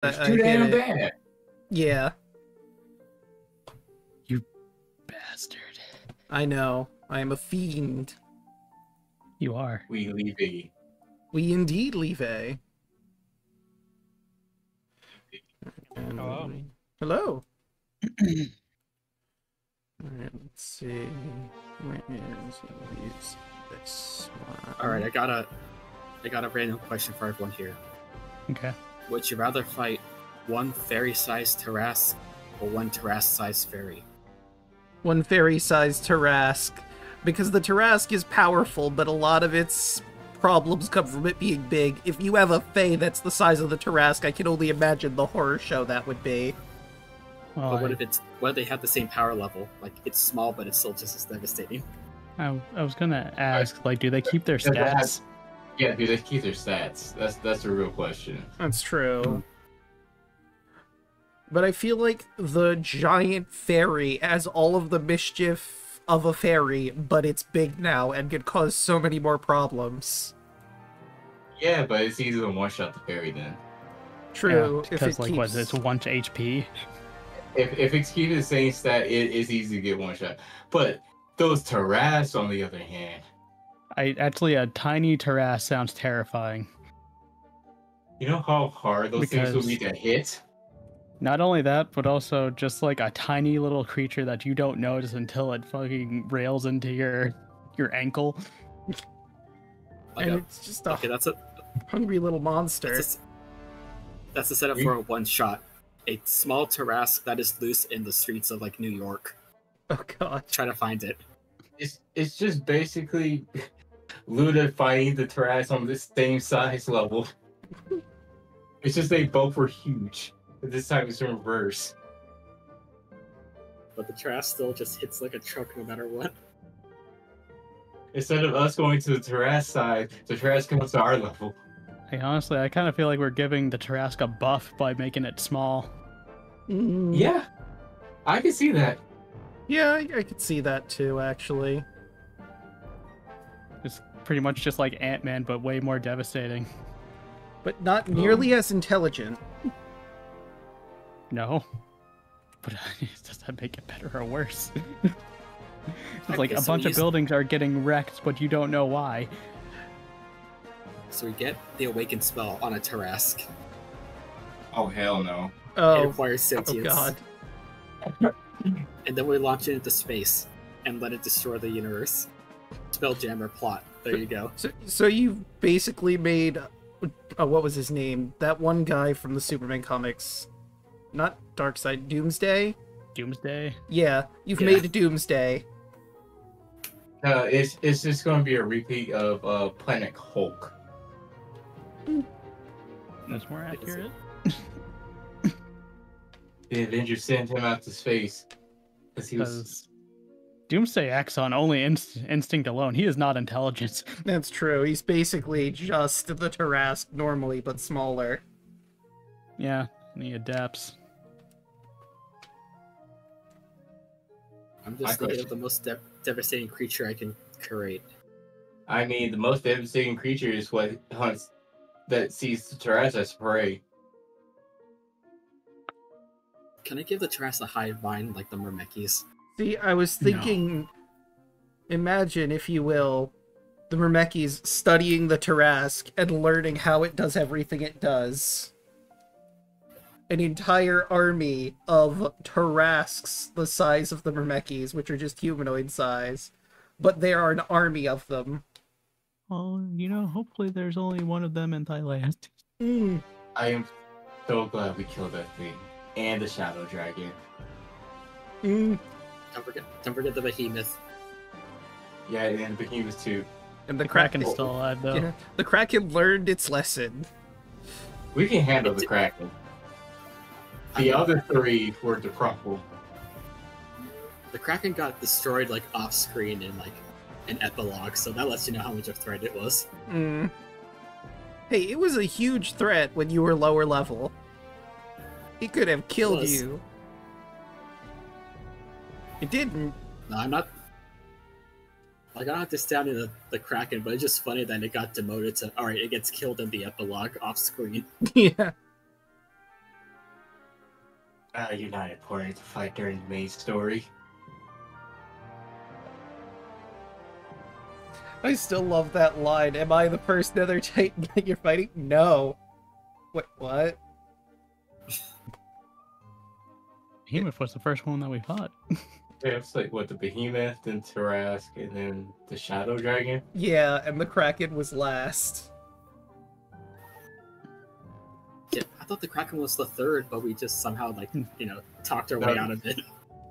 It's too damn bad. Yeah. You bastard. I know. I am a fiend. You are. We leave a. We indeed leave a. Hello. Hello. Alright, let's see. Where is this one? Alright, I got a random question for everyone here. Okay. Would you rather fight one fairy-sized Tarrasque or one Tarrasque-sized fairy? One fairy-sized Tarrasque. Because the Tarrasque is powerful, but a lot of its problems come from it being big. If you have a fae that's the size of the Tarrasque, I can only imagine the horror show that would be. Well, But what if they have the same power level? Like, it's small, but it's still just as devastating. I was gonna ask, like, do they keep their stats? Yeah, do they keep their stats? That's the real question. That's true. But I feel like the giant fairy has all of the mischief of a fairy, but it's big now and could cause so many more problems. Yeah, but it's easy to one-shot the fairy then. True. Yeah, because, like, what, it's 1 HP? If it's keeping the same stat, it's easy to get one-shot. But those Tarrasques, on the other hand... Actually, a tiny Tarrasque sounds terrifying. You know how hard those things will be to hit? Not only that, but also just like a tiny little creature that you don't notice until it fucking rails into your ankle. And it's just a that's a hungry little monster. that's a setup for a one-shot. A small Tarrasque that is loose in the streets of, like, New York. Oh god. Try to find it. It's just basically Luda fighting the Tarrasque on the same size level. It's just they both were huge. But this time it's in reverse. But the Tarrasque still just hits like a truck no matter what. Instead of us going to the Tarrasque side, the Tarrasque comes to our level. Hey, honestly, I kind of feel like we're giving the Tarrasque a buff by making it small. Yeah, I can see that. Yeah, I could see that too, actually. It's pretty much just like Ant-Man, but way more devastating. But not nearly as intelligent. No. But does that make it better or worse? It's like a bunch of buildings are getting wrecked, but you don't know why. So we get the Awakened spell on a Tarrasque. Oh, hell no. It Oh, requires sentience. god. And then we launch it into space and let it destroy the universe. Spelljammer plot. There you go. So you basically made... what was his name? That one guy from the Superman comics. Not Darkseid, Doomsday? Doomsday? Yeah, you've made a Doomsday. It's just going to be a repeat of Planet Hulk. That's more accurate. The Avengers sent him out to space because he was. Doomsday acts on only instinct alone. He is not intelligent. That's true. He's basically just the Tarrasque normally, but smaller. Yeah, and he adapts. I'm just thinking of the most devastating creature I can create. I mean, the most devastating creature is what hunts that sees the Tarrasque as prey. Can I give the Tarrasque a hive mind like the Myrmekis? See, I was thinking... Imagine, if you will, the Myrmekis studying the Tarrasque and learning how it does everything it does. An entire army of Tarrasques the size of the Myrmekis, which are just humanoid size. But there are an army of them. Well, you know, hopefully there's only one of them in Thailand. I am so glad we killed that thing. And the Shadow Dragon. Don't forget the Behemoth. Yeah, and the Behemoth too. And the Kraken's still alive, though. Yeah, the Kraken learned its lesson. We can handle the Kraken. The other three were the crumple. The Kraken got destroyed like off screen in like an epilogue, so that lets you know how much of a threat it was. Hey, it was a huge threat when you were lower level. He could have killed you. It didn't. No, I'm not. Like, I'm not discounting the Kraken, but it's just funny that it got demoted to, alright, it gets killed in the epilogue off screen. Yeah. You're not important to fight during the main story. I still love that line. Am I the first Nether Titan that you're fighting? No. Wait, what? Behemoth was the first one that we fought. Yeah, it's like what, the Behemoth, then Tarask, and then the Shadow Dragon. Yeah, and the Kraken was last. Yeah, I thought the Kraken was the third, but we just somehow, like, talked our way out of it.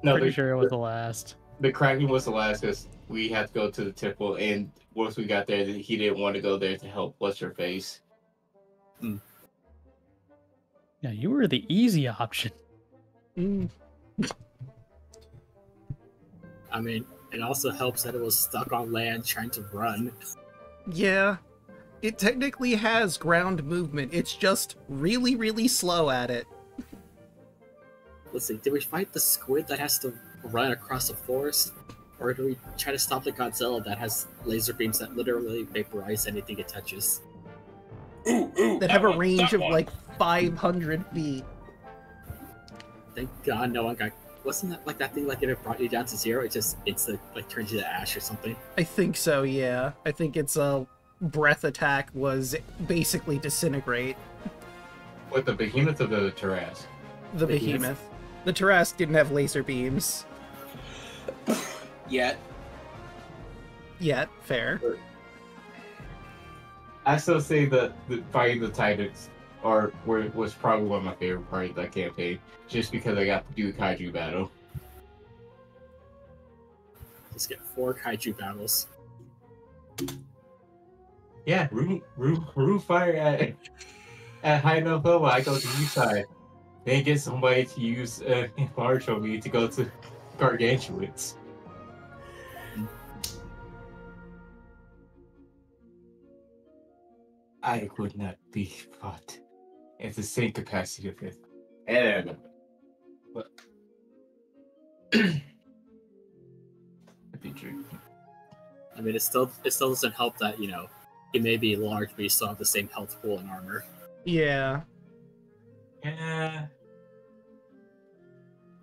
No, Pretty sure it was the last. The Kraken was the last because we had to go to the temple, and once we got there, he didn't want to go there to help What's-Her-Face. Yeah, you were the easy option. Mm. I mean, it also helps that it was stuck on land trying to run. Yeah. It technically has ground movement. It's just really, really slow at it. Let's see, did we fight the squid that has to run across the forest? Or do we try to stop the Godzilla that has laser beams that literally vaporize anything it touches? That have a range of like 500 feet. Thank God no one got... Wasn't that like that thing, like, if it brought you down to zero, it just like turns you to ash or something? I think so, yeah. I think its breath attack was basically disintegrate. With the Behemoth of the Tarask. The Behemoth. The Tarask didn't have laser beams. Yet. Fair. I still say that the fighting the Titans was probably one of my favorite parts of that campaign, just because I got to do the kaiju battle. Let's get 4 kaiju battles. Yeah, room fire at high enough level. I go to the side. Then get somebody to use enlarge on me to go to gargantuans. I would not be fought at the same capacity of it. And but be true. I mean, it still doesn't help that, he may be large, but you still have the same health pool and armor. Yeah. Yeah.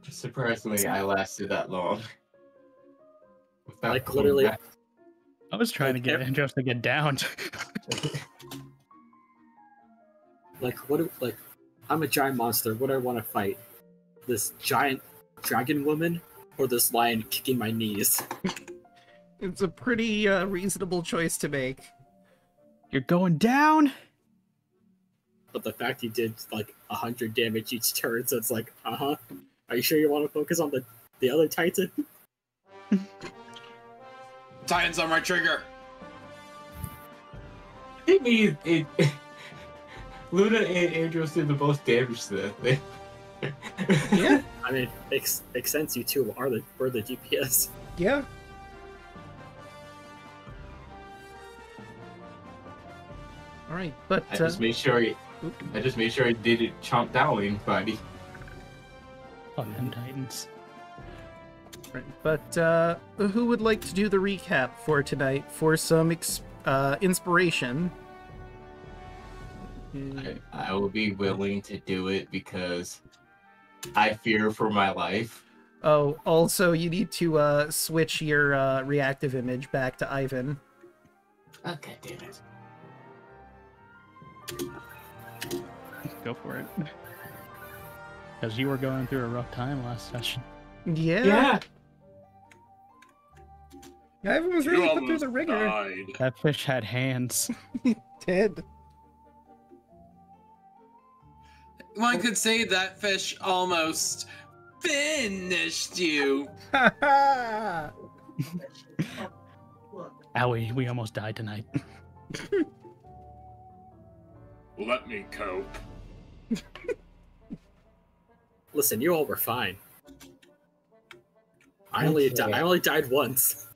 Just surprisingly, I lasted that long. Without Like, going literally... back. I was trying to get Andros to get down. I'm a giant monster. What do I want to fight? This giant dragon woman or this lion kicking my knees? It's a pretty reasonable choice to make. You're going down? But the fact he did like 100 damage each turn, so it's like, Are you sure you want to focus on the other Titan? Titan's on my trigger. I mean, Luna and Andros did the most damage to that thing. Yeah. I mean, makes sense. You two were the DPS. Yeah. All right, but I just made sure I didn't chomp down anybody. Fuck them Titans. right, but who would like to do the recap for tonight for some inspiration? I will be willing to do it because I fear for my life. Oh, also you need to switch your reactive image back to Ivan. Oh, God damn it. Go for it. Because you were going through a rough time last session. Yeah. Ivan was You really put through almost the ringer. died. That fish had hands. Did. One could say that fish almost finished you. Owie, we almost died tonight. Let me cope. Listen, you all were fine. I only died once.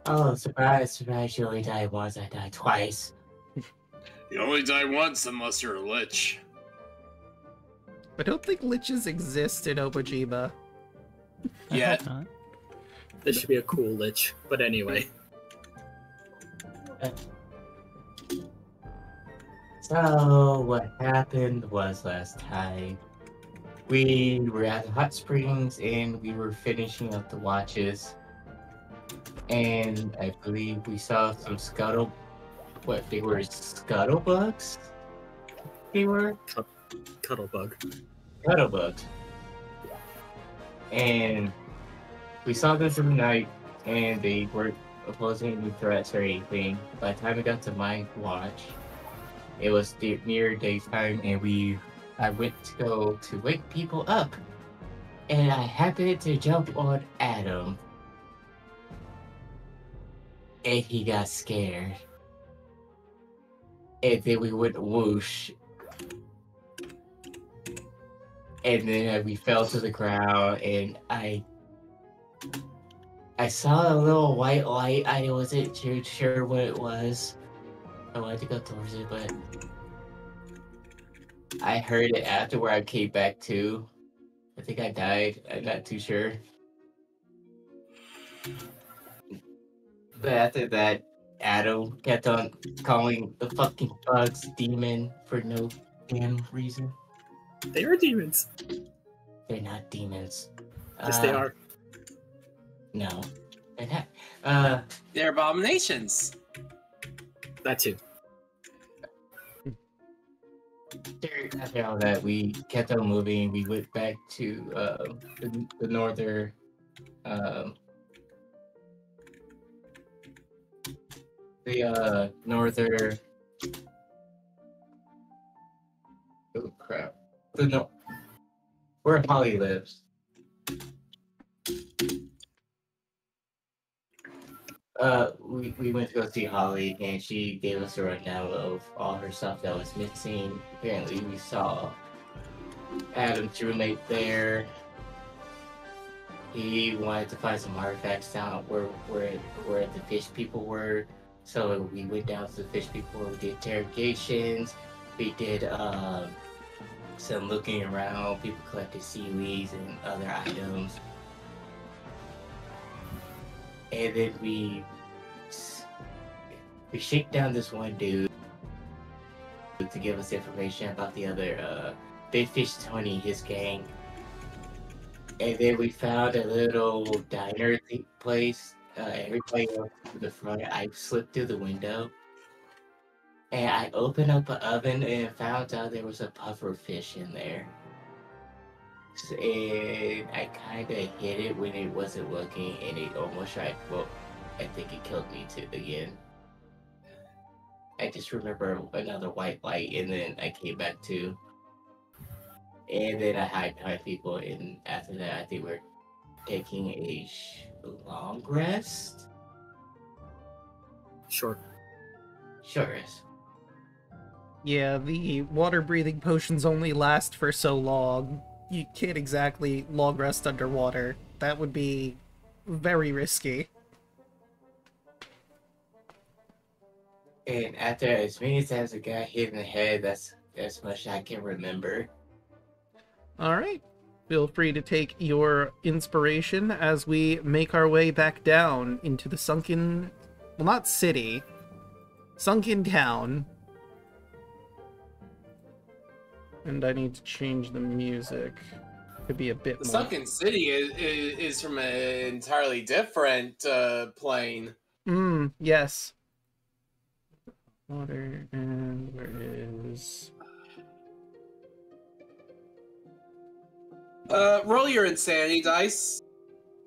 Oh, surprise, you only died once, I died twice. You only die once unless you're a lich. I don't think liches exist in Obojima. Yeah. This should be a cool lich, but anyway. So what happened was last time we were at the hot springs and we were finishing up the watches, and I believe we saw some they were scuttlebugs? They were? Cuttlebug. Cuttlebugs. And we saw this in the night, and they weren't opposing any threats or anything. By the time we got to my watch, it was near daytime, and I went to go to wake people up, and I happened to jump on Adam, and he got scared. And then we went whoosh, and then we fell to the ground, and I saw a little white light. I wasn't too sure what it was. I wanted to go towards it, but I heard it after where I came back to. I think I died. I'm not too sure. But after that, Adam kept on calling the fucking bugs demon for no damn reason. They are demons. They're not demons. Yes, they are. No. They're not. They're abominations. That too. After all that, we kept on moving. We went back to the northern northern. Oh crap! Where Holly lives. We went to go see Holly, and she gave us a rundown of all her stuff that was missing. Apparently, we saw Adam's roommate there. He wanted to find some artifacts down where the fish people were. So we went down to the fish people. We did interrogations. We did some looking around. People collected seaweeds and other items. And then we shake down this one dude to give us information about the other Big Fish Tony, his gang. And then we found a little diner place. Everybody went to the front. I slipped through the window, and I opened up an oven and found out there was a puffer fish in there. And I kind of hit it when it wasn't looking, and it almost tried. Well, I think it killed me too again. I just remember another white light, and then I came back to. And then I hide behind people, and after that, I think we're taking a long rest. Short rest. Yeah, the water-breathing potions only last for so long. You can't exactly long rest underwater. That would be very risky. And after as many times I got hit in the head, that's as much I can remember. Alright. Feel free to take your inspiration as we make our way back down into the sunken... Well, not city. Sunken town. And I need to change the music. Could be a bit The more. sunken city is from an entirely different plane. Yes. Water, and where is... Roll your insanity dice.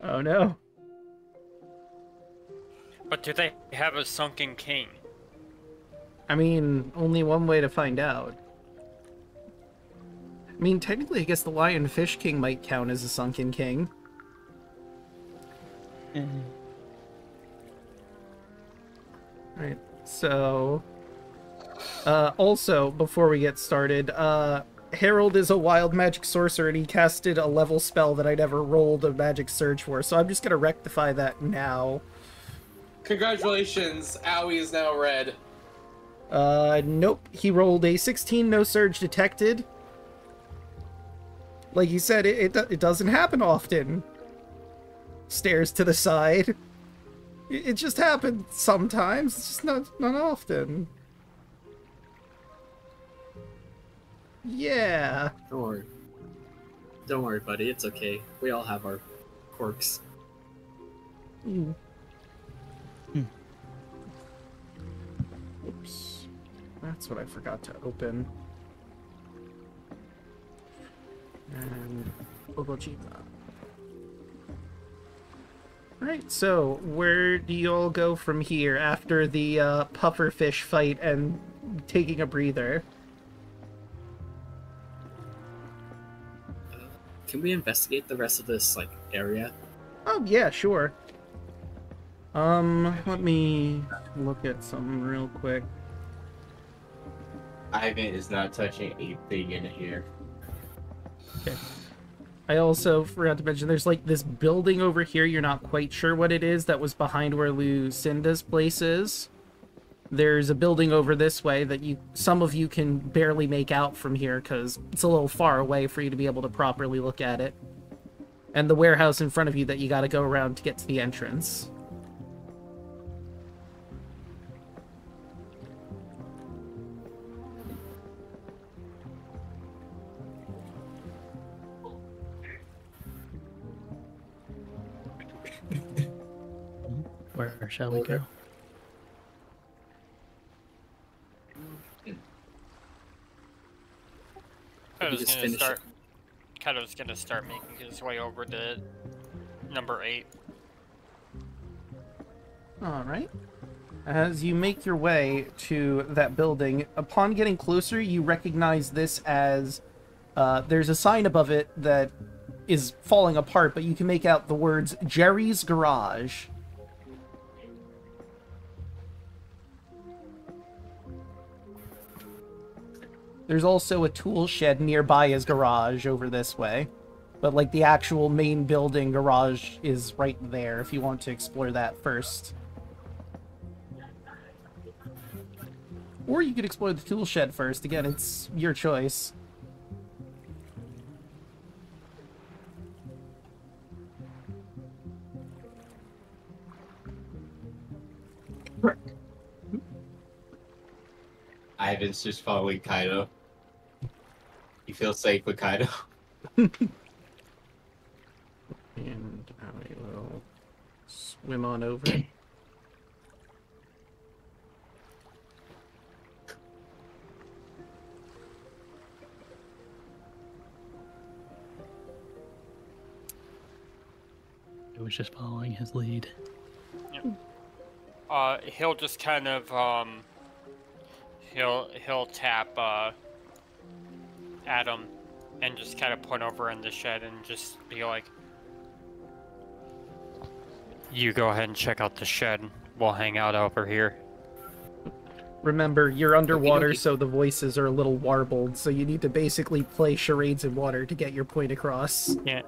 Oh no. But do they have a sunken king? I mean, only one way to find out. I mean, technically, I guess the Lionfish King might count as a sunken king. Right, so... also, before we get started, Harold is a wild magic sorcerer, and he casted a level spell that I never rolled a magic surge for, so I'm just gonna rectify that now. Congratulations, Owie is now red. Nope. He rolled a 16, no surge detected. Like you said, it doesn't happen often. Stares to the side. It just happens sometimes. It's just not often. Yeah. Don't worry, buddy. It's okay. We all have our quirks. Mm. Oops. That's what I forgot to open. And Obojima. Right, so where do you all go from here after the pufferfish fight and taking a breather? Can we investigate the rest of this area? Oh yeah, sure. Let me look at something real quick. Ivan is not touching anything in here. Okay. I also forgot to mention there's this building over here, you're not quite sure what it is, that was behind where Lucinda's place is. There's a building over this way that some of you can barely make out from here because it's a little far away for you to be able to properly look at it. And the warehouse in front of you that you gotta go around to get to the entrance. Where shall we go? Kaido's gonna start making his way over to number 8. Alright. As you make your way to that building, upon getting closer, you recognize this as... there's a sign above it that is falling apart, but you can make out the words Jerry's Garage. There's also a tool shed nearby his garage over this way. But, the actual main building garage is right there if you want to explore that first. Or you could explore the tool shed first. Again, it's your choice. Ivan's just following Kaido. You feel safe with Kaido? And I will swim on over. It was just following his lead. Yep. He'll just kind of he'll tap Adam and just kind of point over in the shed and just be like, "You go ahead and check out the shed. We'll hang out over here." Remember, you're underwater, so the voices are a little warbled, so you need to basically play charades in water to get your point across. Yeah.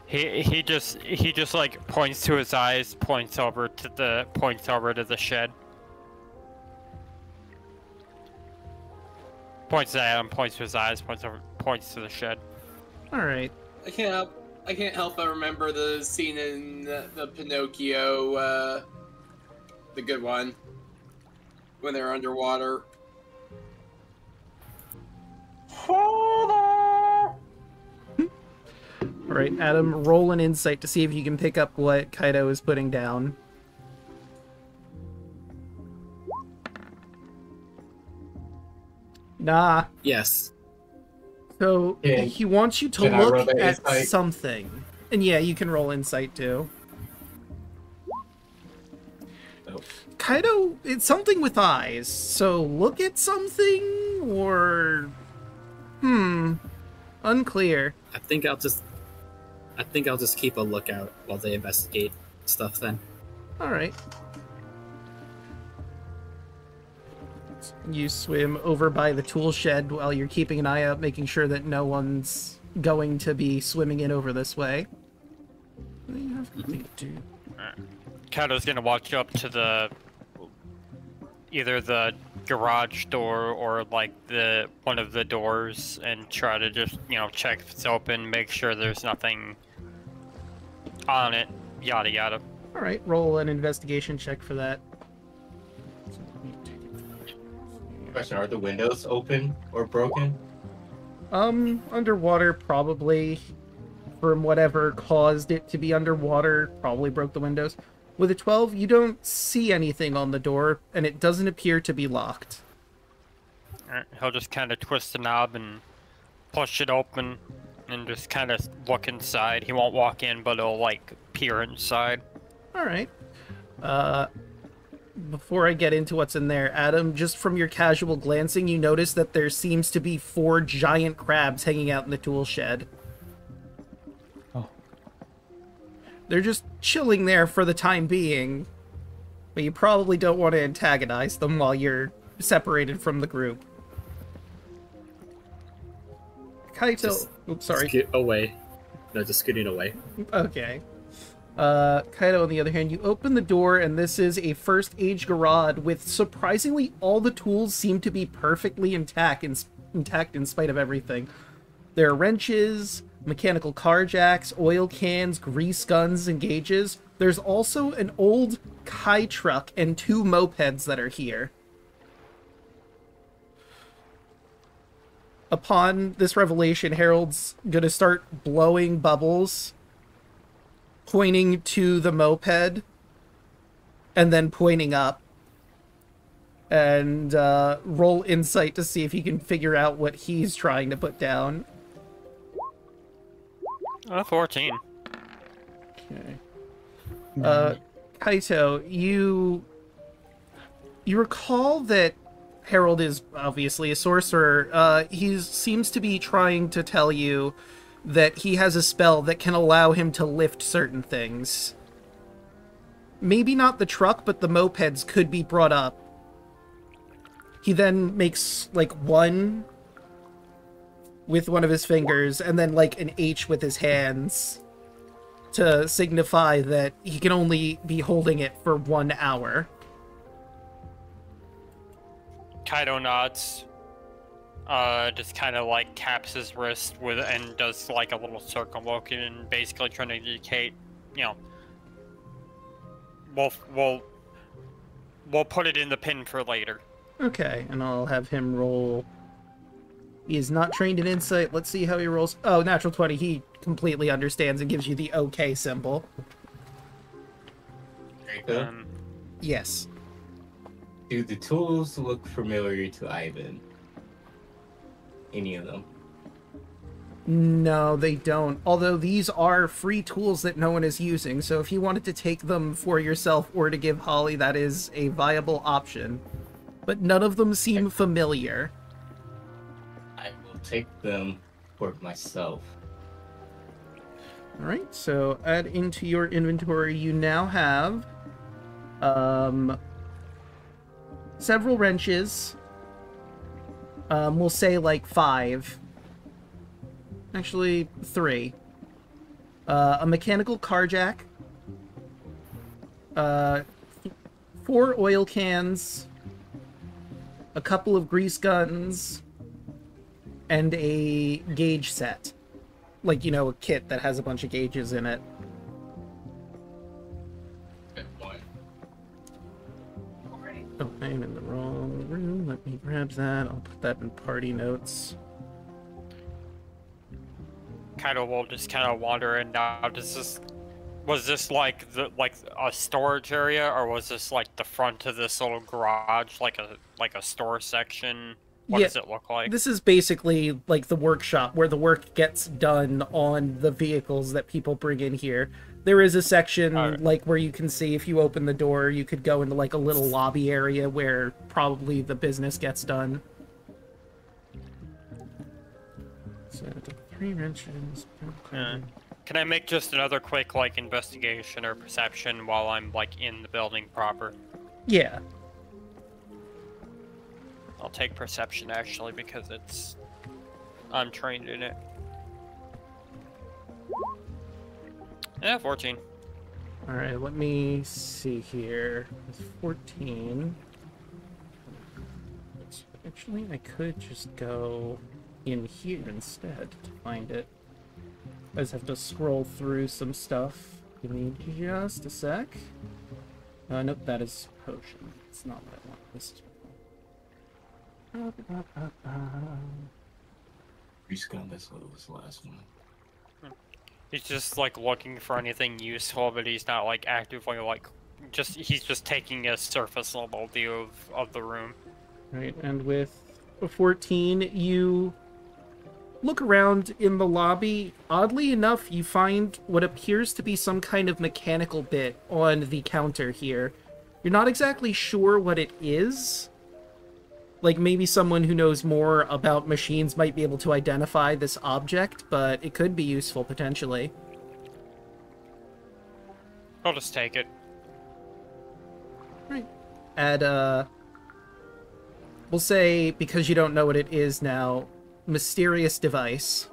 He just points to his eyes, points over to the shed. Points at him, points to his eyes, points to the shed. All right. I can't help but remember the scene in the Pinocchio, the good one, when they're underwater. All right, Adam, roll an insight to see if you can pick up what Kaido is putting down. Nah. Yes. So he wants you to Can I roll look that at insight? something. And yeah, you can roll insight too. Oh. Kaido, it's something with eyes. So look at something or unclear. I think I'll just keep a lookout while they investigate stuff then. All right. You swim over by the tool shed while you're keeping an eye out, making sure that no one's going to be swimming in over this way. What do you have to do? Kaido's gonna walk up to either the garage door or one of the doors and try to just check if it's open, make sure there's nothing on it, yada yada. All right, roll an investigation check for that. Question: are the windows open or broken? Underwater, probably. From whatever caused it to be underwater, probably broke the windows. With a 12, you don't see anything on the door, and it doesn't appear to be locked. Alright, he'll just kind of twist the knob and push it open and just kind of look inside. He won't walk in, but he'll, like, peer inside. Alright. Before I get into what's in there, Adam, just from your casual glancing, you notice that there seems to be 4 giant crabs hanging out in the tool shed. Oh. They're just chilling there for the time being, but you probably don't want to antagonize them while you're separated from the group. Kaito... Oops, sorry. Scoot away. No, just scooting away. Okay. Kaito, on the other hand, you open the door, and this is a first-age garage with surprisingly all the tools seem to be perfectly intact in spite of everything. There are wrenches, mechanical car jacks, oil cans, grease guns, and gauges. There's also an old Kai truck and 2 mopeds that are here. Upon this revelation, Harold's gonna start blowing bubbles, pointing to the moped, and then pointing up. And roll insight to see if you can figure out what he's trying to put down. 14. Okay. Kaito, you recall that Harold is obviously a sorcerer. He seems to be trying to tell you that he has a spell that can allow him to lift certain things. Maybe not the truck, but the mopeds could be brought up. He then makes, like, 1 with one of his fingers, and then, like, an H with his hands to signify that he can only be holding it for 1 hour. Kaido nods. Just kind of like taps his wrist with and does like a little circle motion and basically trying to indicate, you know, we'll put it in the pin for later. Okay, and I'll have him roll. He is not trained in insight. Let's see how he rolls. Oh, natural 20. He completely understands and gives you the OK symbol. Draco, Yes. do the tools look familiar to Ivan? Any of them? No, they don't. Although these are free tools that no one is using, so if you wanted to take them for yourself or to give Holly, that is a viable option. But none of them seem familiar. I will take them for myself. Alright, so add into your inventory, you now have several wrenches. We'll say like 5. Actually, 3. A mechanical car jack. 4 oil cans. A couple of grease guns. And a gauge set. Like, you know, a kit that has a bunch of gauges in it. Good point. Oh, I'm in the wrong room. Let me grab that. I'll put that in party notes. Kaido will just kind of wander in now. Was this like a storage area, or was this like the front of this little garage, like a store section? What does it look like? This is basically like the workshop where the work gets done on the vehicles that people bring in here. There is a section like where you can see if you open the door, you could go into like a little lobby area where probably the business gets done. So 3 wrenches. Can I make just another quick like investigation or perception while I'm like in the building proper? Yeah. I'll take perception actually because I'm trained in it. Yeah, 14. Alright, let me see here. It's 14. Actually, I could just go in here instead to find it. I just have to scroll through some stuff. Give me just a sec. Nope, that is potion. It's not what I want. This is... Scum as well as the last one. He's just like looking for anything useful, but he's not like actively like he's just taking a surface level view of the room. Right, and with a 14, you look around in the lobby. Oddly enough, you find what appears to be some kind of mechanical bit on the counter here. You're not exactly sure what it is. Like, maybe someone who knows more about machines might be able to identify this object, but it could be useful, potentially. I'll just take it. Right. Add, we'll say, because you don't know what it is now, mysterious device.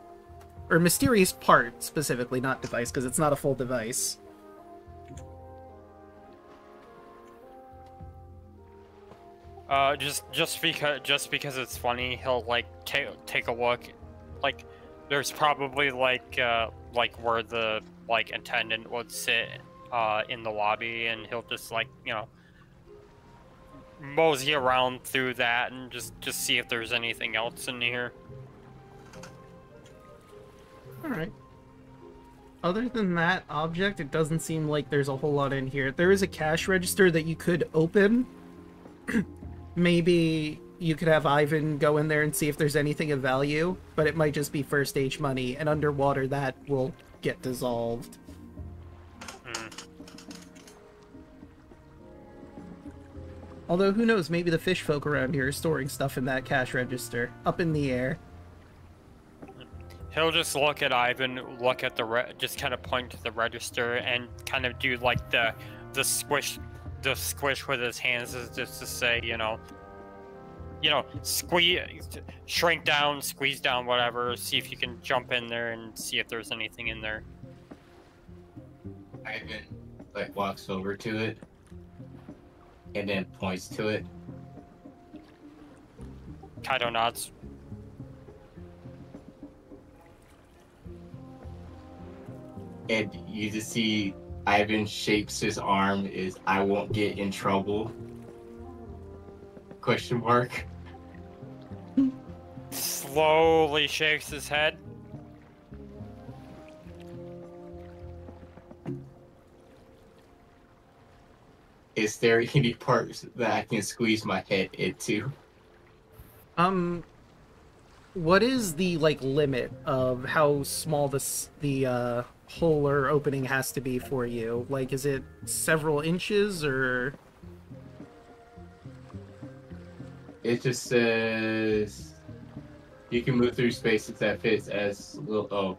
Or mysterious part, specifically, not device, because it's not a full device. Just because it's funny, he'll like take a look. Like, there's probably like where the like attendant would sit in the lobby, and he'll just like, you know, mosey around through that and just see if there's anything else in here. All right. Other than that object, it doesn't seem like there's a whole lot in here. There is a cash register that you could open. Maybe you could have Ivan go in there and see if there's anything of value, but it might just be first stage money, and underwater that will get dissolved. Although, who knows, maybe the fish folk around here are storing stuff in that cash register, up in the air. He'll just look at Ivan, look at just kind of point to the register, and kind of do like the squish with his hands, is just to say, you know, shrink down, squeeze down, whatever. See if you can jump in there and see if there's anything in there. Ivan like walks over to it and then points to it. Kaido nods. And you just see Ivan shapes his arm is "I won't get in trouble?" Question mark. Slowly shakes his head. Is there any parts that I can squeeze my head into? What is the, like, limit of how small the hole or opening has to be for you? Like, is it several inches, or...? It just says you can move through spaces that fits as little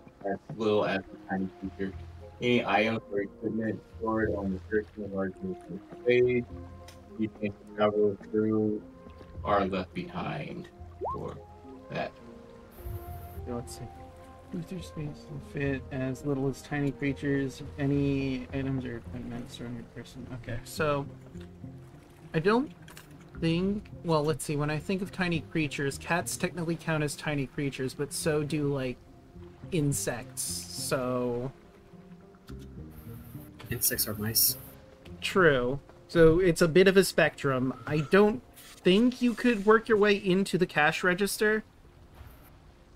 as a tiny creature. Any items or equipment stored on the personal large space you can travel through are left behind for that. Let's see. Move through space and fit as little as tiny creatures. Any items or equipment surrounding your person. Okay, so I don't think. Well, let's see. When I think of tiny creatures, cats technically count as tiny creatures, but so do like insects. So insects are mice. True. So it's a bit of a spectrum. I don't think you could work your way into the cash register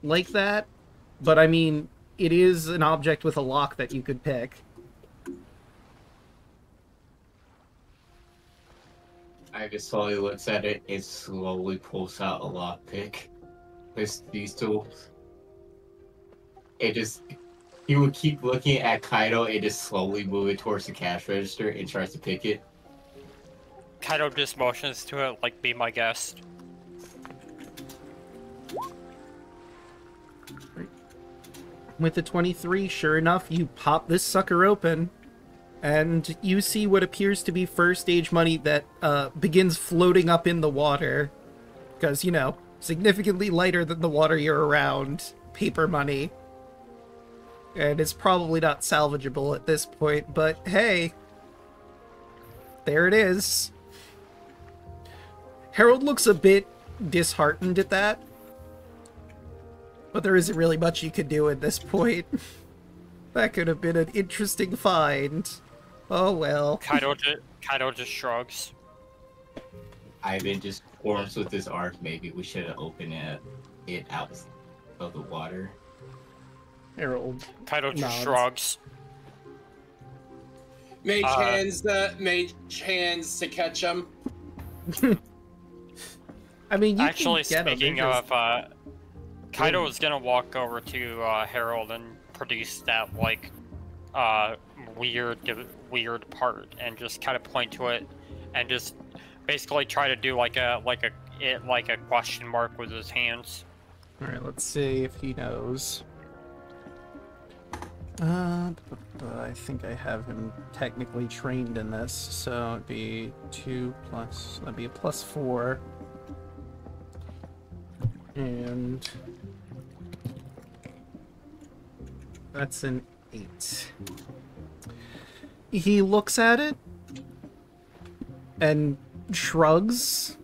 like that, but I mean, it is an object with a lock that you could pick. I just slowly looks at it and slowly pulls out a lockpick with these tools. He would keep looking at Kaido and just slowly move it towards the cash register and tries to pick it. Kaido just motions to it, like, be my guest. With the 23, sure enough, you pop this sucker open, and you see what appears to be first stage money that begins floating up in the water. Because, you know, significantly lighter than the water you're around. Paper money. And it's probably not salvageable at this point, but hey, there it is. Harold looks a bit disheartened at that. But there isn't really much you can do at this point. That could have been an interesting find. Oh well. Kaido just shrugs. Ivan just forms with his arms. Maybe we should have opened it out of the water. Harold. Kaido just nods. shrugs. Mage hands to catch him. I mean, you Actually, can get speaking them, of, Kaido is gonna walk over to Harold and produce that like weird part, and just kind of point to it, and just basically try to do like a question mark with his hands. All right, let's see if he knows. I think I have him technically trained in this, so it'd be 2 plus. That'd be a +4, and that's an 8. He looks at it and shrugs.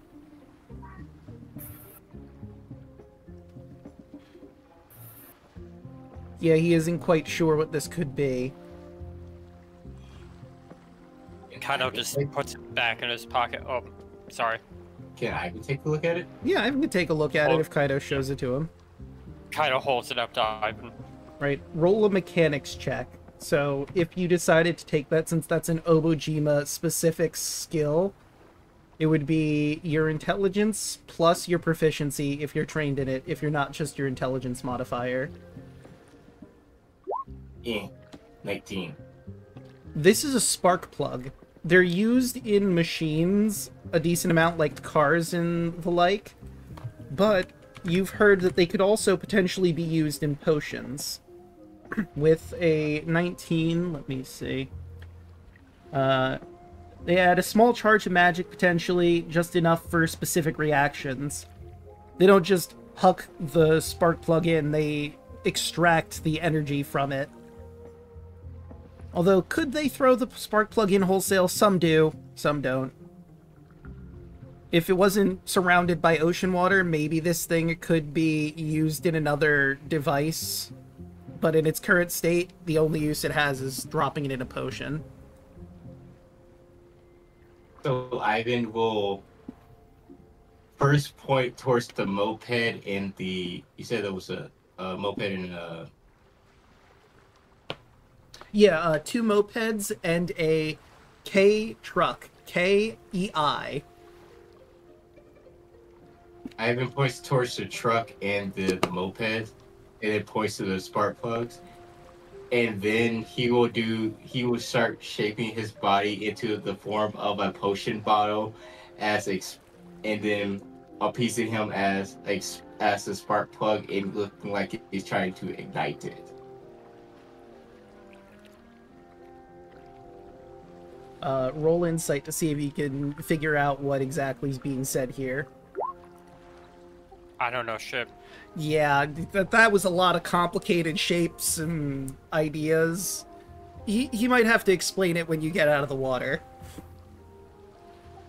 Yeah, he isn't quite sure what this could be. Kaido just puts it back in his pocket. Oh, sorry. Can I take a look at it? Yeah, I can take a look at it if Kaido shows it to him. Kaido holds it up to Ivan. Right, roll a mechanics check. So if you decided to take that, since that's an Obojima specific skill, it would be your intelligence plus your proficiency if you're trained in it, if you're not just your intelligence modifier. Yeah, 19. This is a spark plug. They're used in machines a decent amount, like cars and the like, but you've heard that they could also potentially be used in potions. With a 19, let me see. They add a small charge of magic, potentially, just enough for specific reactions. They don't just huck the spark plug in, they extract the energy from it. Although, could they throw the spark plug in wholesale? Some do, some don't. If it wasn't surrounded by ocean water, maybe this thing could be used in another device. But in its current state, the only use it has is dropping it in a potion. So Ivan will first point towards the moped and the... You said there was a moped and a... Yeah, 2 mopeds and a K truck. K-E-I. Ivan points towards the truck and the moped, and then points to the spark plugs. And then he will start shaping his body into the form of a potion bottle, and then appeasing him as a spark plug and looking like he's trying to ignite it. Roll insight to see if you can figure out what exactly is being said here. I don't know shit. Yeah, that was a lot of complicated shapes and ideas. He might have to explain it when you get out of the water.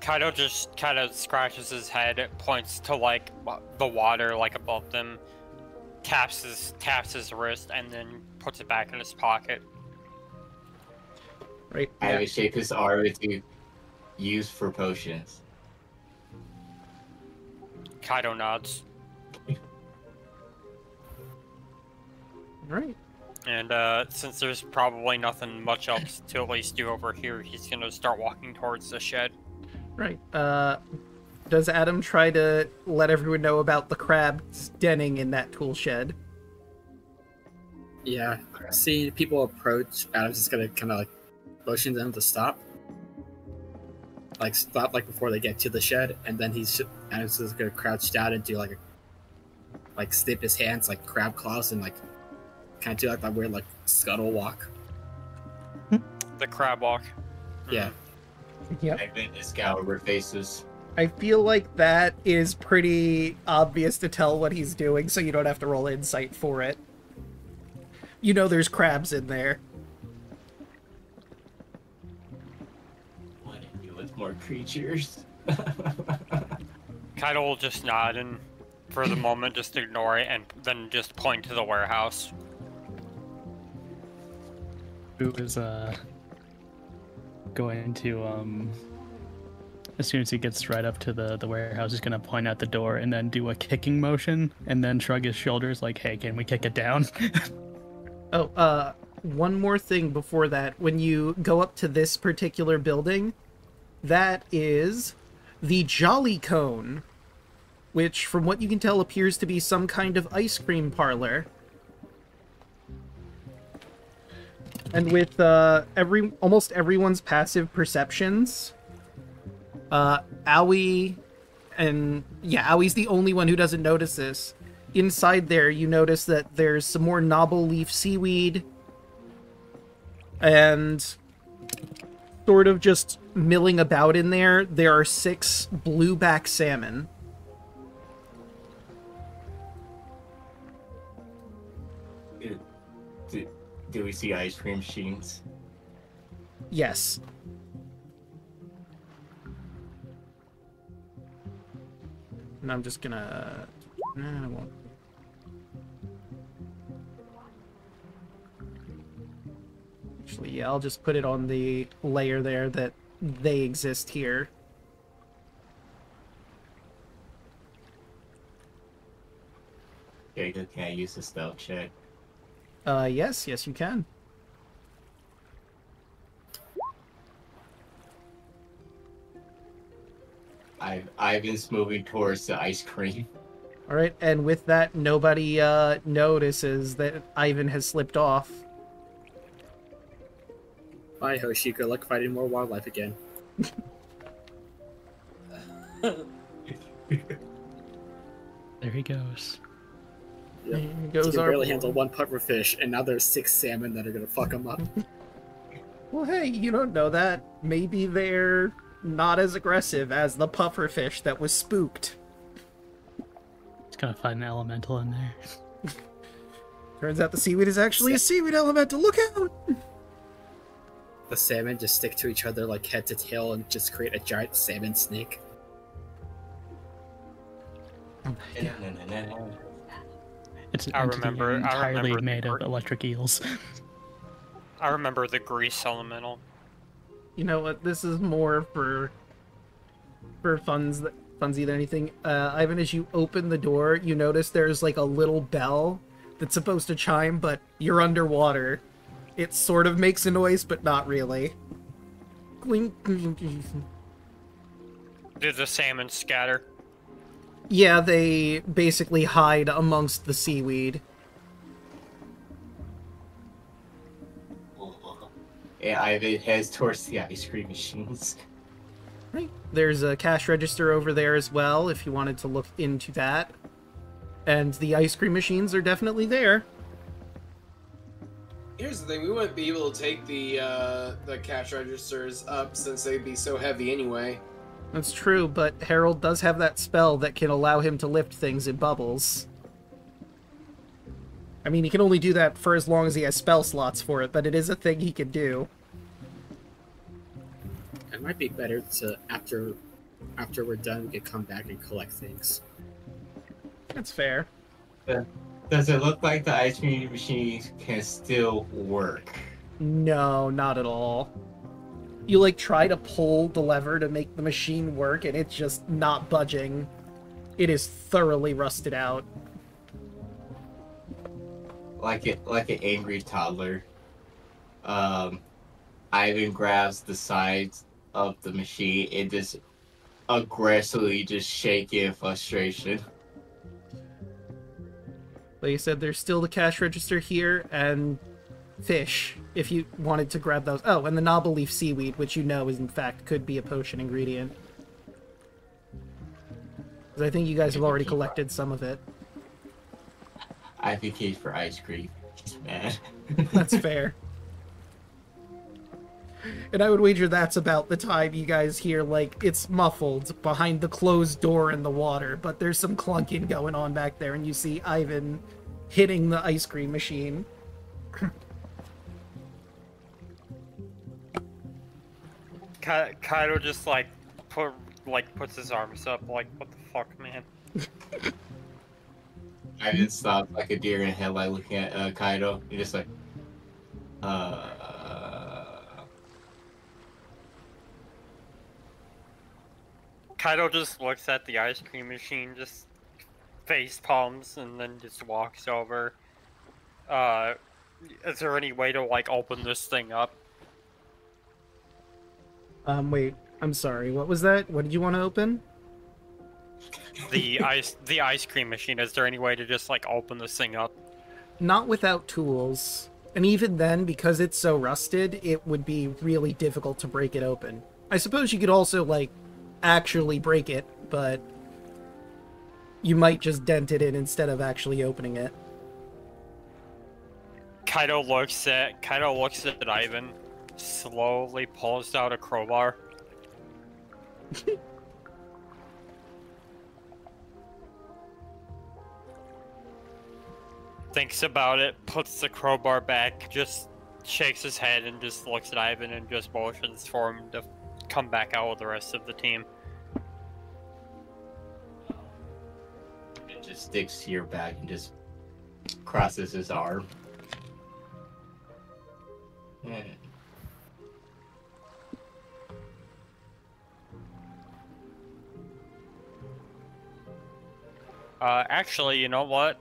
Kaido just kind of scratches his head, points to like the water like above them, taps his wrist, and then puts it back in his pocket. Right. I would shape his arm to use for potions. Kaido nods. Right. And since there's probably nothing much else to at least do over here, he's gonna start walking towards the shed. Right. Does Adam try to let everyone know about the crabs denning in that tool shed? Yeah. Seeing people approach, Adam's just gonna kind of like motion them to stop. Like stop like before they get to the shed, and then Adam's just gonna crouch down and do like snip his hands like crab claws and like kind of do like that weird like scuttle walk. The crab walk. Yeah. Yep. Ivan is scour over faces. I feel like that is pretty obvious to tell what he's doing, so you don't have to roll insight for it. You know there's crabs in there. What to do with more creatures? Kaido will just nod and for the moment just ignore it and then just point to the warehouse. Who is going to As soon as he gets right up to the warehouse, he's gonna point out the door and then do a kicking motion and then shrug his shoulders like, hey, can we kick it down? Oh, one more thing before that. When you go up to this particular building, that is the Jolly Cone, which, from what you can tell, appears to be some kind of ice cream parlor. And with almost everyone's passive perceptions, Owie, and yeah, Owie's the only one who doesn't notice this. Inside there, you notice that there's some more knobble leaf seaweed, and sort of just milling about in there, there are 6 blueback salmon. Do we see ice cream machines? Yes. And I'm just gonna... Nah, I won't. Actually, yeah, I'll just put it on the layer there that they exist here. Okay, good. Can I use the stealth check? Yes, you can. Ivan's moving towards the ice cream. Alright, and with that, nobody notices that Ivan has slipped off. Bye, Hoshi. Good luck fighting more wildlife again. There he goes. Yep. There He goes can our barely boy. handle 1 pufferfish, and now there's 6 salmon that are gonna fuck him up. Well, hey, you don't know that. Maybe they're not as aggressive as the pufferfish that was spooked. He's gonna find an elemental in there. Turns out the seaweed is actually a seaweed elemental. Look out! The salmon just stick to each other like head to tail and just create a giant salmon snake. It's an I entity remember entirely the made of gr- electric eels. I remember the grease elemental. You know what? This is more for funsy than anything. Ivan, as you open the door, you notice there's like a little bell that's supposed to chime, but you're underwater. It sort of makes a noise, but not really. Clink, clink, clink. Do the salmon scatter? Yeah, they basically hide amongst the seaweed. Yeah, Ivan heads towards the ice cream machines. Right. There's a cash register over there as well, if you wanted to look into that. And the ice cream machines are definitely there. Here's the thing: we wouldn't be able to take the cash registers up since they'd be so heavy anyway. That's true, but Harold does have that spell that can allow him to lift things in bubbles. I mean, he can only do that for as long as he has spell slots for it, but it is a thing he can do. It might be better to, after we're done, we could come back and collect things. That's fair. Does it look like the ice cream machines can still work? No, not at all. You, like, try to pull the lever to make the machine work, and it's just not budging. It is thoroughly rusted out. Like an angry toddler. Ivan grabs the sides of the machine and just aggressively just shake in frustration. Like I said, there's still the cash register here, and fish, if you wanted to grab those. Oh, and the knobble leaf seaweed, which you know is in fact could be a potion ingredient. Because I think you guys have already collected some of it. I advocate for ice cream. Man. That's fair. And I would wager that's about the time you guys hear, like, it's muffled behind the closed door in the water, but there's some clunking going on back there, and you see Ivan hitting the ice cream machine. Kaido just puts his arms up like, what the fuck, man? Ivan stops like a deer in headlight looking at Kaido. You're just like, Kaido just looks at the ice cream machine, just face palms, and then just walks over. Is there any way to, like, open this thing up? Wait, I'm sorry, what was that? What did you want to open? The ice cream machine. Is there any way to just, like, open this thing up? Not without tools. And even then, because it's so rusted, it would be really difficult to break it open. I suppose you could also, like, actually break it, but you might just dent it in instead of actually opening it. Kaido looks at Ivan, slowly pulls out a crowbar. Thinks about it, puts the crowbar back, just shakes his head and just looks at Ivan and just motions for him to come back out with the rest of the team. It just sticks to your back and just crosses his arm. Actually, you know what?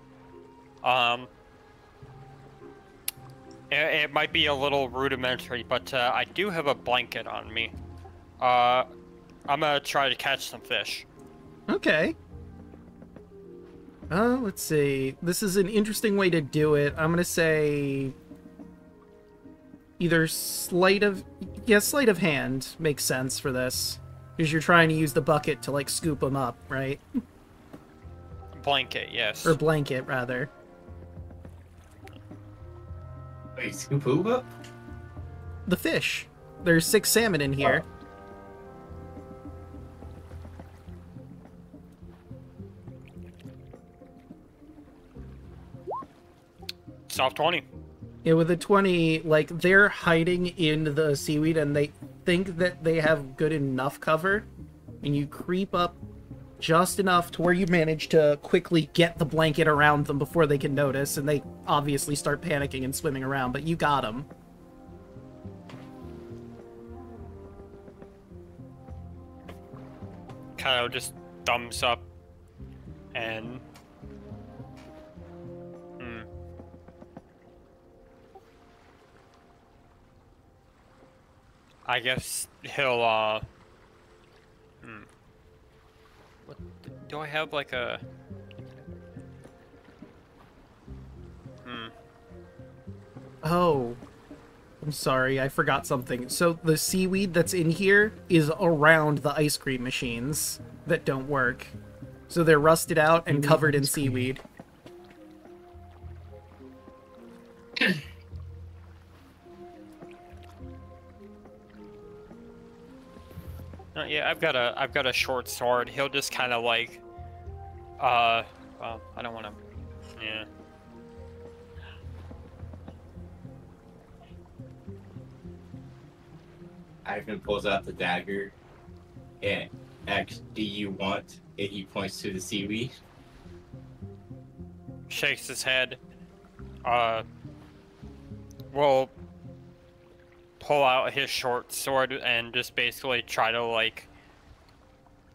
It might be a little rudimentary, but I do have a blanket on me. I'm gonna try to catch some fish. Okay. Let's see. This is an interesting way to do it. I'm gonna say either sleight of hand makes sense for this, because you're trying to use the bucket to like scoop them up, right? Blanket, yes. Or blanket, rather. Wait, scoop who up? The fish. There's 6 salmon in here. Soft 20. Yeah, with a 20, like, they're hiding in the seaweed and they think that they have good enough cover, and you creep up just enough to where you manage to quickly get the blanket around them before they can notice, and they obviously start panicking and swimming around, but you got them. Kyle just thumbs up and I guess he'll what do I have, like a Oh, I'm sorry, I forgot something. So the seaweed that's in here is around the ice cream machines that don't work. So they're rusted out and covered in seaweed. yeah, I've got a short sword. He'll just kind of like well, I don't want to yeah. Ivan pulls out the dagger and asks, "Do you want?" And he points to the seaweed. Shakes his head. Will pull out his short sword and just basically try to like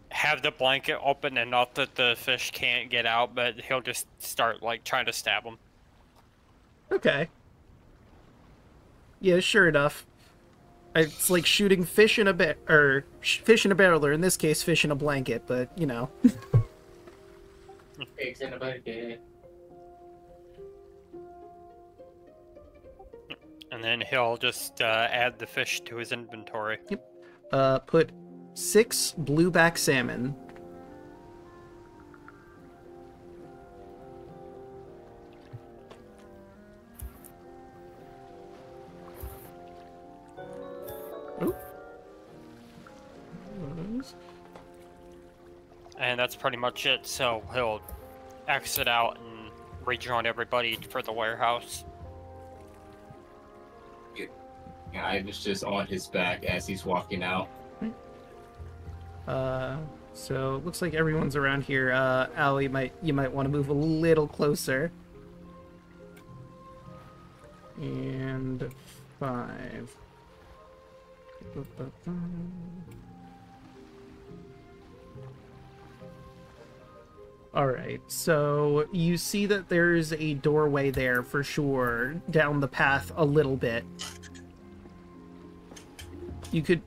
have the blanket open enough that the fish can't get out, but he'll just start like trying to stab him. Okay. Yeah, sure enough. It's like shooting fish in a fish in a barrel, or in this case, fish in a blanket, but, you know. Pigs in a blanket. And then he'll just add the fish to his inventory. Yep. Put 6 blueback salmon. Ooh. And that's pretty much it, so he'll exit out and rejoin everybody for the warehouse. Yeah, Ivan's just on his back as he's walking out. So it looks like everyone's around here. Allie, you might want to move a little closer. And 5. Alright, so you see that there's a doorway there for sure, down the path a little bit. You could...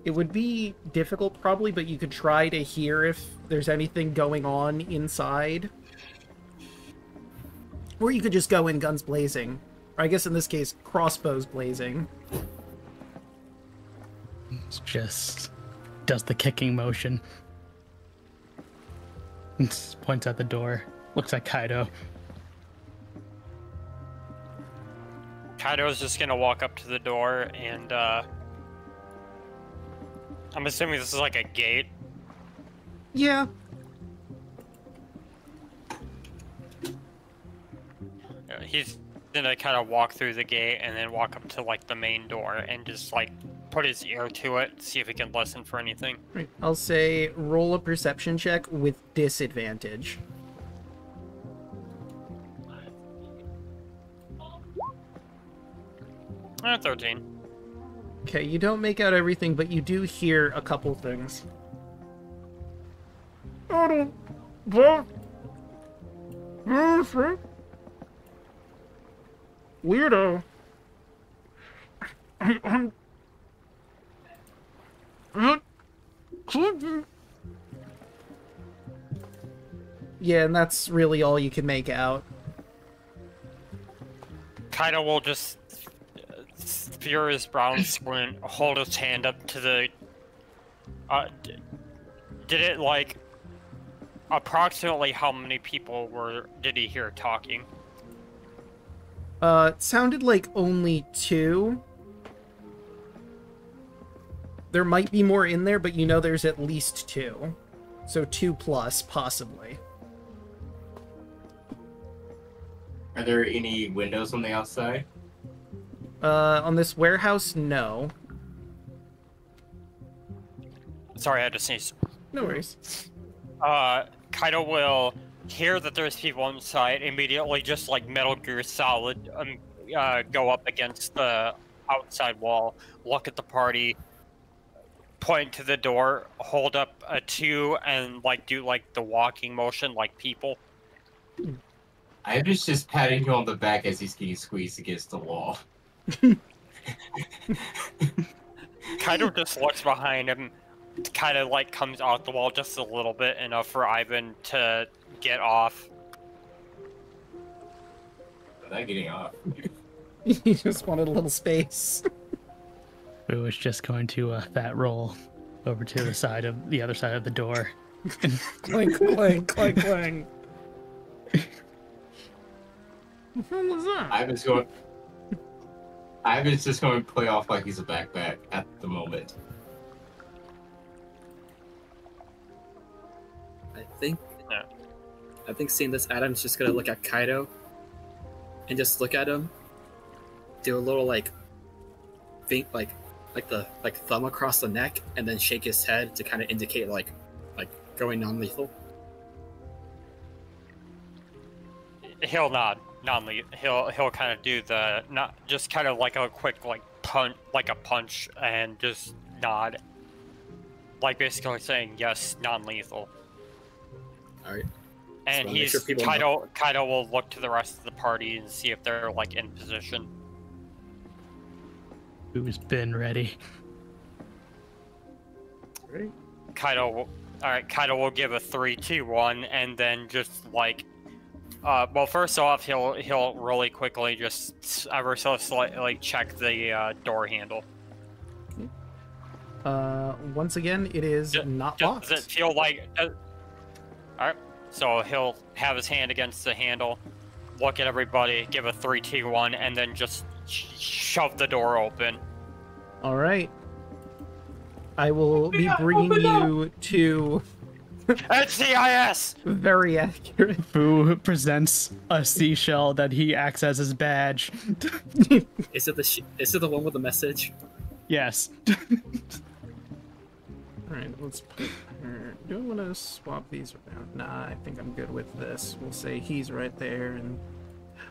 It would be difficult probably, but you could try to hear if there's anything going on inside. Or you could just go in guns blazing. Or I guess in this case, crossbows blazing. It's just does the kicking motion. Just points at the door. Looks like Kaido. Kaido's just gonna walk up to the door and I'm assuming this is like a gate. Yeah. He's gonna kind of walk through the gate and then walk up to like the main door and just like put his ear to it, see if he can listen for anything. Right. I'll say roll a perception check with disadvantage. 13. Okay, you don't make out everything, but you do hear a couple things. Weirdo. Yeah, and that's really all you can make out. Kaido will just spear his brown squint, hold his hand up to the... did it, like... Approximately how many people did he hear talking? It sounded like only 2. There might be more in there, but you know there's at least 2. So 2 plus, possibly. Are there any windows on the outside? On this warehouse, no. Sorry, I had to sneeze. No worries. Kaido will hear that there's people inside, immediately just like Metal Gear Solid, go up against the outside wall, look at the party, point to the door, hold up a 2, and like do like the walking motion like people. Ivan's just patting you on the back as he's getting squeezed against the wall. Kaido just looks behind him, kind of like comes out the wall just a little bit, enough for Ivan to get off. I'm not getting off. He just wanted a little space. It was just going to fat roll over to the other side of the door. Clank, clank, clank, clank. What the hell was that? Ivan's just going to play off like he's a backpack at the moment. I think seeing this, Adam's just gonna look at Kaido and just look at him, do a little like thumb across the neck, and then shake his head to kind of indicate like going non-lethal. He'll nod, non-lethal. He'll kind of do the not just kind of like a quick like punch, and just nod, like basically saying yes, non-lethal. All right. And So Kaido will look to the rest of the party and see if they're like in position. Who's been ready? Right. Kaido will give a 3, 2, 1, and then just like, well, first off, he'll really quickly just ever so slightly check the door handle. Once again, it is not locked. Does it feel like? All right. So he'll have his hand against the handle, look at everybody, give a 3, 2, 1, and then just shove the door open. All right. I will be bringing you to... NCIS! Very accurate. Boo presents a seashell that he acts as his badge. Is it the one with the message? Yes. Alright, let's put her... Do I want to swap these around? Nah, I think I'm good with this. We'll say he's right there, and...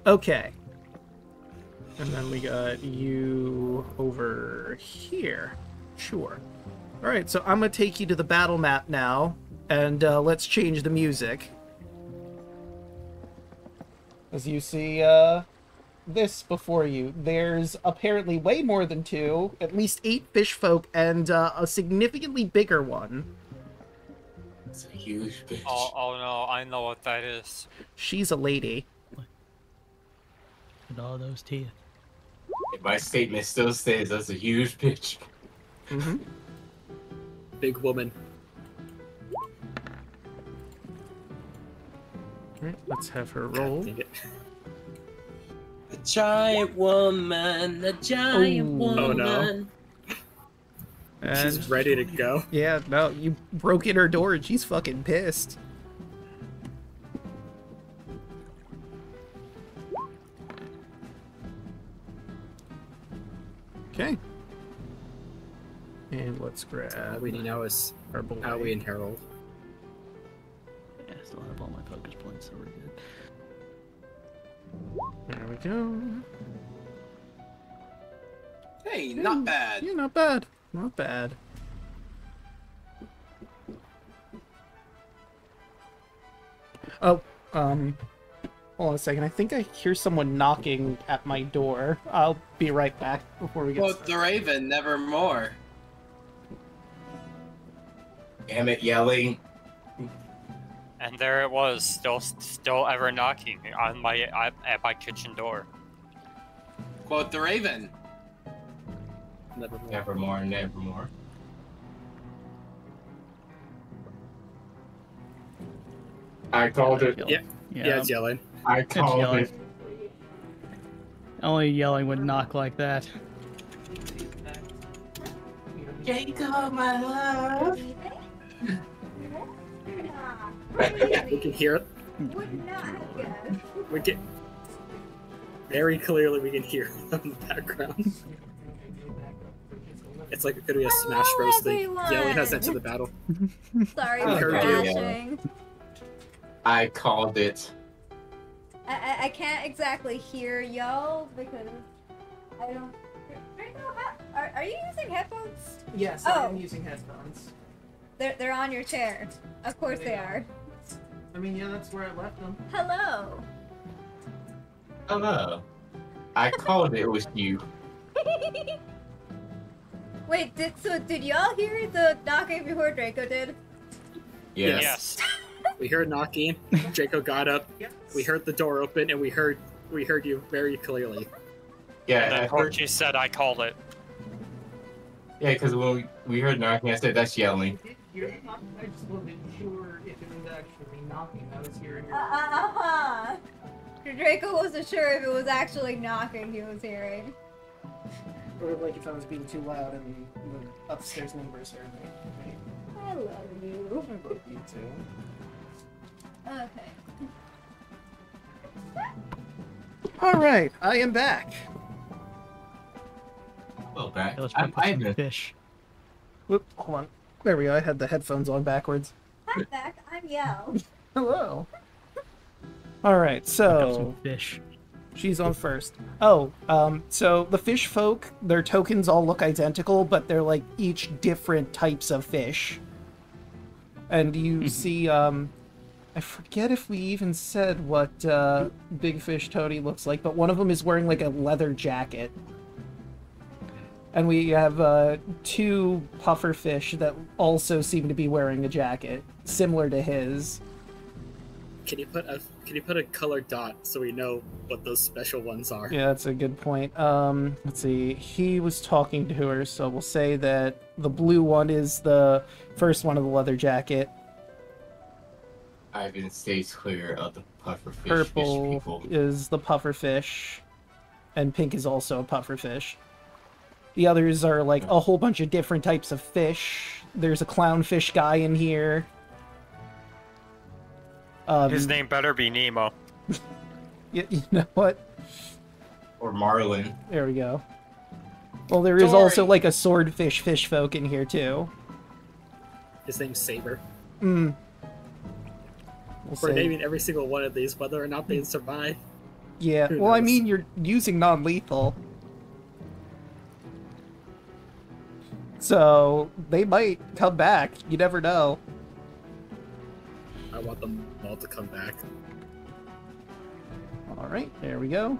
Okay. And then we got you over here. Sure. Alright, so I'm going to take you to the battle map now, and let's change the music. As you see, this before you, there's apparently way more than 2, at least 8 fish folk, and a significantly bigger one. It's a huge bitch. Oh no, I know what that is. She's a lady. And all those teeth. My statement still stays. That's a huge bitch. Mm-hmm. Big woman. Alright, let's have her roll. Dang it. A giant woman, a giant Ooh. woman. Oh, no. She's And ready to go. yeah, no, you broke in her door and she's fucking pissed. Okay. And let's All grab we need now is our boy. Howie and Harold. Yeah, I still have all my focus points, so we're good. There we go. Hey, not bad. Yeah, not bad. Not bad. Oh, hold on a second. I think I hear someone knocking at my door. I'll be right back before we get Quote started. the Raven, nevermore. Damn it, yelling. And there it was, still ever knocking on at my kitchen door. Quote the Raven. Nevermore. Nevermore, nevermore. I called it. Yeah. Yeah, it's yelling. I called yelling. it. Only yelling would knock like that. Jacob, my love. We can hear it. Would not have guessed. We can very clearly we can hear it in the background. It's like it could be a Smash Bros thing. everyone. Yelling has entered the battle. Sorry Oh, for yeah. crashing. I called it. I can't exactly hear y'all because I don't. Are you using headphones? Yes, I I am am using headphones. They're on your chair. Of course they are. I mean, yeah, that's where I left them. Hello. Hello. I called it was you. Wait, did y'all hear the knocking before Draco did? Yes. Yes. We heard knocking. Draco got up. We heard the door open, and we heard you very clearly. Yeah, And I then heard, Hoshi said I called it. yeah, because when we heard knocking, I said that's yelling. I just wasn't sure if it was actually knocking. I was hearing Uh-huh. Draco wasn't sure if it was actually knocking he was hearing. Or like if I was being too loud and the upstairs neighbors heard me. I love you. I love you too. Okay. Alright, I am back. Well, back. Let's put I some missed. fish. Whoop, hold on. There we go, I had the headphones on backwards. I'm back. I'm Yell. Hello. Alright, Pick up so some fish. she's on first. Oh, so the fish folk, their tokens all look identical, but they're like each different types of fish. And you see, I forget if we even said what Big Fish Toady looks like, but one of them is wearing like a leather jacket. And we have 2 puffer fish that also seem to be wearing a jacket, similar to his. Can you put a colored dot so we know what those special ones are? Yeah, that's a good point. Let's see. He was talking to her, so we'll say that the blue one is the first one of the leather jacket. Ivan stays clear of the puffer fish Purple people. is the puffer fish, and pink is also a puffer fish. The others are like a whole bunch of different types of fish. There's a clownfish guy in here. His name better be Nemo. You know what? Or Marlin. There we go. Well, there is Dory. also like a swordfish fish folk in here too. His name's Saber. We'll We're say- naming every single one of these, whether or not they survive. Yeah, Who well, I knows? mean, you're using non-lethal. So, they might come back. You never know. I want them all to come back. Alright. Alright, there we go.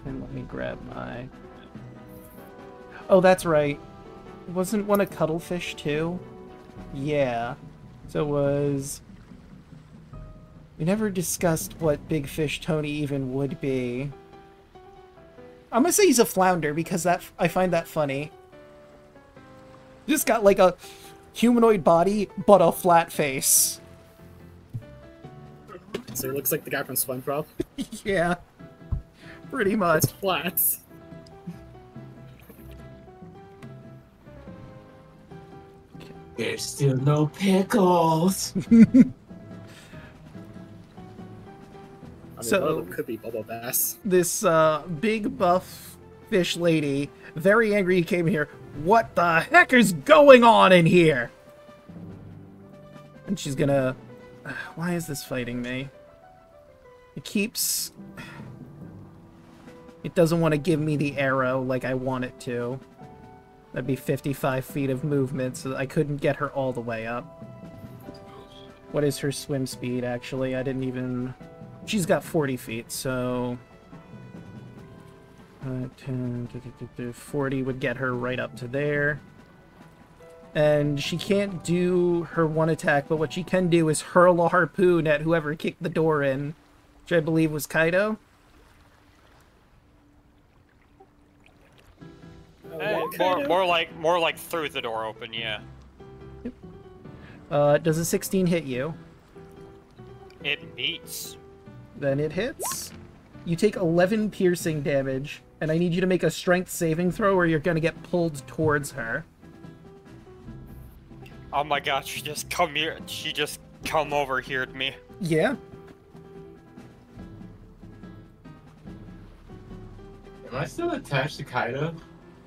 And let me grab my... Oh, that's right. Wasn't one a cuttlefish, too? Yeah. So it was... We never discussed what Big Fish Tony even would be. I'm gonna say he's a flounder, because I find that funny. Just got, like, a humanoid body, but a flat face. So he looks like the guy from SpongeBob. Yeah. Pretty much. It's flat. There's still no pickles. I mean, So- one of them could be Bubble Bass. This big buff fish lady, very angry, came here. What the heck is going on in here? And she's gonna... Why is this fighting me? It keeps... It doesn't want to give me the arrow like I want it to. That'd be 55 feet of movement, so I couldn't get her all the way up. What is her swim speed, actually? I didn't even... She's got 40 feet, so... 40 would get her right up to there. And she can't do her one attack, but what she can do is hurl a harpoon at whoever kicked the door in, which I believe was Kaido. More like through the door open, yeah. Does a 16 hit you? It meets. Then it hits. You take 11 piercing damage, and I need you to make a strength saving throw or you're gonna get pulled towards her. Oh my god, she just come here. She just come over here to me. Yeah. Am I still attached to Kaido?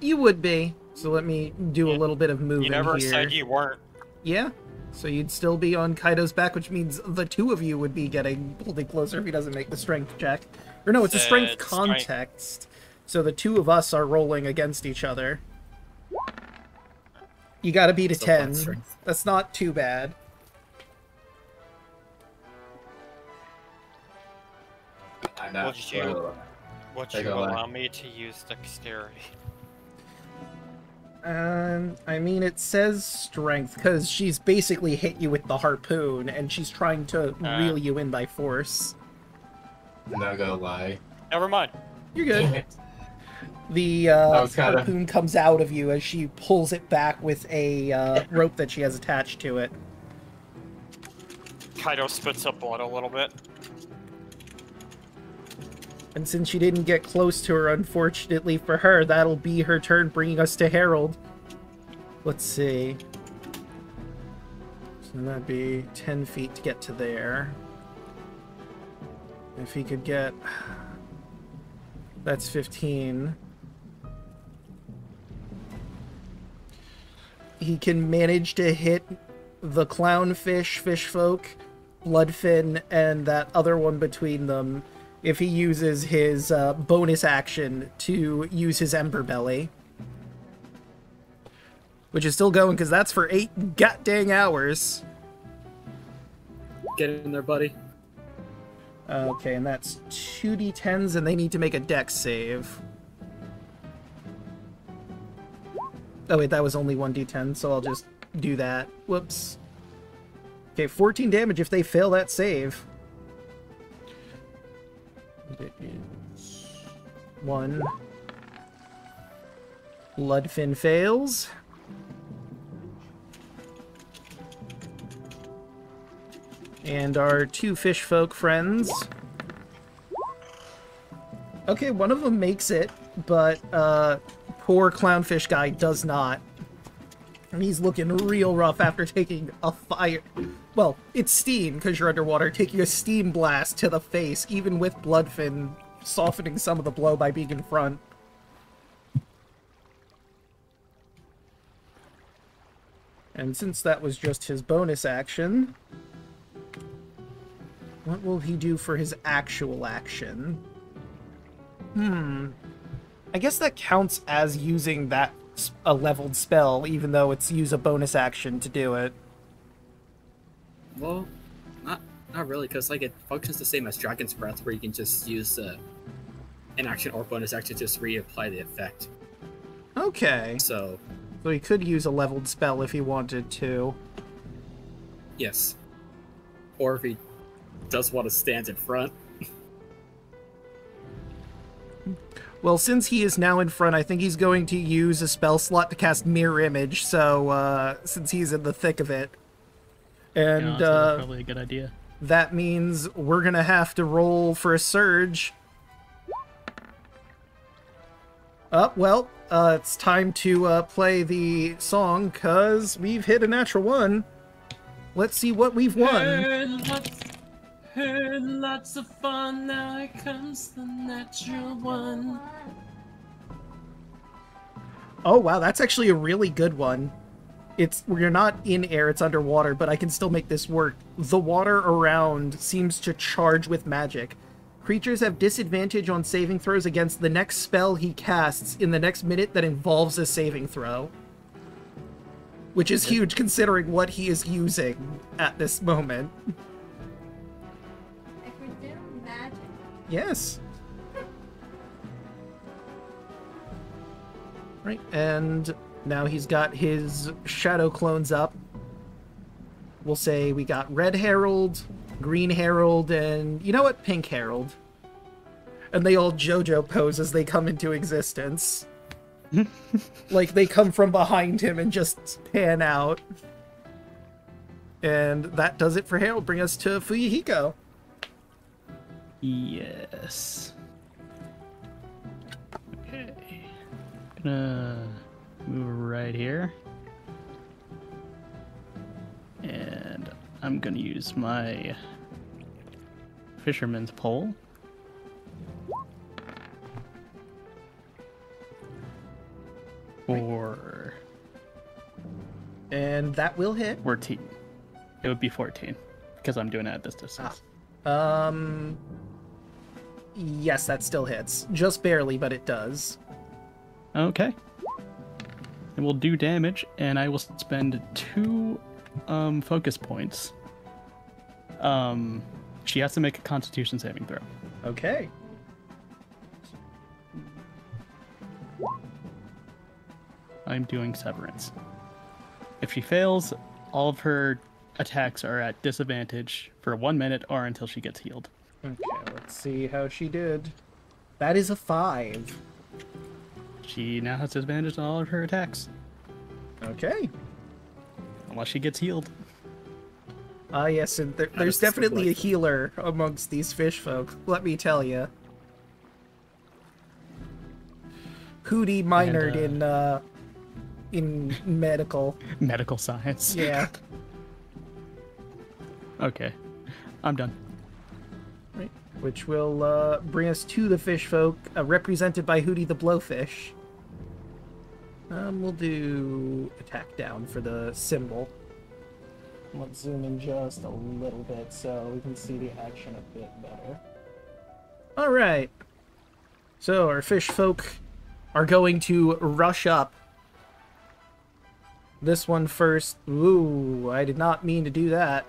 You would be. So let me do a little bit of moving You never here. said you weren't. Yeah. So you'd still be on Kaido's back, which means the two of you would be getting pulled in closer if he doesn't make the strength check. Or no, it's a strength It's context. So the two of us are rolling against each other. You gotta beat a Still flat 10. strength. That's not too bad. I know. Would Take you a line. allow me to use dexterity? I mean, it says strength, because she's basically hit you with the harpoon, and she's trying to reel you in by force. I'm not gonna lie. Never mind. You're Damn good. it. The was kinda- harpoon comes out of you as she pulls it back with a rope that she has attached to it. Kaido spits up blood a little bit. And since she didn't get close to her, unfortunately for her, that'll be her turn, bringing us to Harold. Let's see. So that'd be 10 feet to get to there. If he could get... That's 15. He can manage to hit the clownfish, fish folk, bloodfin, and that other one between them if he uses his bonus action to use his Ember Belly. Which is still going, because that's for 8 goddamn hours. Get in there, buddy. Okay, and that's 2d10s, and they need to make a dex save. Oh wait, that was only 1d10, so I'll just do that. Whoops. Okay, 14 damage if they fail that save. It is 1. Bloodfin fails. And our 2 fish folk friends. Okay, one of them makes it, but poor clownfish guy does not. And he's looking real rough after taking a fire... Well, it's steam, because you're underwater, taking a steam blast to the face, even with Bloodfin softening some of the blow by being in front. And since that was just his bonus action... What will he do for his actual action? I guess that counts as using that a leveled spell, even though it's use a bonus action to do it. Well, Not really, because like it functions the same as Dragon's Breath, where you can just use an action or bonus action to just reapply the effect. Okay. So he could use a leveled spell if he wanted to. yes. Or if he does want to stand in front. Well, since he is now in front, I think he's going to use a spell slot to cast Mirror Image, so, since he's in the thick of it. And, that's probably a good idea. That means we're gonna have to roll for a surge. Well, it's time to play the song, because we've hit a natural 1. Let's see what we've won. Heard lots of fun, now here comes the natural 1. Oh, wow, that's actually a really good one. We're not in air, it's underwater, but I can still make this work. The water around seems to charge with magic. Creatures have disadvantage on saving throws against the next spell he casts in the next minute that involves a saving throw. Which is huge considering what he is using at this moment. I presume magic. Yes. Right, and now he's got his shadow clones up. We'll say we got Red Herald, Green Herald, and you know what? Pink Herald. And they all JoJo pose as they come into existence. Like they come from behind him and just pan out. And that does it for Herald. Bring us to Fuyuhiko. Yes. Okay. Gonna move right here. And I'm gonna use my fisherman's pole. And that will hit. 14. It would be 14 because I'm doing it at this distance. Yes, that still hits. Just barely, but it does. Okay. It will do damage, and I will spend 2 focus points. She has to make a Constitution saving throw. Okay. I'm doing Severance. If she fails, all of her attacks are at disadvantage for 1 minute or until she gets healed. Okay, let's see how she did. That is a 5. She now has disadvantage on all of her attacks. Okay. Unless she gets healed. Yes, and there's definitely a healer amongst these fish folk, let me tell you. Hootie minored in medical. Medical science. Yeah. Okay. I'm done. Right. Which will bring us to the fish folk, represented by Hootie the Blowfish. We'll do attack down for the symbol. Let's zoom in just a little bit so we can see the action a bit better. Alright. So our fish folk are going to rush up. This one first. Ooh, I did not mean to do that.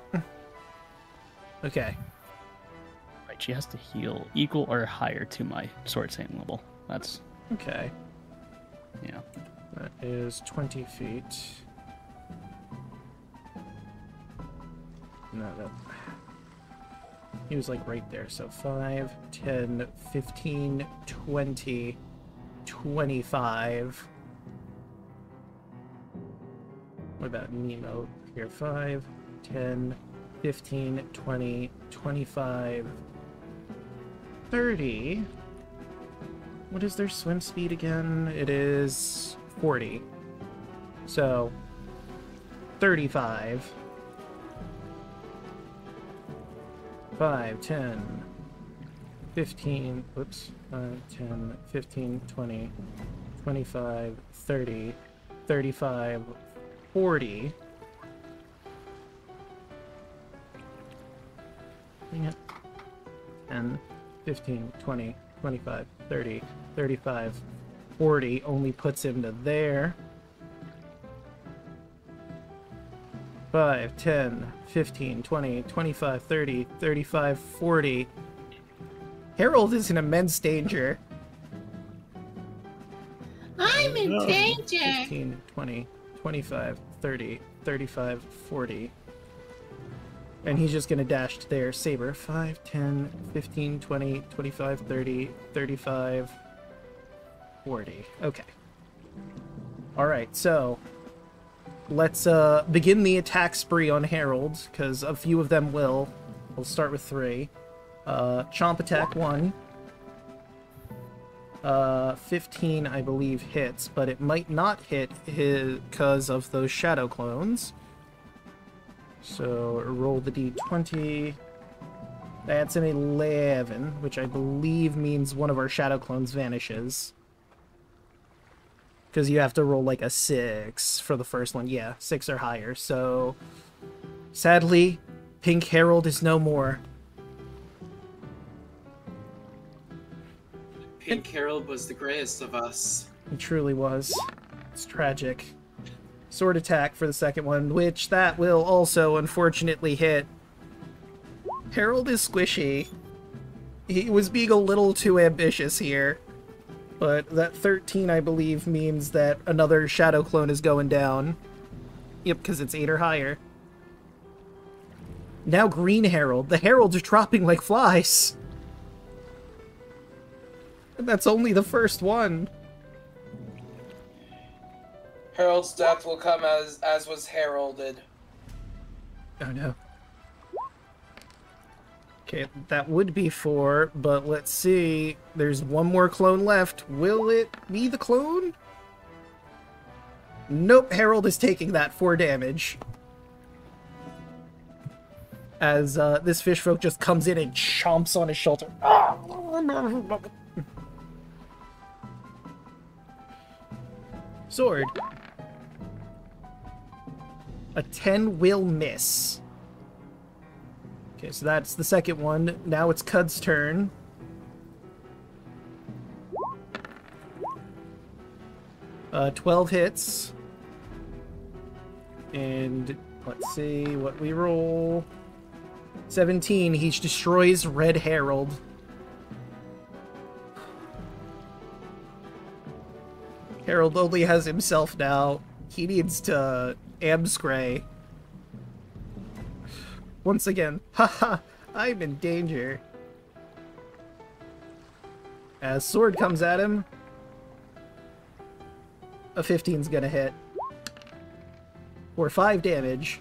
Okay. Right, she has to heal equal or higher to my sword saint level. That's... Okay. Yeah. That is 20 feet. No, that... He was like right there, so 5, 10, 15, 20, 25. What about Nemo? Here, 5, 10, 15, 20, 25, 30. What is their swim speed again? It is 40. So, 35. 5, 10, 15, whoops, 5, 10, 15, 20, 25, 30, 35, 40. Dang it. 10, 15, 20, 25, 30, 35, 40 only puts him to there. 5, 10, 15, 20, 25, 30, 35, 40. Harold is in immense danger. I'm in danger. 15, 20, 25, 30, 35, 40. And he's just going to dash to their saber. 5, 10, 15, 20, 25, 30, 35, 40. Okay. Alright, so let's begin the attack spree on Harold, because a few of them will. We'll start with 3. Chomp attack 1. 15, I believe, hits, but it might not hit because of those shadow clones. So roll the d20. That's an 11, which I believe means one of our shadow clones vanishes. Because you have to roll like a 6 for the first one. Yeah, 6 or higher. So, sadly, Pink Harold is no more. Pink Harold was the greatest of us. It truly was. It's tragic. Sword attack for the second one, which that will also unfortunately hit. Harold is squishy. He was being a little too ambitious here. But that 13, I believe, means that another shadow clone is going down. Yep, because it's 8 or higher. Now Green Harold. The Heralds are dropping like flies. And that's only the first one. Harold's death will come as was heralded. Oh no. Okay, that would be 4, but let's see. There's one more clone left. Will it be the clone? Nope, Harold is taking that 4 damage. As this fish folk just comes in and chomps on his shoulder. Sword. A 10 will miss. Okay, so that's the second one. Now it's Cud's turn. Uh, 12 hits. And let's see what we roll. 17. He destroys Red Herald. Harold only has himself now. He needs to Amscray. Once again, haha, I'm in danger. As Sword comes at him, a 15's gonna hit. For 5 damage.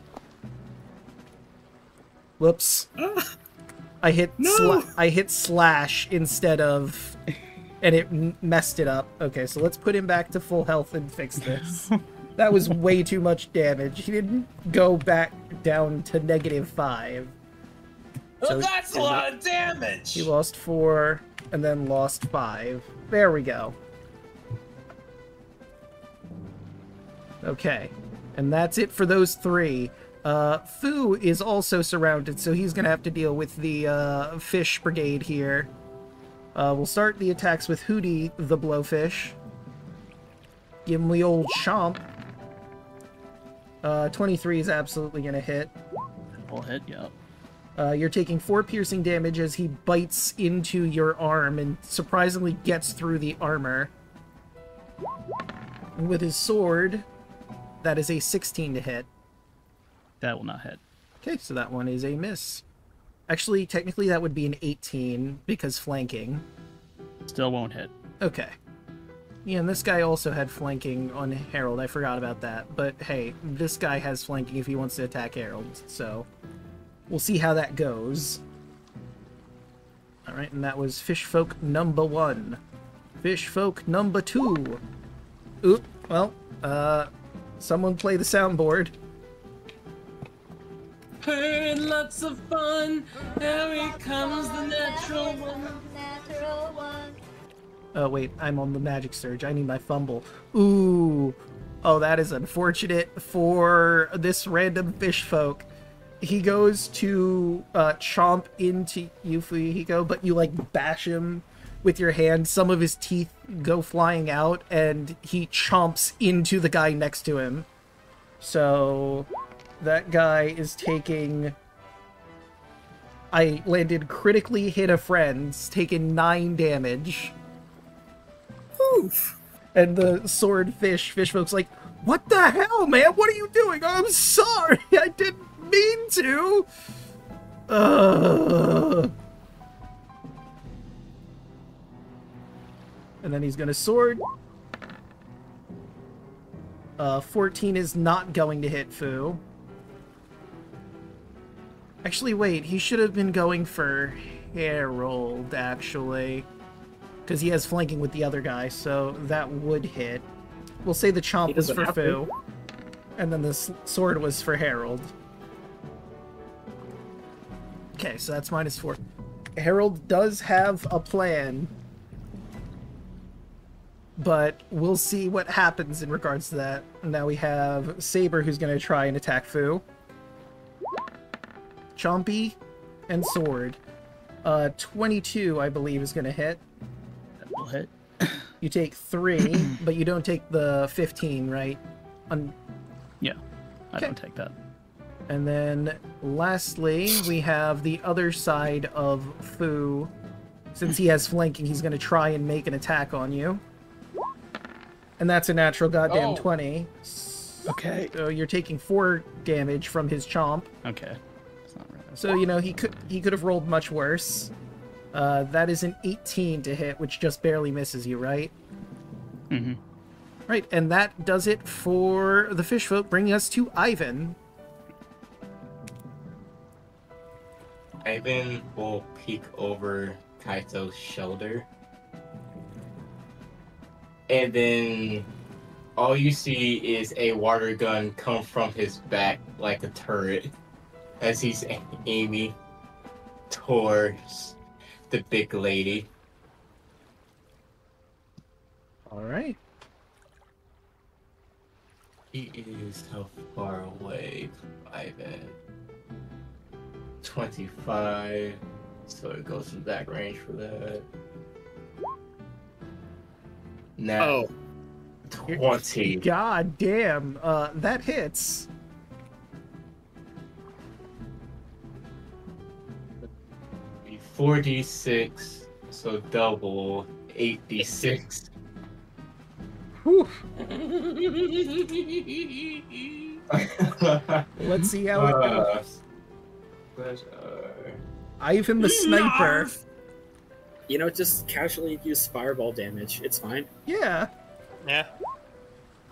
Whoops. I hit I hit slash instead of... And it messed it up. Okay, so let's put him back to full health and fix this. That was way too much damage. He didn't go back down to -5. So that's a lot of damage! He lost 4, and then lost 5. There we go. Okay, and that's it for those 3. Fu is also surrounded, so he's gonna have to deal with the fish brigade here. We'll start the attacks with Hootie the Blowfish. Give him the old chomp. 23 is absolutely gonna hit. Will hit, yeah. You're taking 4 piercing damage as he bites into your arm and surprisingly gets through the armor. And with his sword, that is a 16 to hit. That will not hit. Okay, so that one is a miss. Actually, technically that would be an 18 because flanking. Still won't hit. Okay. Yeah, and this guy also had flanking on Harold. I forgot about that. But hey, this guy has flanking if he wants to attack Harold, so we'll see how that goes. Alright, and that was Fishfolk number 1. Fishfolk number 2. Oop, well, someone play the soundboard. Heard lots of fun. Here comes the natural one. Natural one. Oh, wait, I'm on the magic surge. I need my fumble. Ooh. Oh, that is unfortunate for this random fish folk. He goes to chomp into you, Fuyuhiko, but you, like, bash him with your hand. Some of his teeth go flying out, and he chomps into the guy next to him. So that guy is taking... I landed critically hit a friend's, taking 9 damage. Oof. And the fish folk's like, what the hell, man? What are you doing? I'm sorry. I didn't mean to. And then he's gonna sword. 14 is not going to hit Fu. Actually, wait. He should have been going for Herald, actually. Because he has flanking with the other guy, so that would hit. We'll say the chomp was for Fu. And then the sword was for Herald. Okay, so that's -4. Herald does have a plan. But we'll see what happens in regards to that. Now we have Saber, who's going to try and attack Fu. Chompy and sword. 22, I believe, is going to hit. That will hit. You take 3, but you don't take the 15, right? Yeah, I Okay. don't take that. And then, lastly, we have the other side of Fu. Since he has flanking, he's going to try and make an attack on you. And that's a natural goddamn 20. Okay. So you're taking 4 damage from his chomp. Okay. It's not right. So, you know, he could have rolled much worse. That is an 18 to hit, which just barely misses you, right? Mm-hmm. Right, and that does it for the fish folk, bringing us to Ivan. Ivan will peek over Kaito's shoulder. And then all you see is a water gun come from his back like a turret as he's aiming towards the big lady. Alright. He is how far away from Ivan? 25. So it goes in that range for that. Now, 20. God damn, that hits. Be 4d6, so double 8d6. Whew. Let's see how it goes. Ivan the sniper. You know, just casually use fireball damage. It's fine. Yeah. Yeah.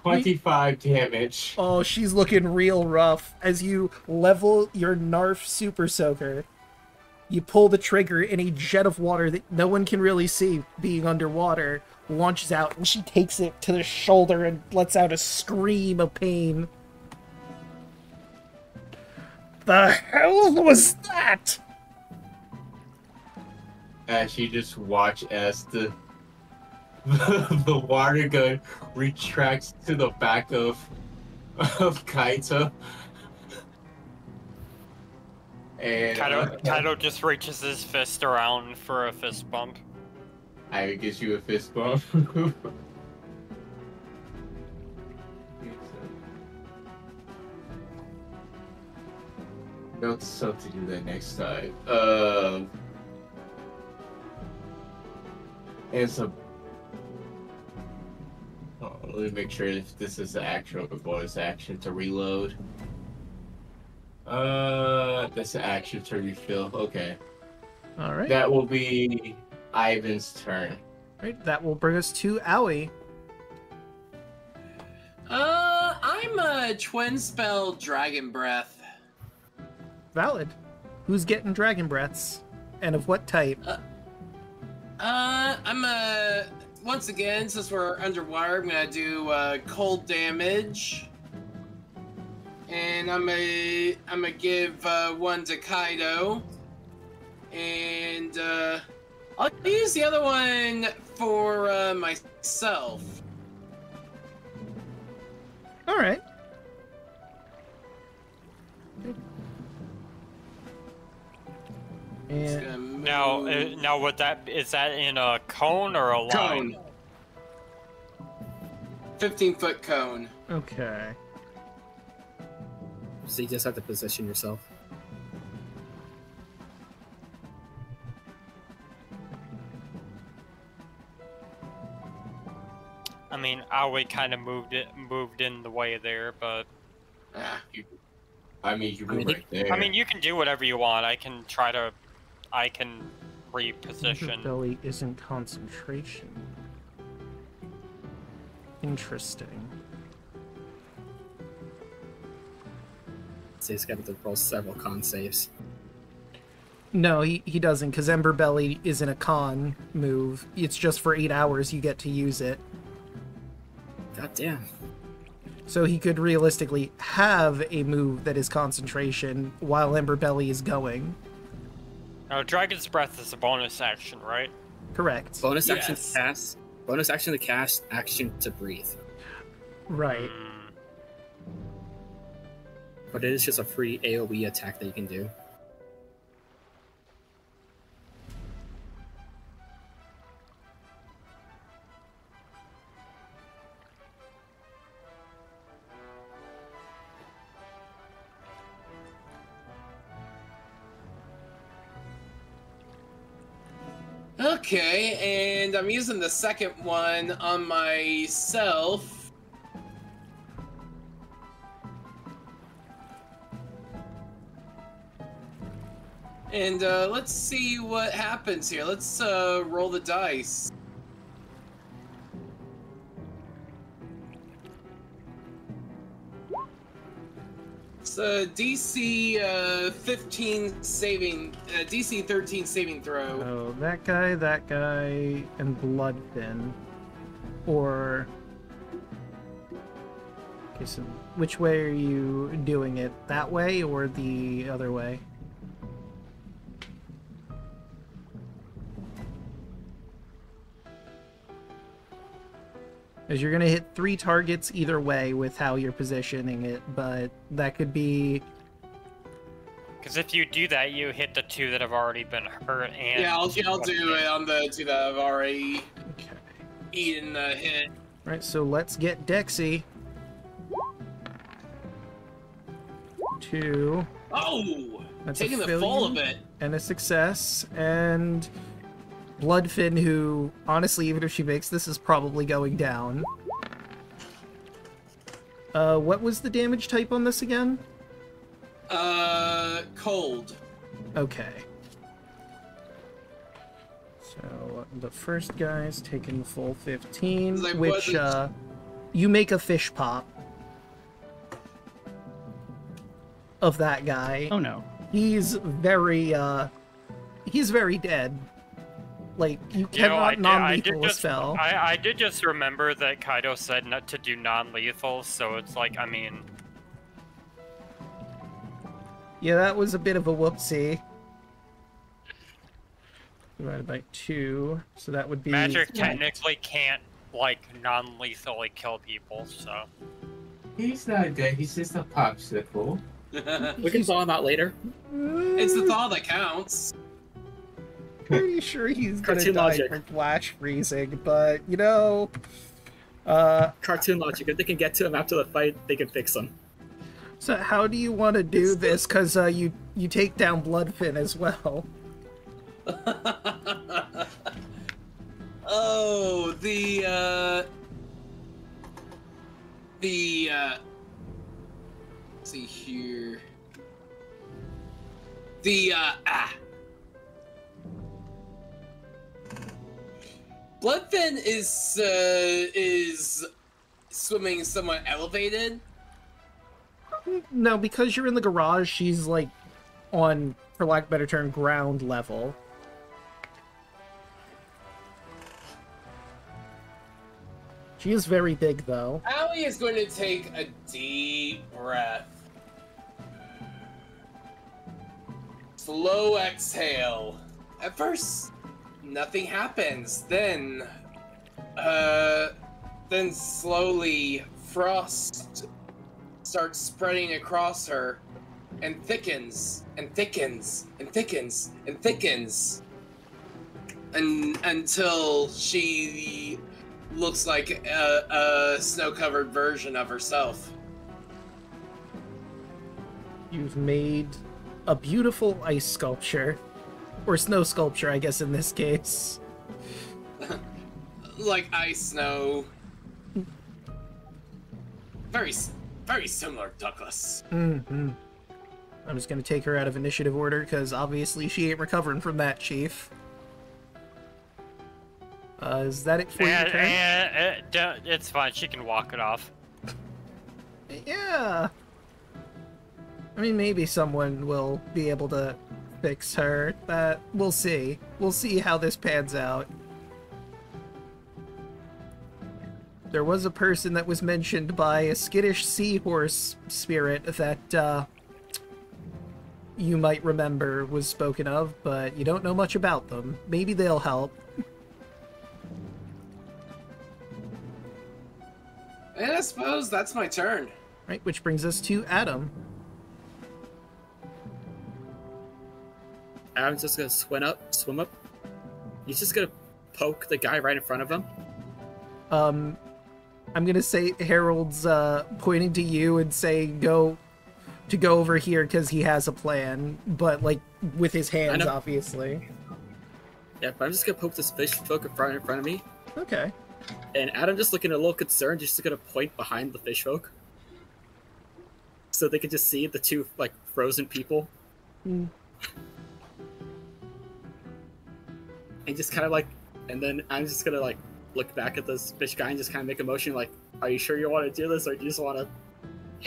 25 damage. Oh, she's looking real rough. As you level your Narf Super Soaker, you pull the trigger and a jet of water that no one can really see being underwater launches out, and she takes it to the shoulder and lets out a scream of pain. The hell was that? As you just watch as the water gun retracts to the back of Kaito. And Kaito just reaches his fist around for a fist bump. I gives you a fist bump. Note something to do that next time. And so, let me make sure if this is the actual bonus action to reload. That's the action to refill. Okay. All right. That will be Ivan's turn. Right. That will bring us to Owie. I'm a twin spell Dragon Breath. Valid. Who's getting dragon breaths, and of what type? Once again, since we're underwater, I'm gonna do cold damage, and I'm gonna give one to Kaido, and I'll use the other one for myself. All right. And Now, what is that in a cone or a line? Cone. 15-foot cone. okay. So you just have to position yourself. I mean, Aoi kind of moved in the way there, but I mean, you move right there. I mean, you can do whatever you want. I can reposition. Belly isn't concentration. Interesting. So he's got to roll several con saves. No, he doesn't, because Ember Belly isn't a con move. It's just for 8 hours you get to use it. God damn. So he could realistically have a move that is concentration while Ember Belly is going. Now, Dragon's Breath is a bonus action, right? Correct. Bonus action to cast. Bonus action to cast. Action to breathe. Right. But it is just a free AoE attack that you can do. Okay, and I'm using the second one on myself. And let's see what happens here. Let's roll the dice. It's a DC 15 saving, DC 13 saving throw. Oh, that guy, and Bloodfin. Or... Okay, so which way are you doing it? That way or the other way? Because you're going to hit 3 targets either way with how you're positioning it, but that could be... Because if you do that, you hit the 2 that have already been hurt, and... Yeah, I'll do it on the 2 that have already eaten the hit. Right, so let's get Dexy. 2. Oh! That's taking a the fall failure of it. and a success, and... Bloodfin, who, honestly, even if she makes this, is probably going down. What was the damage type on this again? Cold. Okay. So, the first guy's taking the full 15, Like, which, you make a fish pop. Of that guy. Oh no. He's very dead. Like, you You know, cannot non-lethal a spell. I did just remember that Kaido said not to do non-lethal, so it's like, I mean... Yeah, that was a bit of a whoopsie. Divided by 2, so that would be... Magic technically can't, like, non-lethally kill people, so... He's not dead, he's just a popsicle. We can thaw him out later. It's the thaw that counts. Pretty sure he's gonna Cartoon die logic. from flash freezing, but, you know... Cartoon logic. If they can get to him after the fight, they can fix him. So how do you want to do this? Because you take down Bloodfin as well. Oh, let's see here. Bloodfin is swimming somewhat elevated. No, because you're in the garage, she's like on, for lack of a better term, ground level. She is very big, though. Allie is going to take a deep breath. Slow exhale. At first, nothing happens. Then slowly frost starts spreading across her and thickens and thickens and thickens and thickens until she looks like a snow-covered version of herself. You've made a beautiful ice sculpture. Or snow sculpture, I guess, in this case. Like ice, snow. Very similar, Douglas. Mm-hmm. I'm just gonna take her out of initiative order, because obviously she ain't recovering from that, Chief. Is that it for your turn? It's fine. She can walk it off. Yeah. I mean, maybe someone will be able to fix her. That we'll see. We'll see how this pans out. There was a person that was mentioned by a skittish seahorse spirit that you might remember was spoken of, but you don't know much about them. Maybe they'll help. And I suppose that's my turn. Right, which brings us to Adam. Adam's just gonna swim up. He's just gonna poke the guy right in front of him. I'm gonna say Harold's pointing to you and saying go over here because he has a plan, but like with his hands, obviously. Yeah, but I'm just gonna poke this fish folk in front of me. Okay. And Adam, just looking a little concerned, just gonna point behind the fish folk, so they can just see the two like frozen people. Mm. And just kind of like, and then I'm just gonna like look back at this fish guy and just kind of make a motion like, "Are you sure you want to do this, or do you just want to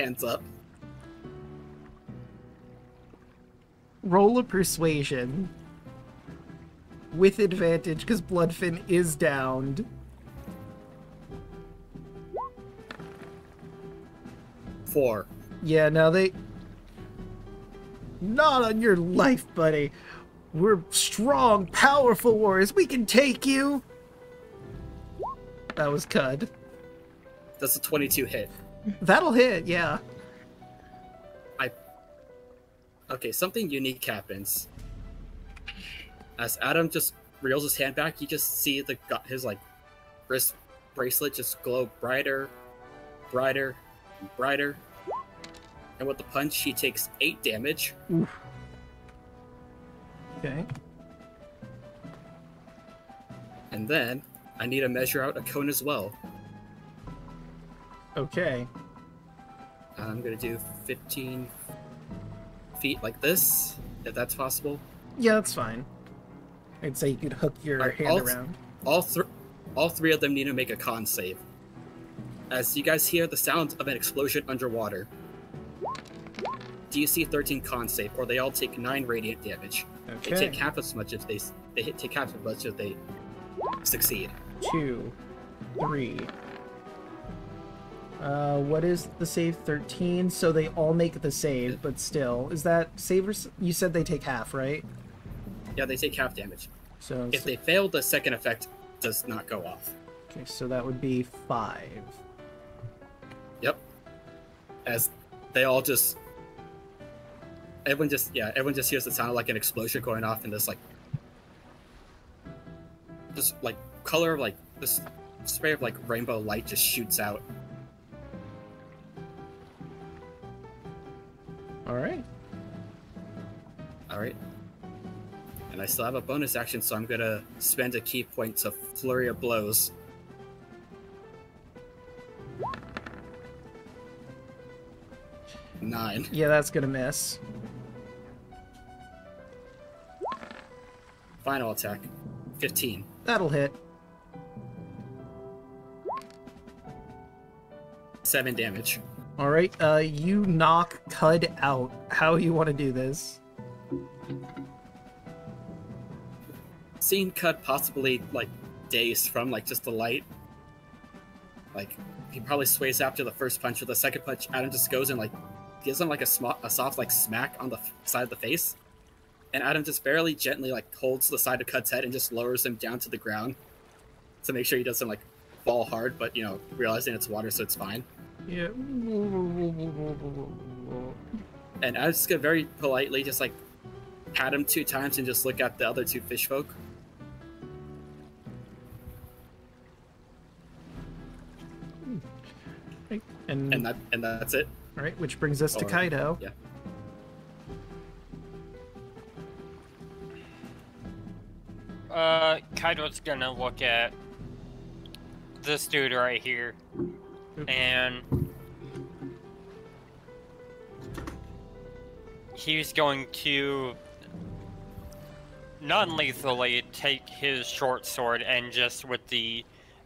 hands up?" Roll a persuasion with advantage because Bloodfin is downed. Four. Yeah, now they... Not on your life, buddy. We're strong, powerful warriors. We can take you. That was Cud. That's a 22 hit. That'll hit, yeah. Okay, something unique happens. As Adam just reels his hand back, you just see his like wrist bracelet just glow brighter, brighter, and brighter. And with the punch, he takes 8 damage. Oof. Okay. And then I need to measure out a cone as well. Okay. I'm gonna do 15 feet like this, if that's possible. Yeah, that's fine. I'd say you could hook your hand around. All three of them need to make a con save. As you guys hear the sound of an explosion underwater. DC 13 con save, or they all take 9 radiant damage. Okay. They take half as much if take half as much if they succeed. 2, 3. What is the save? 13. So they all make the save, but still, is that savers? You said they take half, right? Yeah, they take half damage. So if they fail, the second effect does not go off. Okay, so that would be 5. Yep. As they all just. Everyone just hears the sound of like an explosion going off, and this color of like this spray of like rainbow light just shoots out. Alright. Alright. And I still have a bonus action, so I'm gonna spend a key point to Flurry of Blows. Nine. Yeah, that's gonna miss. Final attack. 15. That'll hit. 7 damage. Alright, you knock Cud out. How you want to do this? Seeing Cud possibly, like, dazed from, like, just the light. Like, he probably sways after the first punch. With the second punch, Adam just goes and, like, gives him, like, a soft, like, smack on the side of the face. And Adam just barely gently, like, holds the side of Cud's head and just lowers him down to the ground. To make sure he doesn't, like, fall hard, but, you know, realizing it's water, so it's fine. Yeah. And Adam's just gonna very politely just, like, pat him 2 times and just look at the other 2 fish folk. And that's it. Alright, which brings us to Kaido. Yeah. Kaido's gonna look at this dude right here, and he's going to non-lethally take his short sword and just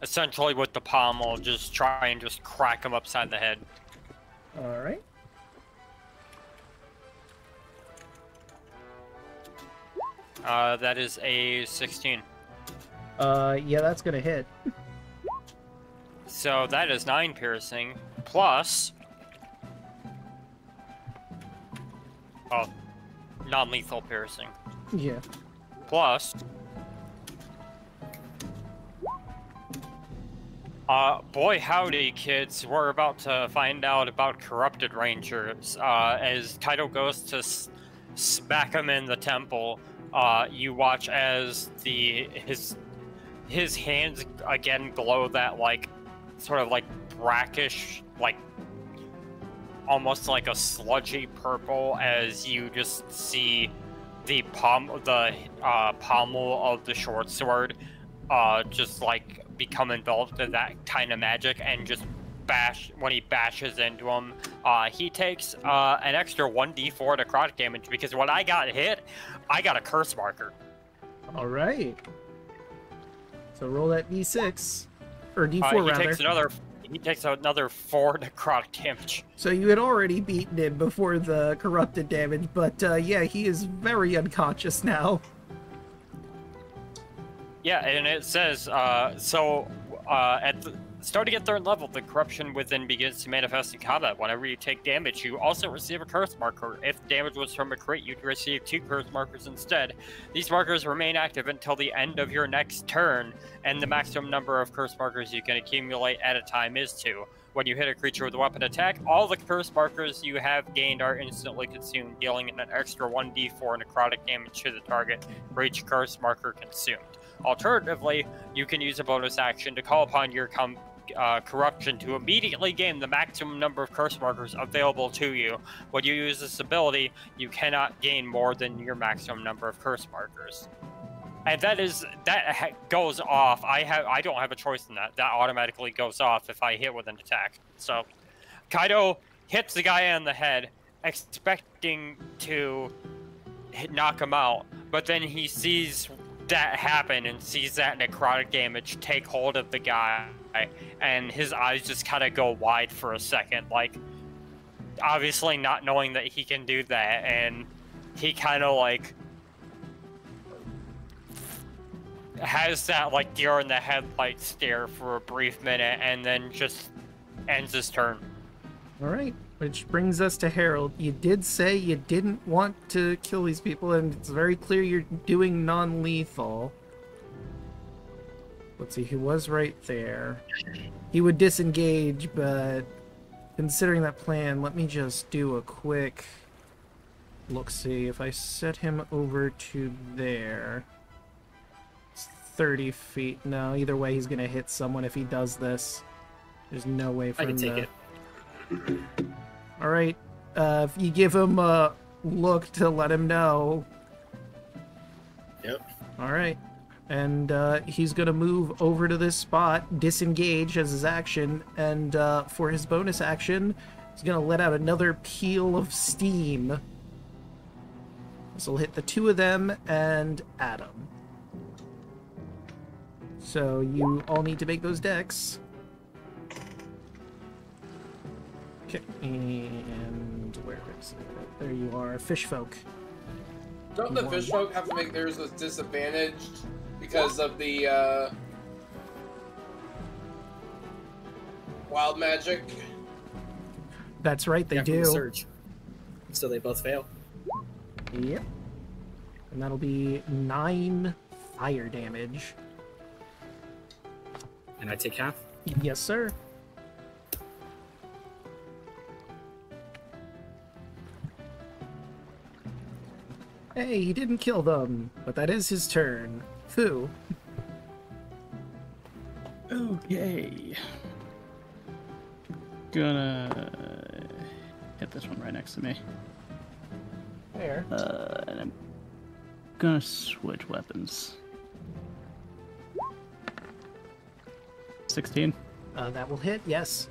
essentially with the pommel, just try and just crack him upside the head. Alright. That is a 16. Yeah, that's gonna hit. So that is 9 piercing, plus... Oh, non-lethal piercing. Yeah. Plus... boy howdy, kids, we're about to find out about corrupted rangers. As Kaido goes to smack him in the temple, you watch as his hands again glow that, like, sort of, like, brackish, like, almost like a sludgy purple, as you just see the pommel of the short sword, just, like, become involved in that kind of magic, and just when he bashes into him, he takes an extra 1d4 necrotic damage, because when I got hit, I got a curse marker. Alright. So roll that d6. Or d4 rather. He takes another 4 necrotic damage. So you had already beaten him before the corrupted damage, but yeah, he is very unconscious now. Yeah, and it says, starting at 3rd level, the corruption within begins to manifest in combat. Whenever you take damage, you also receive a curse marker. If damage was from a crit, you'd receive 2 curse markers instead. These markers remain active until the end of your next turn, and the maximum number of curse markers you can accumulate at a time is 2. When you hit a creature with a weapon attack, all the curse markers you have gained are instantly consumed, dealing an extra 1d4 necrotic damage to the target for each curse marker consumed. Alternatively, you can use a bonus action to call upon your corruption to immediately gain the maximum number of curse markers available to you. When you use this ability, you cannot gain more than your maximum number of curse markers. And that goes off. I don't have a choice in that. That automatically goes off if I hit with an attack. So, Kaido hits the guy on the head, expecting to knock him out, but then he sees that happen and sees that necrotic damage take hold of the guy, and his eyes just kind of go wide for a second, like, obviously not knowing that he can do that, and he kind of, like, has that, like, deer in the headlight stare for a brief minute, and then just ends his turn. Alright, which brings us to Harold. You did say you didn't want to kill these people, and it's very clear you're doing non-lethal. Let's see, he was right there. He would disengage, but considering that plan, let me just do a quick look-see. If I set him over to there, it's 30 feet. No, either way, he's going to hit someone if he does this. There's no way for him to... I can take it. Alright, if you give him a look to let him know. Yep. Alright. And he's going to move over to this spot, disengage as his action, and for his bonus action, he's going to let out another peal of steam. This will hit the 2 of them and Adam. So you all need to make those decks. Okay, and where is it? There you are, fish folk. Don't the fish folk have to make theirs with disadvantaged because of the wild magic? That's right, they do. The surge. So they both fail. Yep. And that'll be 9 fire damage. And I take half? Yes, sir. Hey, he didn't kill them, but that is his turn. Fu. Okay. Gonna hit this one right next to me. There. And I'm gonna switch weapons. 16. That will hit, yes.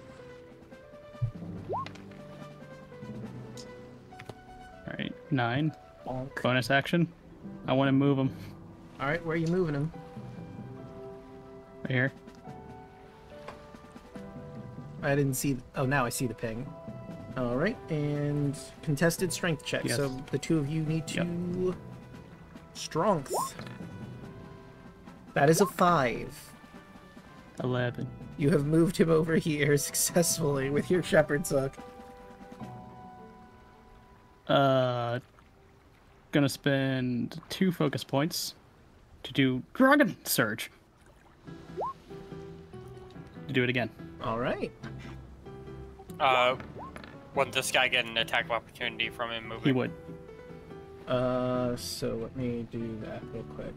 Alright, 9. Bonk. Bonus action. I want to move him. Alright, where are you moving him? Right here. I didn't see... Oh, now I see the ping. Alright, and contested strength check. Yes. So the two of you need to... Strength. That is a 5. 11. You have moved him over here successfully with your shepherd's hook. Gonna spend 2 focus points to do Dragon Surge. To do it again. Alright. Would this guy get an attack of opportunity from him moving? He would. So let me do that real quick.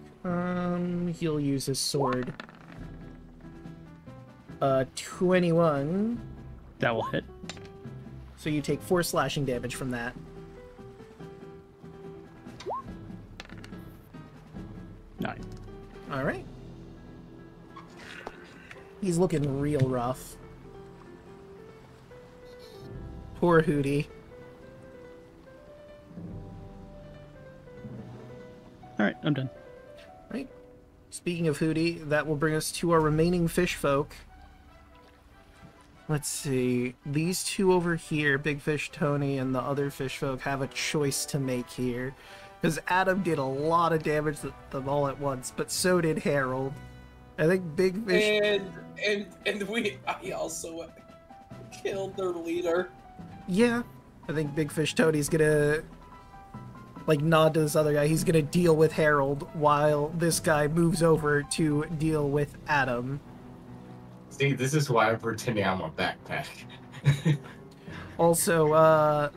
He'll use his sword. 21. That will hit. So you take 4 slashing damage from that. 9. Alright. He's looking real rough. Poor Hootie. Alright, I'm done. Right. Speaking of Hootie, that will bring us to our remaining fish folk. Let's see. These two over here, Big Fish Tony and the other fish folk, have a choice to make here. Because Adam did a lot of damage to them all at once, but so did Harold. I think Big Fish... I also killed their leader. Yeah. I think Big Fish Tony's gonna... like, nod to this other guy. He's gonna deal with Harold while this guy moves over to deal with Adam. See, this is why I'm pretending I'm a backpack. Also,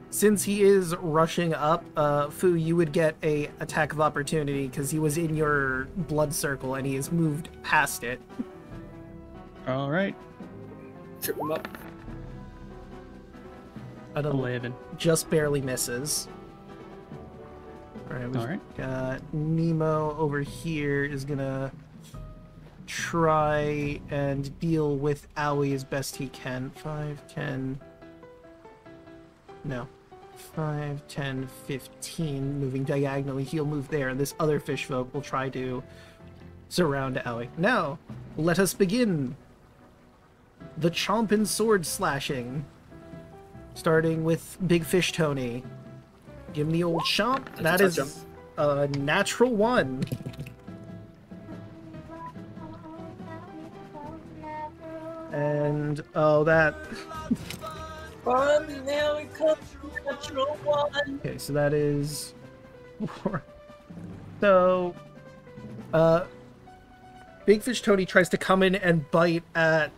since he is rushing up, Fu, you would get a attack of opportunity because he was in your blood circle and he has moved past it. Alright. Trip him up. 11. Just barely misses. Alright, we've got Nemo over here is gonna try and deal with Owie as best he can. 5, 10... No. 5, 10, 15. Moving diagonally, he'll move there, and this other fish folk will try to surround Owie. Now, let us begin the chomp and sword slashing. Starting with Big Fish Tony. Give him the old chomp. That is a natural 1. And, oh, that... now it comes to natural 1. Okay, so that is... 4. So, Big Fish Tony tries to come in and bite at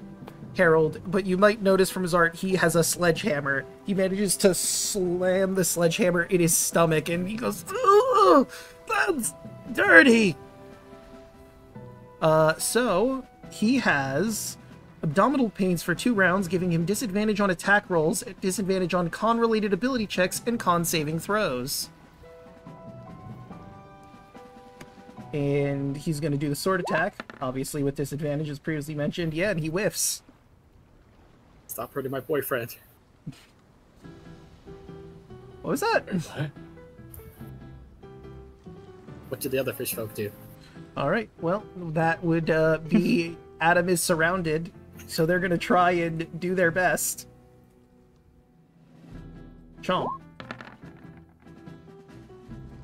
Harold, but you might notice from his art he has a sledgehammer. He manages to slam the sledgehammer in his stomach, and he goes, "Ooh, that's dirty!" So, he has abdominal pains for 2 rounds, giving him disadvantage on attack rolls, disadvantage on con-related ability checks, and con-saving throws. And he's going to do the sword attack, obviously with disadvantage, as previously mentioned. Yeah, and he whiffs. Stop hurting my boyfriend. What was that? What? What did the other fish folk do? Alright, well, that would be... Adam is surrounded, so they're going to try and do their best. Chomp.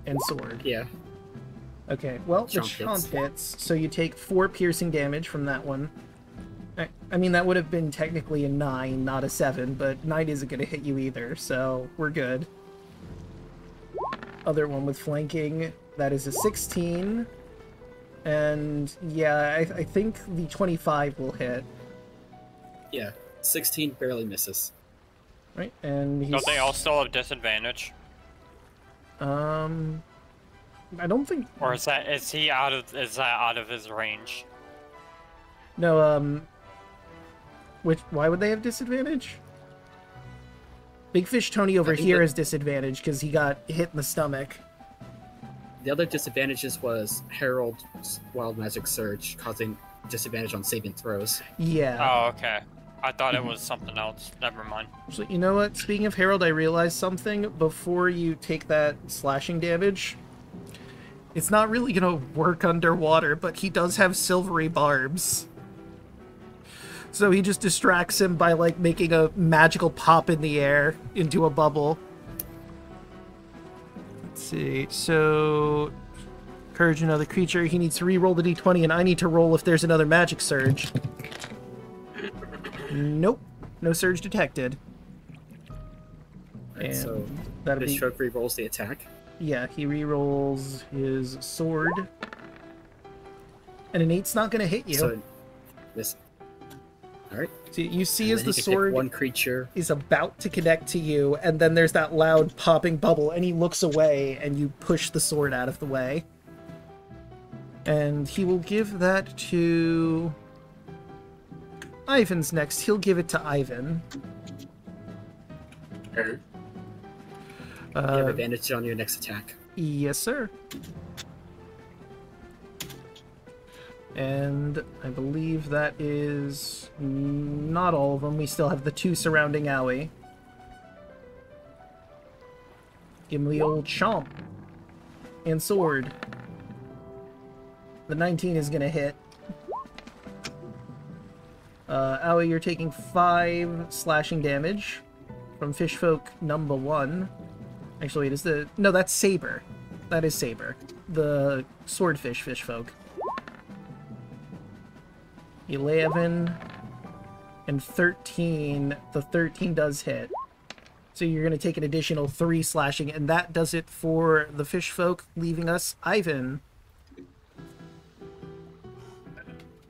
And sword. Yeah. Okay, well, the Chomp chomp hits, so you take 4 piercing damage from that one. I mean, that would have been technically a 9, not a 7, but 9 isn't going to hit you either, so we're good. Other one with flanking, that is a 16. And, yeah, I think the 25 will hit. Yeah, 16 barely misses. Right, and he's... Don't they all still have disadvantage? I don't think... Or is that out of his range? No, why would they have disadvantage? Big Fish Tony over here has disadvantage because he got hit in the stomach. The other disadvantages was Harold's Wild Magic Surge, causing disadvantage on saving throws. Yeah. Oh, okay. I thought it was something else. Never mind. So, you know what? Speaking of Herald, I realized something. Before you take that slashing damage, it's not really going to work underwater, but he does have silvery barbs. So he just distracts him by, like, making a magical pop in the air into a bubble. Let's see. So, encourage another creature. He needs to re-roll the d20, and I need to roll if there's another magic surge. Nope. No surge detected. Right, And so that'll this be... stroke re-rolls the attack. Yeah, he re-rolls his sword. And an 8's not going to hit you. So this. All right. So you see And as then the he can pick sword one creature. is about to connect to you, and then there's that loud popping bubble, and he looks away, and you push the sword out of the way. And he will give that to... Ivan's next. He'll give it to Ivan. Or You have advantage on your next attack. Yes, sir. And I believe that is not all of them. We still have the 2 surrounding Owie. Give him the old chomp. And sword. The 19 is going to hit. Owie, you're taking 5 slashing damage from Fishfolk number 1. Actually, it is the... No, that's Saber. That is Saber. The swordfish fishfolk. 11 and 13. The 13 does hit. So you're going to take an additional 3 slashing, and that does it for the fishfolk, leaving us Ivan.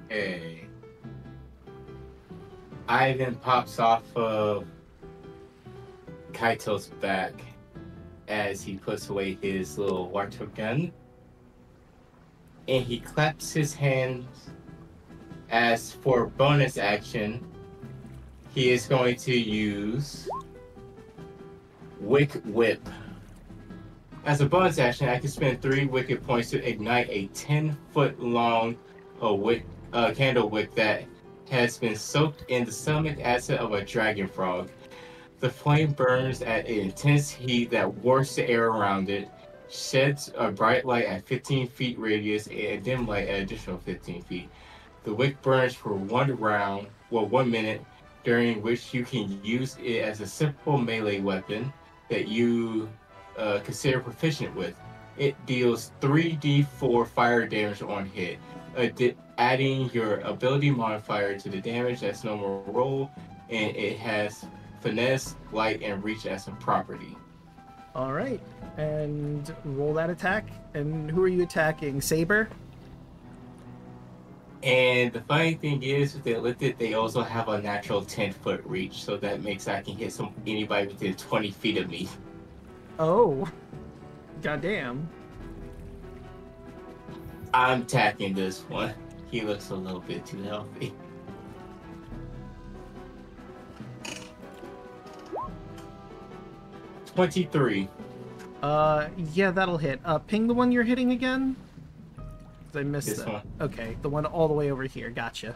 Hey. Ivan pops off of Kaito's back as he puts away his little water gun. And he claps his hands as for bonus action, he is going to use Wick Whip. As a bonus action, I can spend 3 wicked points to ignite a 10-foot long candle wick that has been soaked in the stomach acid of a dragon frog. The flame burns at an intense heat that warps the air around it, sheds a bright light at 15 feet radius and a dim light at additional 15 feet. The wick burns for 1 minute, during which you can use it as a simple melee weapon that you consider proficient with. It deals 3d4 fire damage on hit, adding your ability modifier to the damage as normal roll, and it has finesse, light, and reach as a property. Alright, and roll that attack. And who are you attacking? Saber? And the funny thing is, with the Elliptic, they also have a natural 10-foot reach, so that makes I can hit anybody within 20 feet of me. Oh. Goddamn. I'm attacking this one. He looks a little bit too healthy. $23. Yeah, that'll hit. Ping the one you're hitting again? 'Cause I missed This that. one. Okay, the one all the way over here. Gotcha.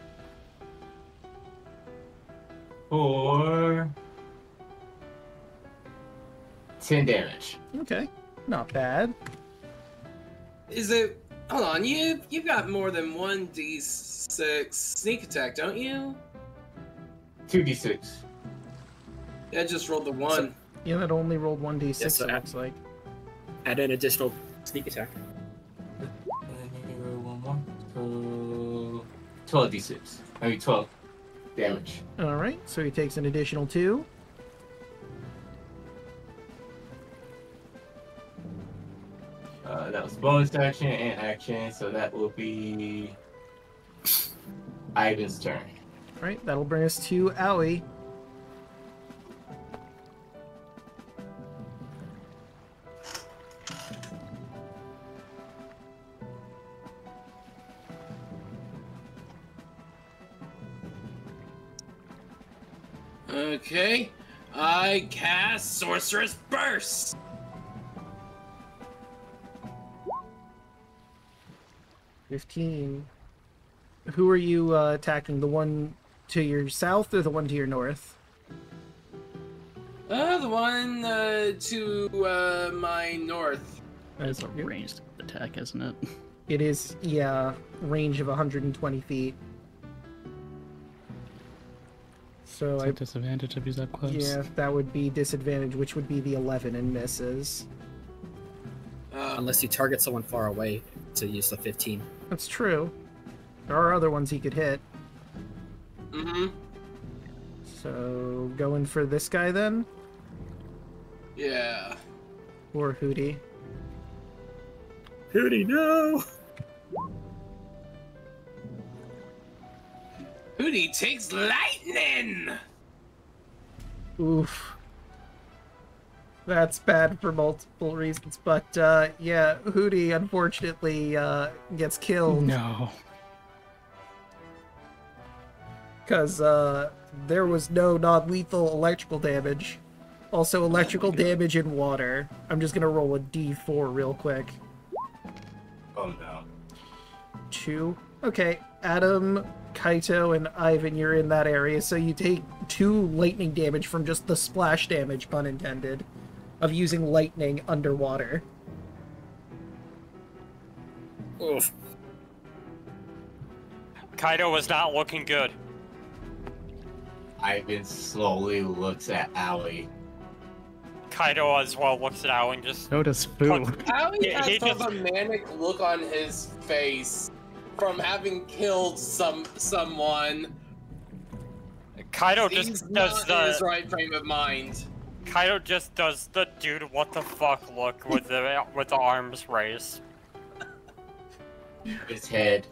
For 10 damage. Okay, not bad. Is it? Hold on, you've got more than 1d6 sneak attack, don't you? 2d6. Yeah, I just rolled the 1. Yeah, that only rolled 1d6, Yes, so it looks like. Add an additional sneak attack. And then you roll one more. So 12d6. I mean 12 damage. Alright, so he takes an additional 2. That was bonus action and action, so that will be Ivan's turn. Alright, that'll bring us to Owie. Okay, I cast Sorceress Burst. $15. who are you attacking? The one to your south or the one to your north? The one to my north. It's a ranged attack, isn't it? It is, yeah, range of 120 feet. So It's a disadvantage if he's up close. yeah, that would be disadvantage, which would be the 11 and misses. Unless you target someone far away to use the 15. That's true. There are other ones he could hit. Mm-hmm. So going for this guy then, Yeah. or Hootie. Hootie, no! Hootie takes lightning! Oof. That's bad for multiple reasons, but yeah, Hootie unfortunately gets killed. No. Because there was no non-lethal electrical damage. Also, electrical damage in water. I'm just gonna roll a d4 real quick. Oh no. 2. Okay, Adam, Kaito, and Ivan, you're in that area, so you take 2 lightning damage from just the splash damage, pun intended, of using lightning underwater. Oof. Kaido was not looking good. Ivan slowly looks at Aoi. Kaido as well looks at Al and just... So does Fu. Aoi He has just- a manic look on his face from having killed someone. Kaido He's just not does in his the... right frame of mind. Kaido just does the dude what the fuck look with the arms raised. His head.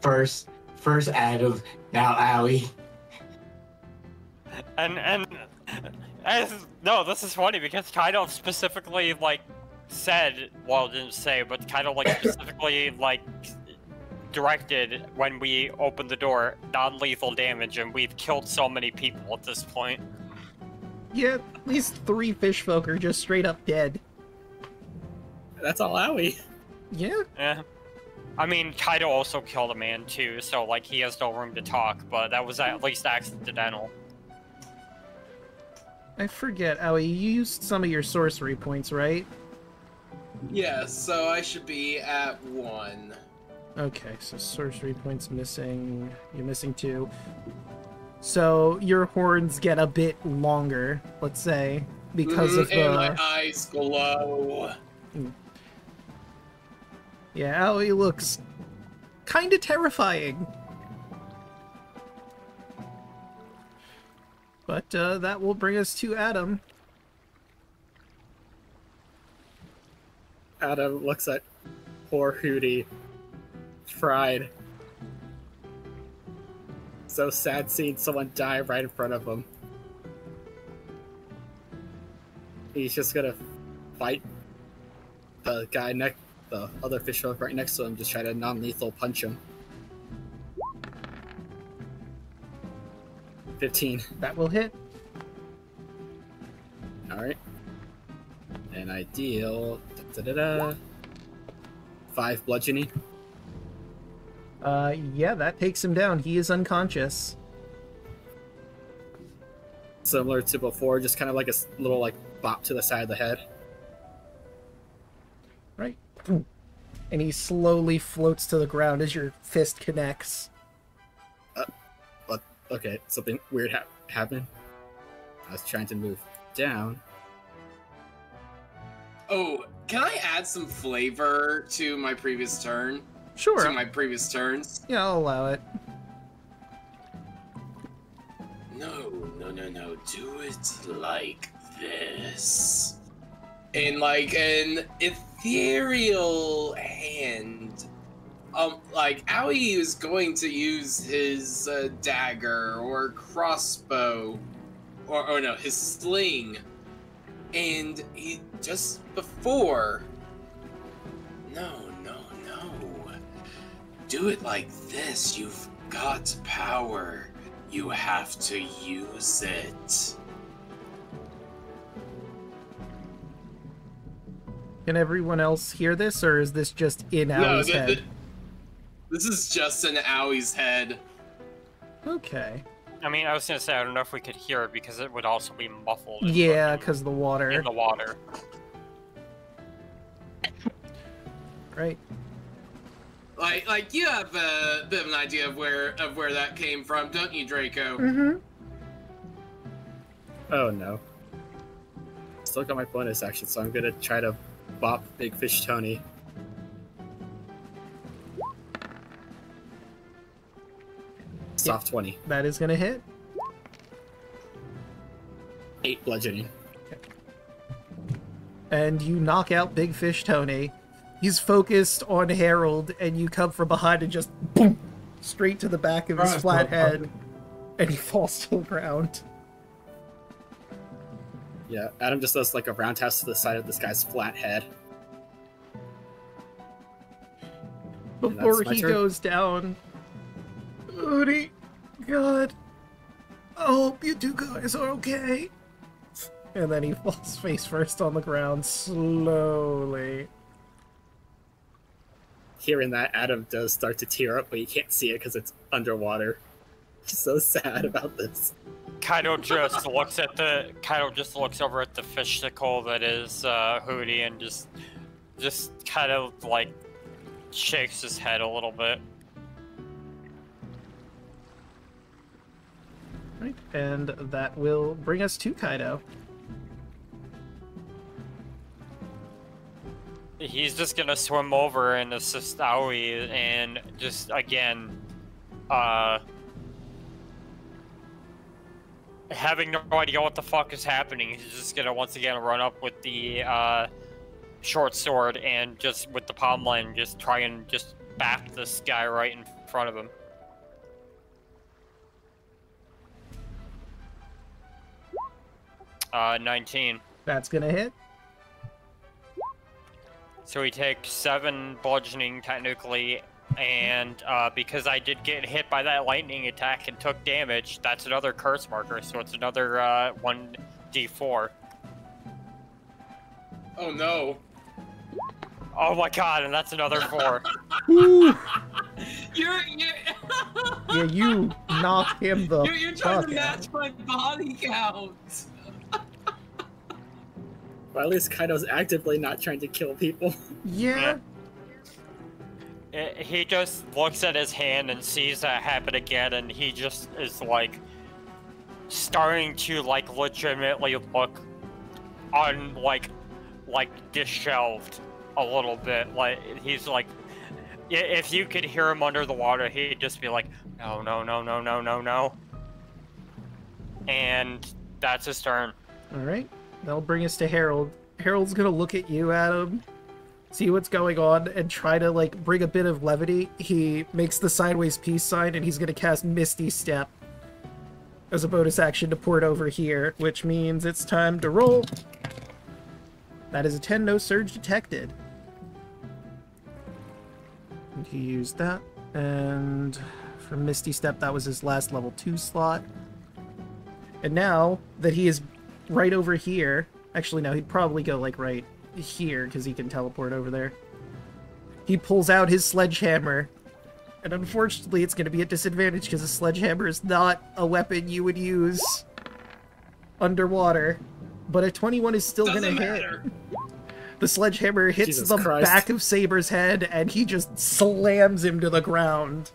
First Adam, now Aoi. And no, this is funny because Kaido specifically like said, well, didn't say, but Kaido like specifically like directed when we opened the door non-lethal damage, and we've killed so many people at this point. Yeah, at least 3 fish folk are just straight up dead. That's all Aoi. Yeah? Yeah. I mean, Kaido also killed a man too, so like he has no room to talk, but that was at least accidental. I forget, Aoi, you used some of your sorcery points, right? Yeah, so I should be at 1. Okay, so sorcery points missing. You're missing 2. So your horns get a bit longer, let's say, because of and my eyes glow. Yeah, Aoi looks kind of terrifying. But that will bring us to Adam. Adam looks at poor Hootie. Fried. So sad seeing someone die right in front of him. He's just gonna fight the guy the other fish folk right next to him, just try to non-lethal punch him. 15. That will hit. Alright. And I deal 5 bludgeoning. Yeah, that takes him down. He is unconscious. Similar to before, just kind of like a little like bop to the side of the head. Right. And he slowly floats to the ground as your fist connects. But okay, something weird happened. I was trying to move down. Oh, can I add some flavor to my previous turn? Sure. To my previous turns? Yeah, I'll allow it. No. Do it like this. In like an ethereal hand. Like Aoi was going to use his dagger or crossbow, or no, his sling, and he just before. No. Do it like this. You've got power. You have to use it. Can everyone else hear this, or is this just in Aoi's head? This is just in Owie's head. Okay. I mean, I was gonna say, I don't know if we could hear it because it would also be muffled. Yeah, because the water. In the water. Right. Like you have a bit of an idea of where that came from, don't you, Draco? Mm-hmm. Oh no. Still got my bonus action, so I'm gonna try to bop Big Fish Tony. Soft 20. That is gonna hit. 8 bludgeoning. And you knock out Big Fish Tony. He's focused on Harold, and you come from behind and just boom, straight to the back of his flat head, and he falls to the ground. Yeah, Adam just does like a roundhouse to the side of this guy's flat head. Before he goes down, Odie, God, I hope you two guys are okay. And then he falls face first on the ground, slowly. Hearing that, Adam does start to tear up, but you can't see it because it's underwater. He's so sad about this. Kaido just looks over at the fishsicle that is Hootie and just kind of like shakes his head a little bit. Right, and that will bring us to Kaido. He's just gonna swim over and assist Aoi and just again, having no idea what the fuck is happening, he's just gonna once again run up with the short sword and just with the palm line just try and just bap this guy right in front of him. Uh, 19. That's gonna hit. So he takes 7 bludgeoning technically, and because I did get hit by that lightning attack and took damage, that's another curse marker, so it's another 1d4. Oh no. Oh my god, and that's another 4. You're Yeah, you knock him the you're trying fuck to out. match my body count. Or at least Kaido's actively not trying to kill people. Yeah. He just looks at his hand and sees that happen again, and he just is like starting to like legitimately look on like disheveled a little bit. Like he's like, if you could hear him under the water, he'd just be like, no, no, no, no, no, no, no. And that's his turn. All right. That'll bring us to Harold. Harold's gonna look at you, Adam, see what's going on, and try to, like, bring a bit of levity. He makes the sideways peace sign, and he's gonna cast Misty Step as a bonus action to port over here, which means it's time to roll. That is a 10, no surge detected. And he used that, and for Misty Step, that was his last level 2 slot. And now that he is right over here, actually no, he'd probably go like right here because he can teleport over there. He pulls out his sledgehammer, and unfortunately it's going to be at disadvantage because a sledgehammer is not a weapon you would use underwater, but a 21 is still going to hit. The sledgehammer hits Jesus the Christ. back of Saber's head, and he just slams him to the ground.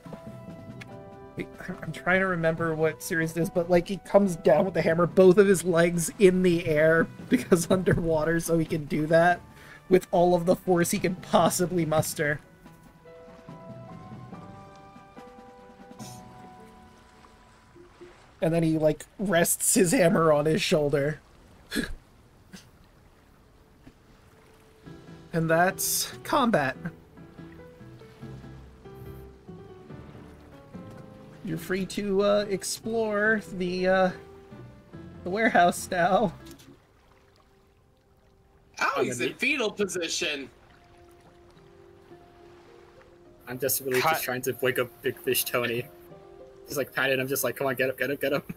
I'm trying to remember what series it is, but like he comes down with the hammer, both of his legs in the air because underwater, so he can do that with all of the force he can possibly muster. And then he like rests his hammer on his shoulder. And that's combat. You're free to explore the warehouse now. Oh, he's in fetal position. I'm just really just trying to wake up Big Fish Tony. He's like patting him, just like, come on, get up, get up, get up.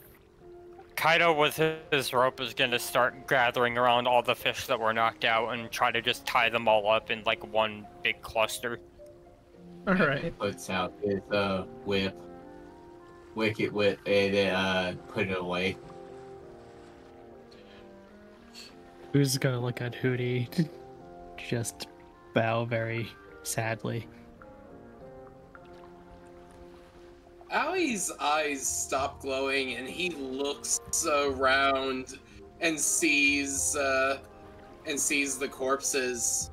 Kaido with his rope is gonna start gathering around all the fish that were knocked out and try to just tie them all up in like one big cluster. All right. Puts out his whip, wicked whip, and then put it away. Who's gonna look at Hootie? Just bow very sadly. Owie's eyes stop glowing, and he looks around and sees the corpses.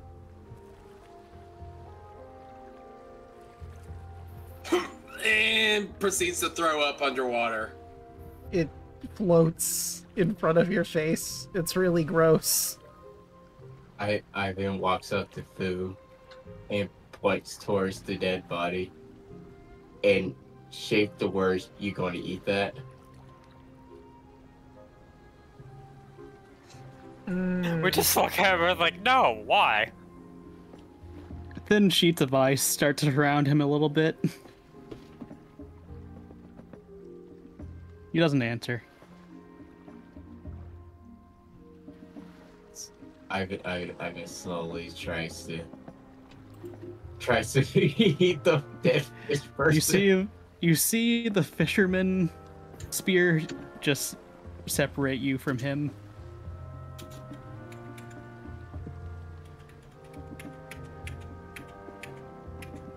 And proceeds to throw up underwater. It floats in front of your face. It's really gross. Ivan walks up to Fu and points towards the dead body and shape the words, "You going to eat that?" We just look at him like, no, why? Thin sheets of ice start to surround him a little bit. He doesn't answer. Ivan slowly tries to eat the dead fish person. You see the fisherman spear just separate you from him.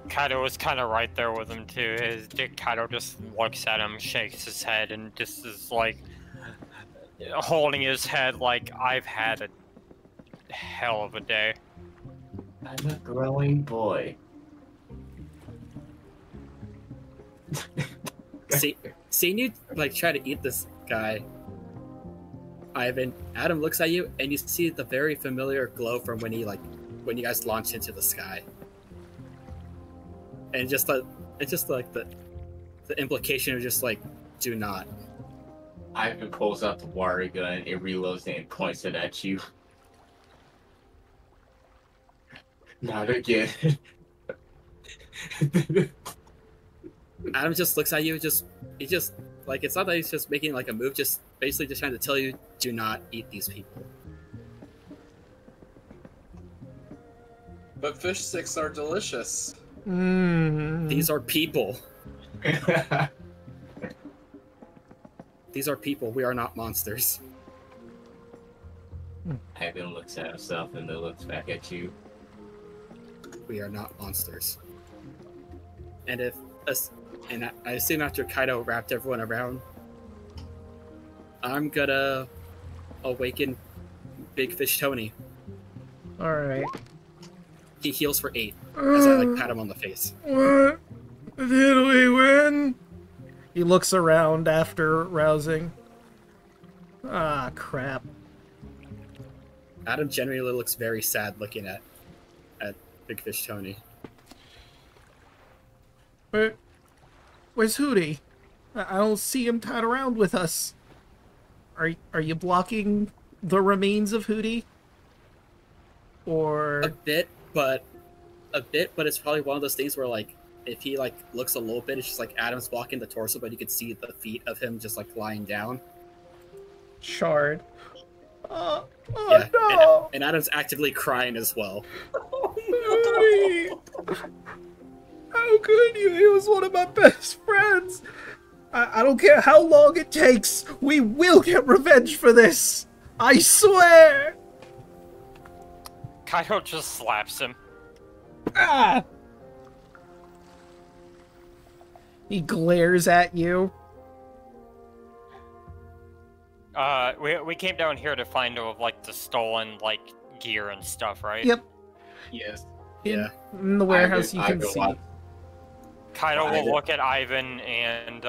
Kaido was kind of right there with him too. Kaido just looks at him, shakes his head, and just is like holding his head like, I've had a hell of a day. I'm a growing boy. Seeing you like try to eat this guy, Adam looks at you and you see the very familiar glow from when you guys launched into the sky. And just like the implication of just like, do not. Ivan pulls out the water gun and reloads it and points it at you. Not again. Adam just looks at you, he just like, it's not that he's just making like a move, just basically just trying to tell you, do not eat these people. But fish sticks are delicious. These are people. These are people. We are not monsters. Ivan looks at himself and then looks back at you. We are not monsters. And I assume after Kaido wrapped everyone around, I'm gonna awaken Big Fish Tony. Alright. He heals for 8 as I like pat him on the face. What? Did we win? He looks around after rousing. Ah, crap. Adam genuinely looks very sad looking at Big Fish Tony. Where's Hootie? I don't see him tied around with us. Are you blocking the remains of Hootie? Or a bit, but it's probably one of those things where like if he like looks a little bit, it's just like Adam's blocking the torso, but you could see the feet of him just like lying down. Shard. Oh yeah, no! And Adam's actively crying as well. Hootie! How could you? He was one of my best friends. I don't care how long it takes. We will get revenge for this. I swear. Kaido just slaps him. Ah! He glares at you. We came down here to find like the stolen like gear and stuff, right? Yep. Yes. Yeah. In the warehouse, you can see. Kaido will look at Ivan and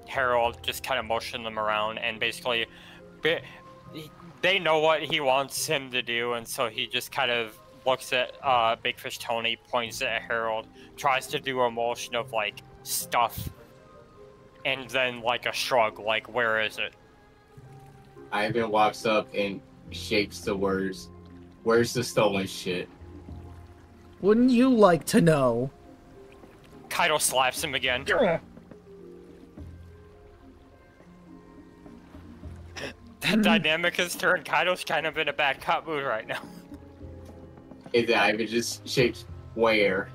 Harold, just kind of motion them around, and basically, they know what he wants him to do, and so he just kind of looks at Big Fish Tony, points at Harold, tries to do a motion of like stuff, and then like a shrug, like where is it? Ivan walks up and shapes the words, "Where's the stolen shit?" Wouldn't you like to know? Kaido slaps him again. That dynamic has turned. Kaido's kind of in a bad cop mood right now. And then Ivan just shapes where.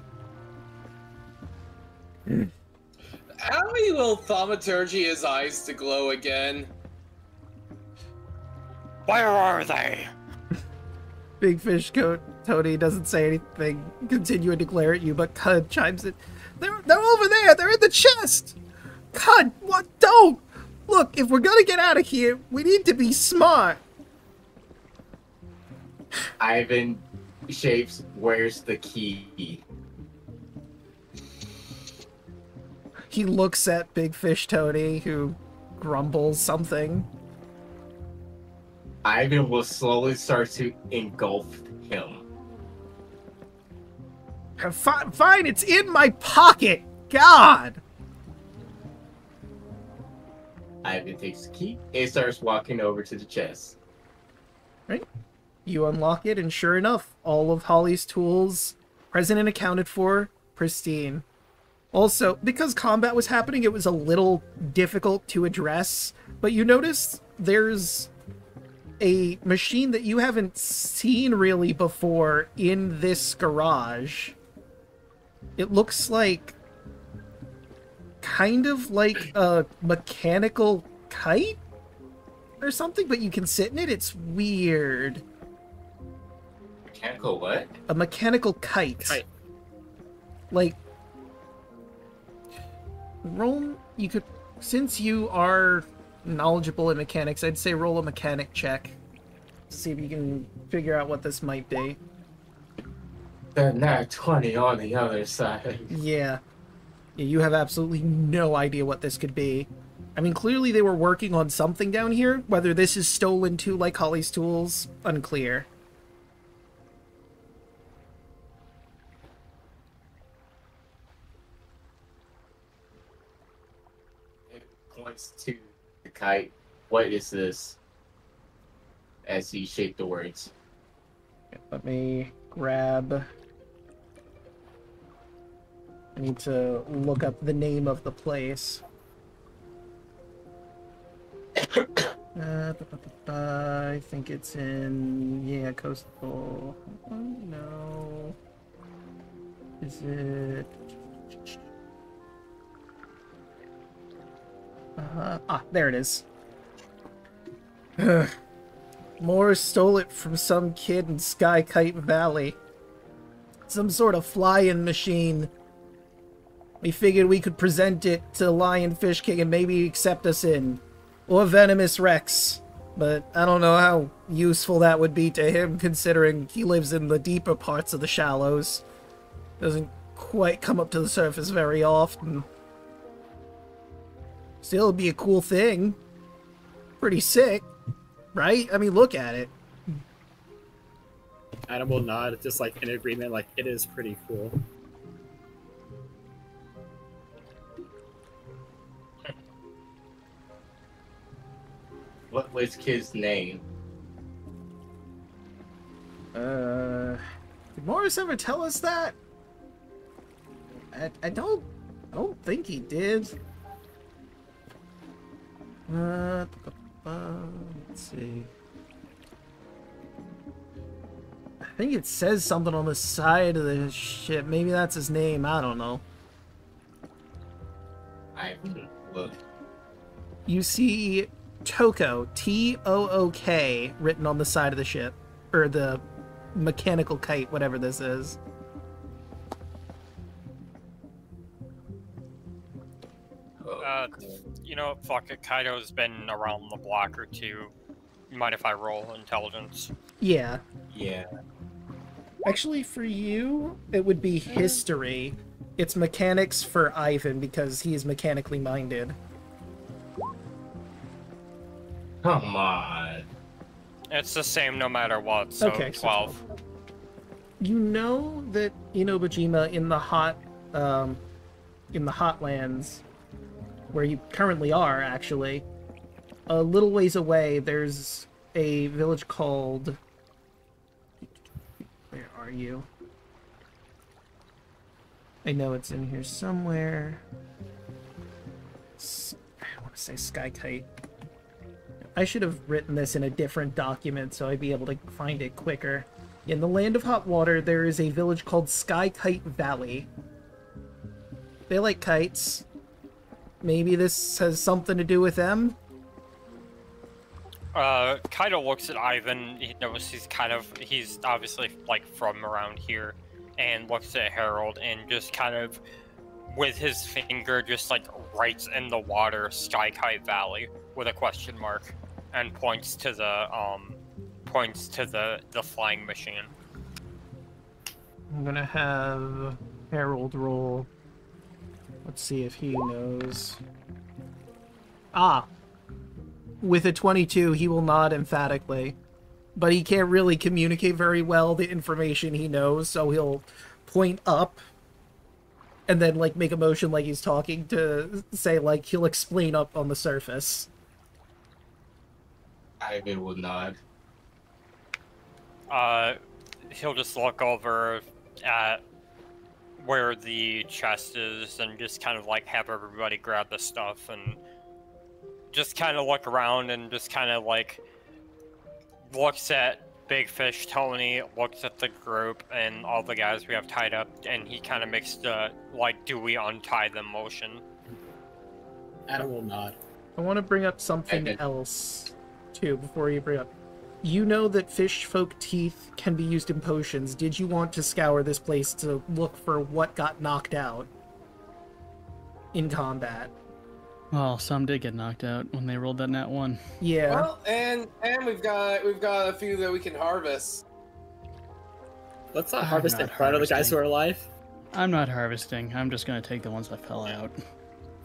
Allie will thaumaturgy his eyes to glow again. Where are they? Big Fish Tony doesn't say anything, continuing to glare at you, but Cud chimes in. They're over there! They're in the chest! Cud, what? Don't! Look, if we're gonna get out of here, we need to be smart. Ivan shapes, where's the key? He looks at Big Fish Tony, who grumbles something. Ivan will slowly start to engulf him. Fine, it's in my pocket! God! Ivan takes the key and starts walking over to the chest. Right? You unlock it, and sure enough, all of Holly's tools, present and accounted for, pristine. Also, because combat was happening, it was a little difficult to address, but you notice there's a machine that you haven't seen really before in this garage. It looks like kind of like a mechanical kite or something, but you can sit in it. It's weird. Mechanical what? A mechanical kite. Like, roll, you could, since you are knowledgeable in mechanics, I'd say roll a mechanic check to see if you can figure out what this might be. The nat 20 on the other side. Yeah. You have absolutely no idea what this could be. I mean, clearly they were working on something down here. Whether this is stolen too, like Holly's tools, unclear. It points to the kite. What is this? As he shaped the words. Let me grab... I need to look up the name of the place. I think it's in... yeah, coastal... oh, no... is it... there it is. Morris stole it from some kid in Skykite Valley. Some sort of fly-in machine. We figured we could present it to Lion Fish King and maybe accept us in. Or Venomous Rex. But I don't know how useful that would be to him, considering he lives in the deeper parts of the shallows. Doesn't quite come up to the surface very often. Still, it'd be a cool thing. Pretty sick. Right? I mean, look at it. Adam will nod, just like in agreement, like it is pretty cool. What was kid's name? Did Morris ever tell us that? I don't think he did. Let's see. I think it says something on the side of the ship. Maybe that's his name. I don't know. I look. You see Toko, T-O-O-K, written on the side of the ship. Or the mechanical kite, whatever this is. You know, fuck it, Kaido's been around the block or two. You mind if I roll intelligence? Yeah. Yeah. Actually, for you, it would be history. It's mechanics for Ivan, because he is mechanically minded. Come on. It's the same no matter what, so Okay, 12. You know that in Obojima, in the Hotlands, where you currently are, actually, a little ways away, there's a village called... where are you? I know it's in here somewhere. I want to say Skykite. I should have written this in a different document so I'd be able to find it quicker. In the Land of Hot Water, there is a village called Skykite Valley. They like kites. Maybe this has something to do with them? Kaido looks at Ivan. He knows he's obviously like from around here, and looks at Harold and just kind of, with his finger, just like writes in the water Sky Kite Valley with a question mark, and points to the flying machine. I'm gonna have Harold roll. Let's see if he knows. Ah! With a 22, he will nod emphatically. But he can't really communicate very well the information he knows, so he'll point up and then, like, make a motion like he's talking to say, like, he'll explain up on the surface. Ivan will nod. He'll just look over at where the chest is and just kind of, like, have everybody grab the stuff and just kind of look around and just kind of, like, looks at Big Fish Tony, looks at the group and all the guys we have tied up, and he kind of makes the, like, do we untie them motion. Adam will nod. I want to bring up something else, too, before you bring up. You know that fish folk teeth can be used in potions. Did you want to scour this place to look for what got knocked out in combat? Well, some did get knocked out when they rolled that nat 1. Yeah. Well, and we've got a few that we can harvest. Let's not harvest in front of the guys who are alive. I'm not harvesting. I'm just gonna take the ones that fell out.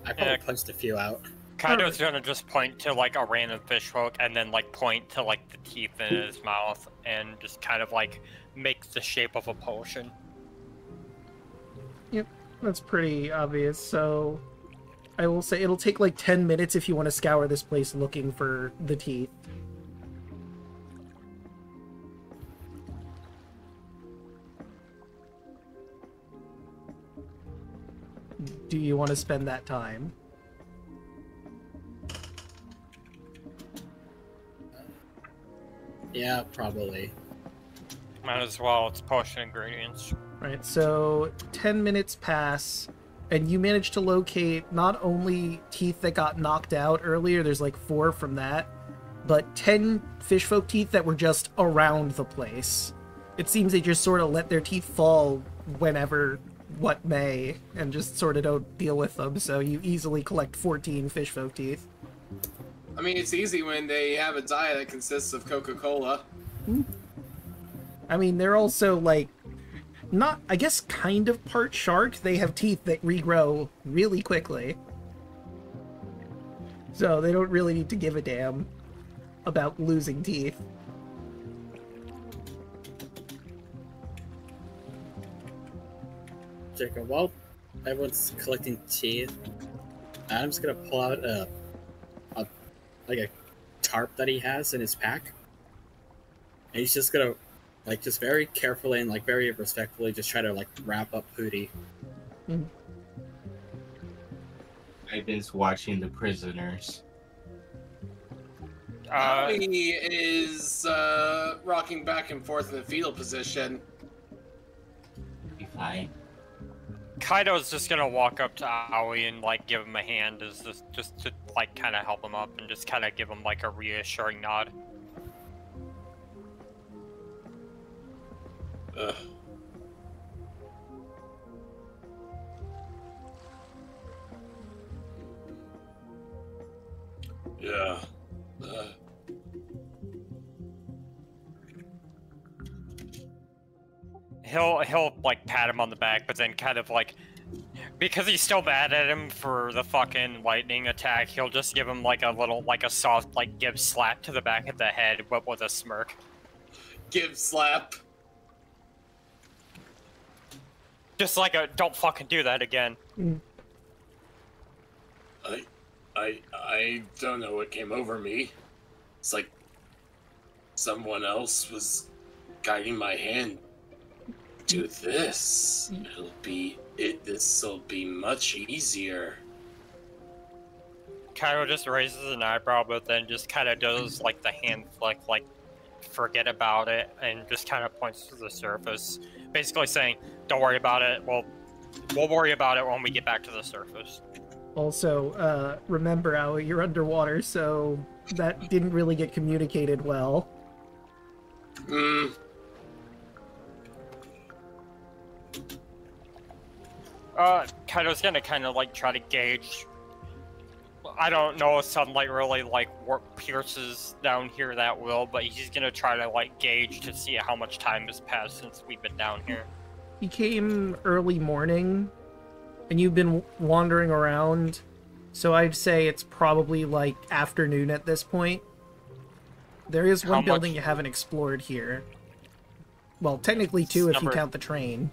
I probably punched a few out. Kaido's gonna just point to, like, a random fish hook and then, like, point to, like, the teeth in his mouth and just kind of, like, make the shape of a potion. Yep, that's pretty obvious. So I will say it'll take like 10 minutes if you want to scour this place looking for the teeth. Do you want to spend that time? Yeah, probably. Might as well, it's potion ingredients. Right, so 10 minutes pass, and you manage to locate not only teeth that got knocked out earlier, there's like 4 from that, but 10 fishfolk teeth that were just around the place. It seems they just sort of let their teeth fall whenever, what may, and just sort of don't deal with them, so you easily collect 14 fishfolk teeth. I mean, it's easy when they have a diet that consists of Coca-Cola. I mean, they're also, like, not, I guess, kind of part shark. They have teeth that regrow really quickly. So they don't really need to give a damn about losing teeth. Draco, while everyone's collecting teeth, Adam's gonna pull out a tarp that he has in his pack, and he's just gonna, like, just very carefully and, like, very respectfully just try to, like, wrap up Hootie. I've been watching the prisoners. Howie is rocking back and forth in the fetal position. Be fine. Kaido's just gonna walk up to Aoi and, like, give him a hand, just to, like, kind of help him up and just kind of give him, like, a reassuring nod. Yeah. He'll like pat him on the back, but then kind of like, because he's still mad at him for the fucking lightning attack, he'll just give him like a little, like a soft, like, give slap to the back of the head, but with a smirk. Give slap. Just like a, don't fucking do that again. I don't know what came over me. It's like someone else was guiding my hand to this. This'll be much easier. Kaido just raises an eyebrow, but then just kind of does like the hand flick, like forget about it, and just kind of points to the surface, basically saying, "Don't worry about it. We'll We'll worry about it when we get back to the surface. Also, remember, Aoi, you're underwater, so that didn't really get communicated well. Kaido's gonna kind of like try to gauge. I don't know if sunlight really like pierces down here that well, but he's gonna try to like gauge to see how much time has passed since we've been down here. You came early morning, and you've been wandering around, so I'd say it's probably like afternoon at this point. There is one building you haven't explored here. Well, technically two if you count the train.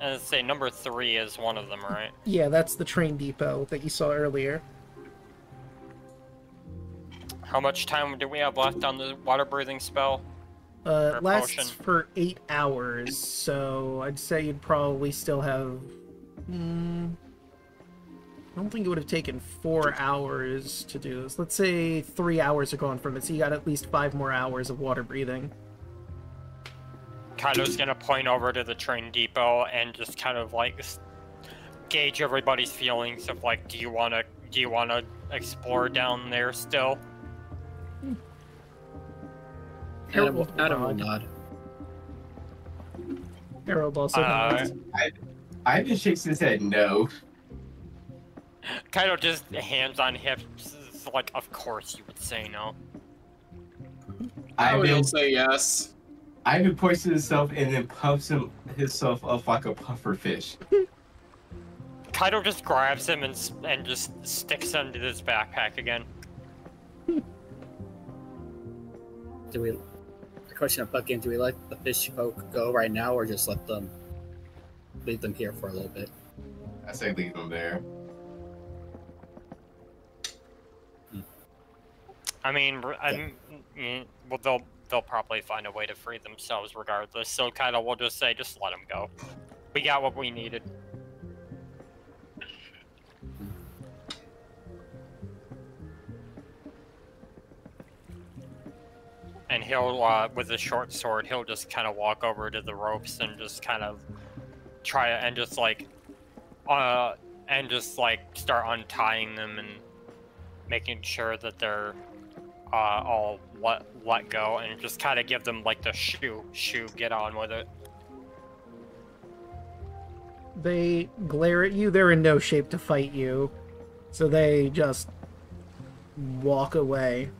I'd say number 3 is one of them, right? Yeah, that's the train depot that you saw earlier. How much time do we have left on the water-breathing spell? It lasts potion? for 8 hours, so I'd say you'd probably still have... I don't think it would have taken 4 hours to do this. Let's say 3 hours are gone from it, so you got at least 5 more hours of water breathing. Kaido's gonna point over to the train depot and just kind of like gauge everybody's feelings of like, do you wanna explore down there still? Adam will nod. Harold also nods. I just shakes his head no. Kaido just hands on hips, like, of course you would say no. I will say yes. Ivan points to himself and then puffs himself up like a puffer fish. Kaido just grabs him and just sticks him into his backpack again. The question of Bucking, do we let the fish folk go right now or just leave them here for a little bit? I say leave them there. I mean, well, they'll probably find a way to free themselves regardless. So Kaido will just say, just let them go. We got what we needed. And he'll, with his short sword, he'll just kind of walk over to the ropes and just kind of try and just like start untying them and making sure that they're all let go, and just kind of give them like the shoo, get on with it. They glare at you. They're in no shape to fight you, so they just walk away.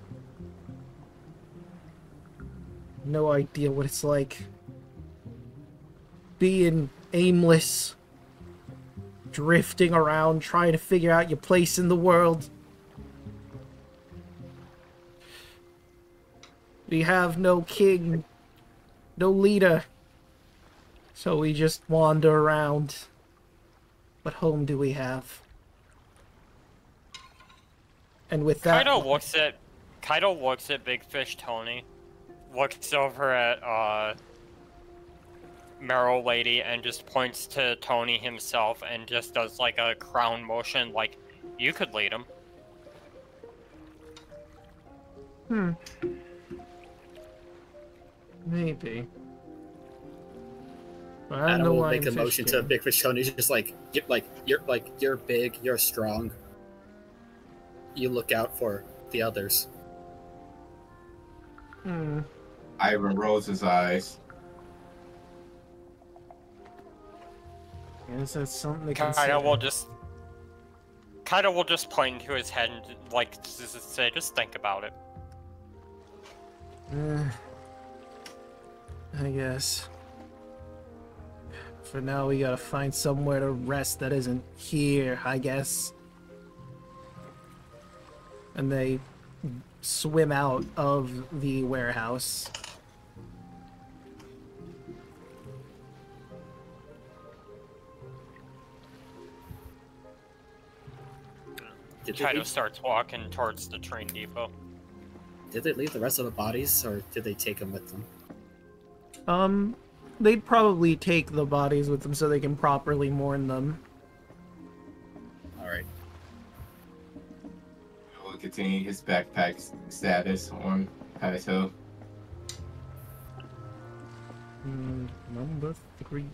No idea what it's like being aimless, drifting around, trying to figure out your place in the world. We have no king, no leader, so we just wander around. What home do we have? And with that, Kaido looks at Big Fish Tony, looks over at Marrow Lady, and just points to Tony himself and just does like a crown motion, like, you could lead him. Maybe. But I Adam don't know will why make a motion to Big Fish Tony. He's just you're big, you're strong. You look out for the others. Ivan rolls his eyes. Guess that's something to consider. Kaido will just point to his head and like just say, just think about it. I guess. For now, we gotta find somewhere to rest that isn't here, I guess. And they swim out of the warehouse. Kaido starts walking towards the train depot. Did they leave the rest of the bodies, or did they take them with them? They'd probably take the bodies with them so they can properly mourn them. Alright. We'll continue his backpack status on Kaido. Number 3.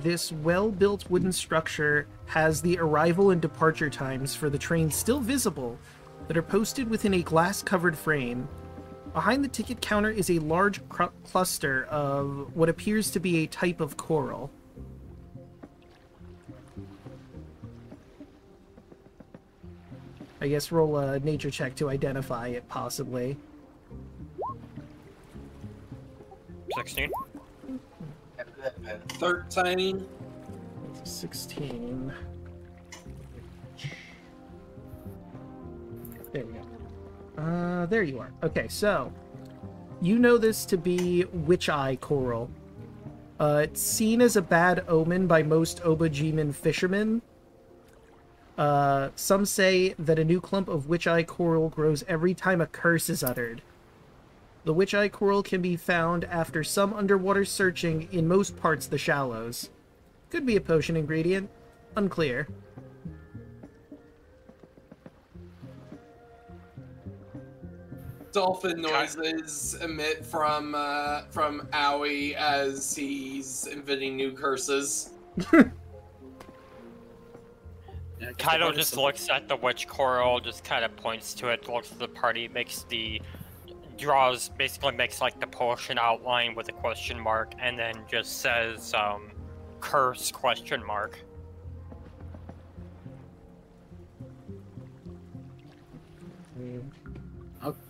This well-built wooden structure has the arrival and departure times for the train still visible that are posted within a glass-covered frame. Behind the ticket counter is a large cluster of what appears to be a type of coral. I guess roll a nature check to identify it, possibly. 16. 13. 16. There we go. There you are. Okay, so you know this to be witch eye coral. It's seen as a bad omen by most Obojima fishermen. Some say that a new clump of witch eye coral grows every time a curse is uttered. The witch eye coral can be found after some underwater searching in most parts of the shallows. Could be a potion ingredient. Unclear. Dolphin noises emit from Owie as he's inventing new curses. Kaido just looks at the witch coral, just kind of points to it, looks at the party, basically makes like the potion outline with a question mark, and then just says, curse question mark.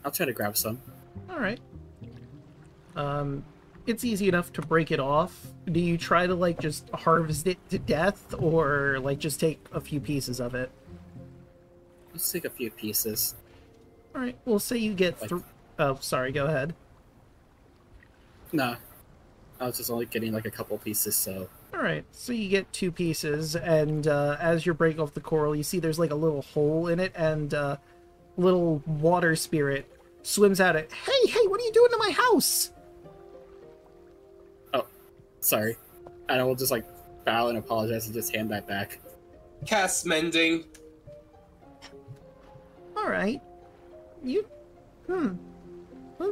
I'll try to grab some. Alright. It's easy enough to break it off. Do you try to, like, just harvest it to death, or, like, just take a few pieces of it? Let's take a few pieces. Alright, we'll say you get oh, sorry, go ahead. Nah. I was just only getting, like, a couple pieces, so... Alright, so you get 2 pieces, and as you're breaking off the coral, you see there's, like, a little hole in it, and little water spirit swims out it. Hey, what are you doing to my house? Oh, sorry. And I will just, like, bow and apologize and just hand that back. Cast mending. Alright. Don't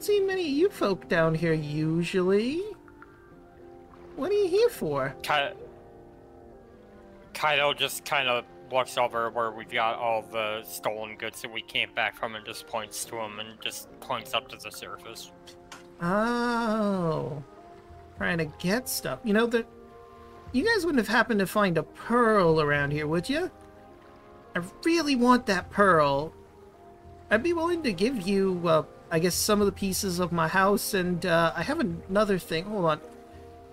see many of you folk down here usually. What are you here for? Kaido just kind of looks over where we've got all the stolen goods that we came back from and just points to them and just points up to the surface. Oh. Trying to get stuff. You know, you guys wouldn't have happened to find a pearl around here, would you? I really want that pearl. I'd be willing to give you, I guess, some of the pieces of my house, and I have another thing. Hold on.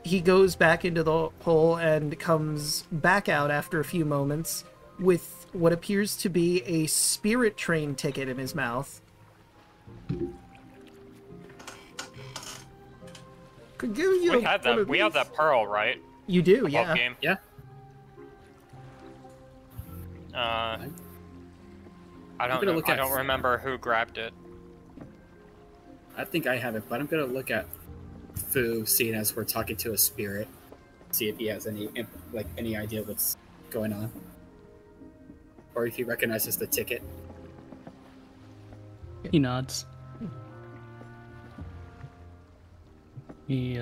He goes back into the hole and comes back out after a few moments with what appears to be a spirit train ticket in his mouth. Could give you we have that pearl, right? You do, yeah. Game. Yeah. I don't remember who grabbed it. I think I have it, but I'm gonna look at Fu, seeing as we're talking to a spirit, see if he has any idea what's going on, or if he recognizes the ticket. He nods. He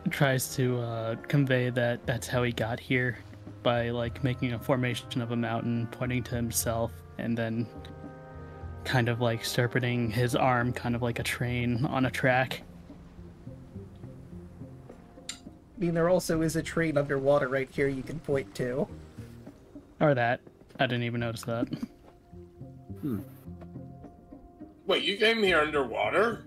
tries to convey that that's how he got here, by like making a formation of a mountain, pointing to himself, and then kind of like serpenting his arm, kind of like a train on a track. I mean, there also is a train underwater right here you can point to. Or that. I didn't even notice that. Wait, you came here underwater?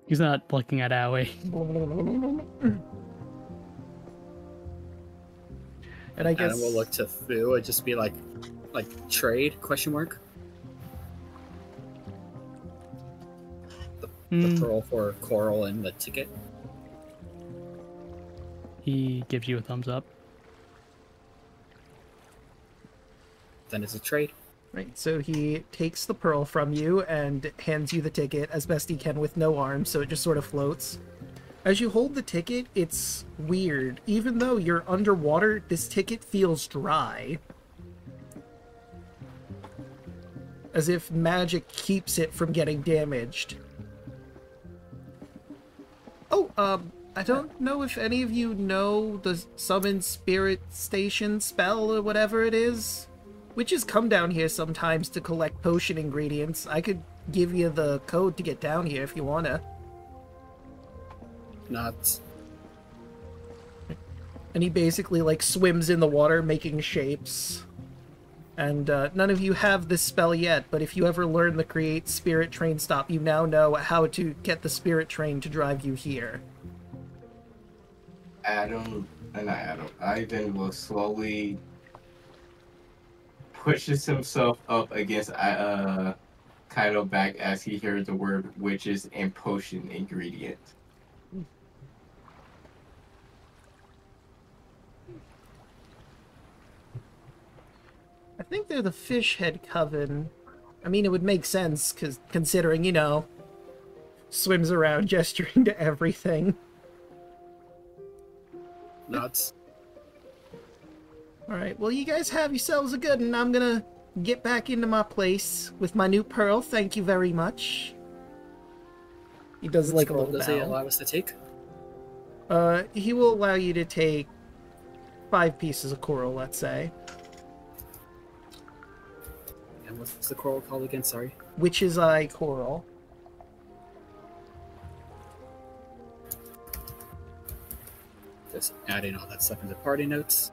He's not looking at Aoi. And I guess Adam will look to Fu and just be like trade, question mark? The pearl for coral and the ticket. He gives you a thumbs up. Then it's a trade. Right, so he takes the pearl from you and hands you the ticket as best he can with no arms, so it just sort of floats. As you hold the ticket, it's weird. Even though you're underwater, this ticket feels dry. As if magic keeps it from getting damaged. Oh, I don't know if any of you know the Summon Spirit Station spell or whatever it is. Witches come down here sometimes to collect potion ingredients. I could give you the code to get down here if you wanna. Not. And he basically, like, swims in the water making shapes. And none of you have this spell yet, but if you ever learn the Create Spirit Train Stop, you now know how to get the Spirit Train to drive you here. Ivan will slowly pushes himself up against Kaido back as he hears the word witches and potion ingredient. I think they're the Fish Head Coven. I mean, it would make sense, considering, you know, swims around gesturing to everything. Nuts. Alright, well, you guys have yourselves a good one. I'm gonna get back into my place with my new pearl. Thank you very much. He does, like, a little does he bow. allow us to take? He will allow you to take 5 pieces of coral, let's say. And what's the coral called again? Sorry. Witch's Eye Coral. Just adding all that stuff into party notes.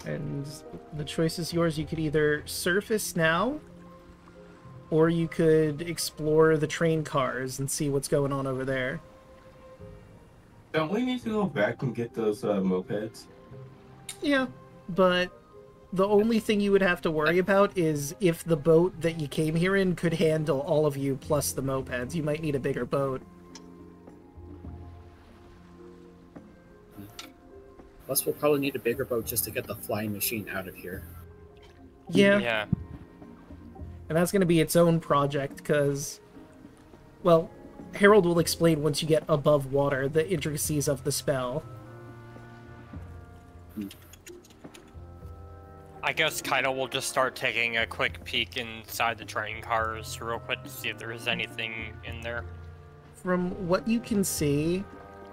And the choice is yours. You could either surface now, or you could explore the train cars and see what's going on over there. Don't we need to go back and get those mopeds? Yeah, but the only thing you would have to worry about is if the boat that you came here in could handle all of you plus the mopeds. You might need a bigger boat. Plus, we'll probably need a bigger boat just to get the flying machine out of here. Yeah. Yeah. And that's going to be its own project, because, well, Harold will explain once you get above water the intricacies of the spell. I guess Kaido will just start taking a quick peek inside the train cars real quick to see if there's anything in there. From what you can see,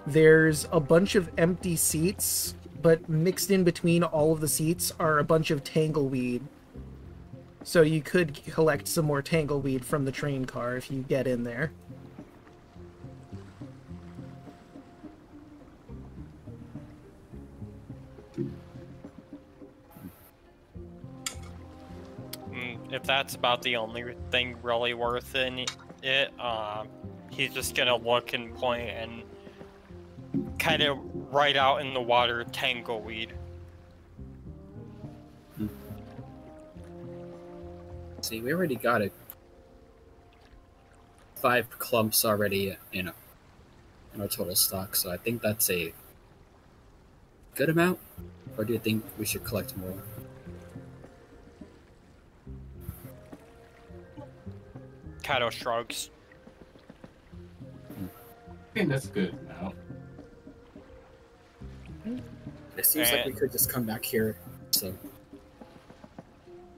there's a bunch of empty seats, but mixed in between all of the seats are a bunch of tangleweed. So you could collect some more tangleweed from the train car if you get in there. If that's about the only thing really worth it, he's just gonna look and point and kind of right out in the water tangleweed. See, we already got it. 5 clumps already in our total stock, so I think that's a good amount. Or do you think we should collect more? Kaido shrugs. I think that's good now. It seems like we could just come back here, so...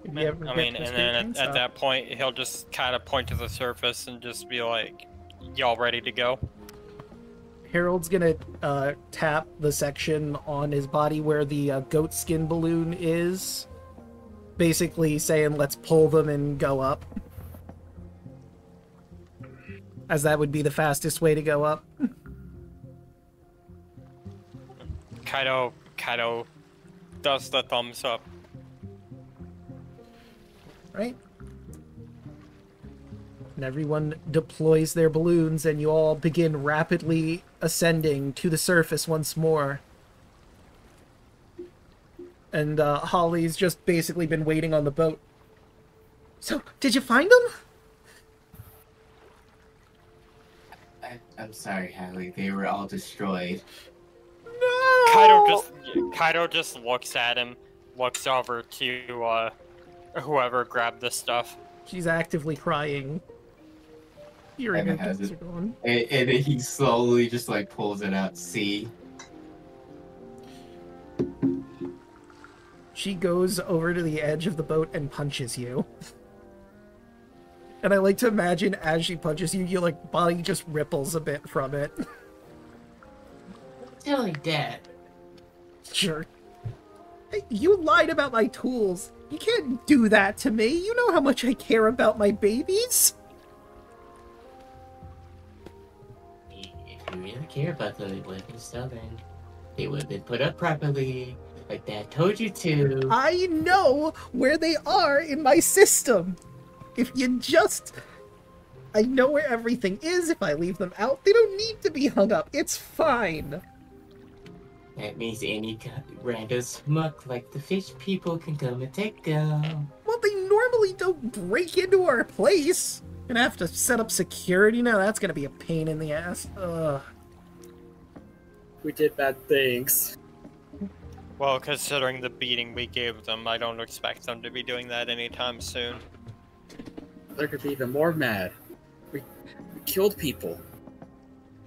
If you ever I get mean, to and Street then Train at that point, he'll just kind of point to the surface and just be like, y'all ready to go? Harold's gonna tap the section on his body where the goat skin balloon is, basically saying, let's pull them and go up. As that would be the fastest way to go up. Kaido does the thumbs up. Right? And everyone deploys their balloons, and you all begin rapidly ascending to the surface once more. And Holly's just basically been waiting on the boat. So, did you find them? I'm sorry, Hallie. They were all destroyed. No! Kaido just looks at him, looks over to whoever grabbed this stuff. She's actively crying. Hearing her has guts it. are gone. And then he slowly just like pulls it out. See? she goes over to the edge of the boat and punches you. And I like to imagine as she punches you, your like body just ripples a bit from it. Tell like that. Sure. Hey, you lied about my tools. You can't do that to me. You know how much I care about my babies. If you really care about the weapons, then they would have been put up properly, like Dad told you to. I know where they are in my system. If you just... I know where everything is. If I leave them out, they don't need to be hung up. It's fine. That means any random smuck like the fish people can come and take them. Well, they normally don't break into our place. Gonna have to set up security now. That's gonna be a pain in the ass. Ugh. We did bad things. Well, considering the beating we gave them, I don't expect them to be doing that anytime soon. They're gonna be even more mad. We killed people.